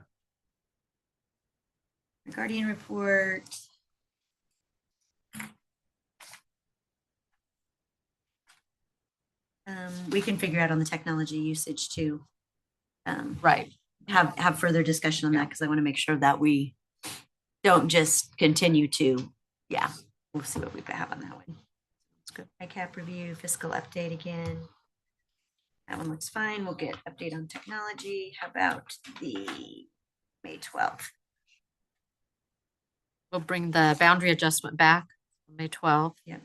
Guardian report. We can figure out on the technology usage too. Right. Have further discussion on that, because I want to make sure that we don't just continue to, we'll see what we have on that one. Let's go ICAP review, fiscal update again. That one looks fine. We'll get update on technology. How about the May 12th? We'll bring the boundary adjustment back on May 12th. Yep.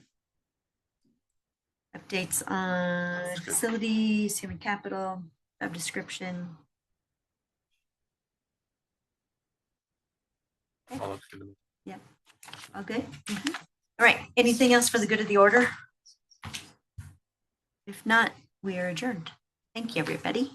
Updates on facilities, human capital, job description. Okay. All looks good to me. Yep. All good. All right. Anything else for the good of the order? If not, we are adjourned. Thank you, everybody.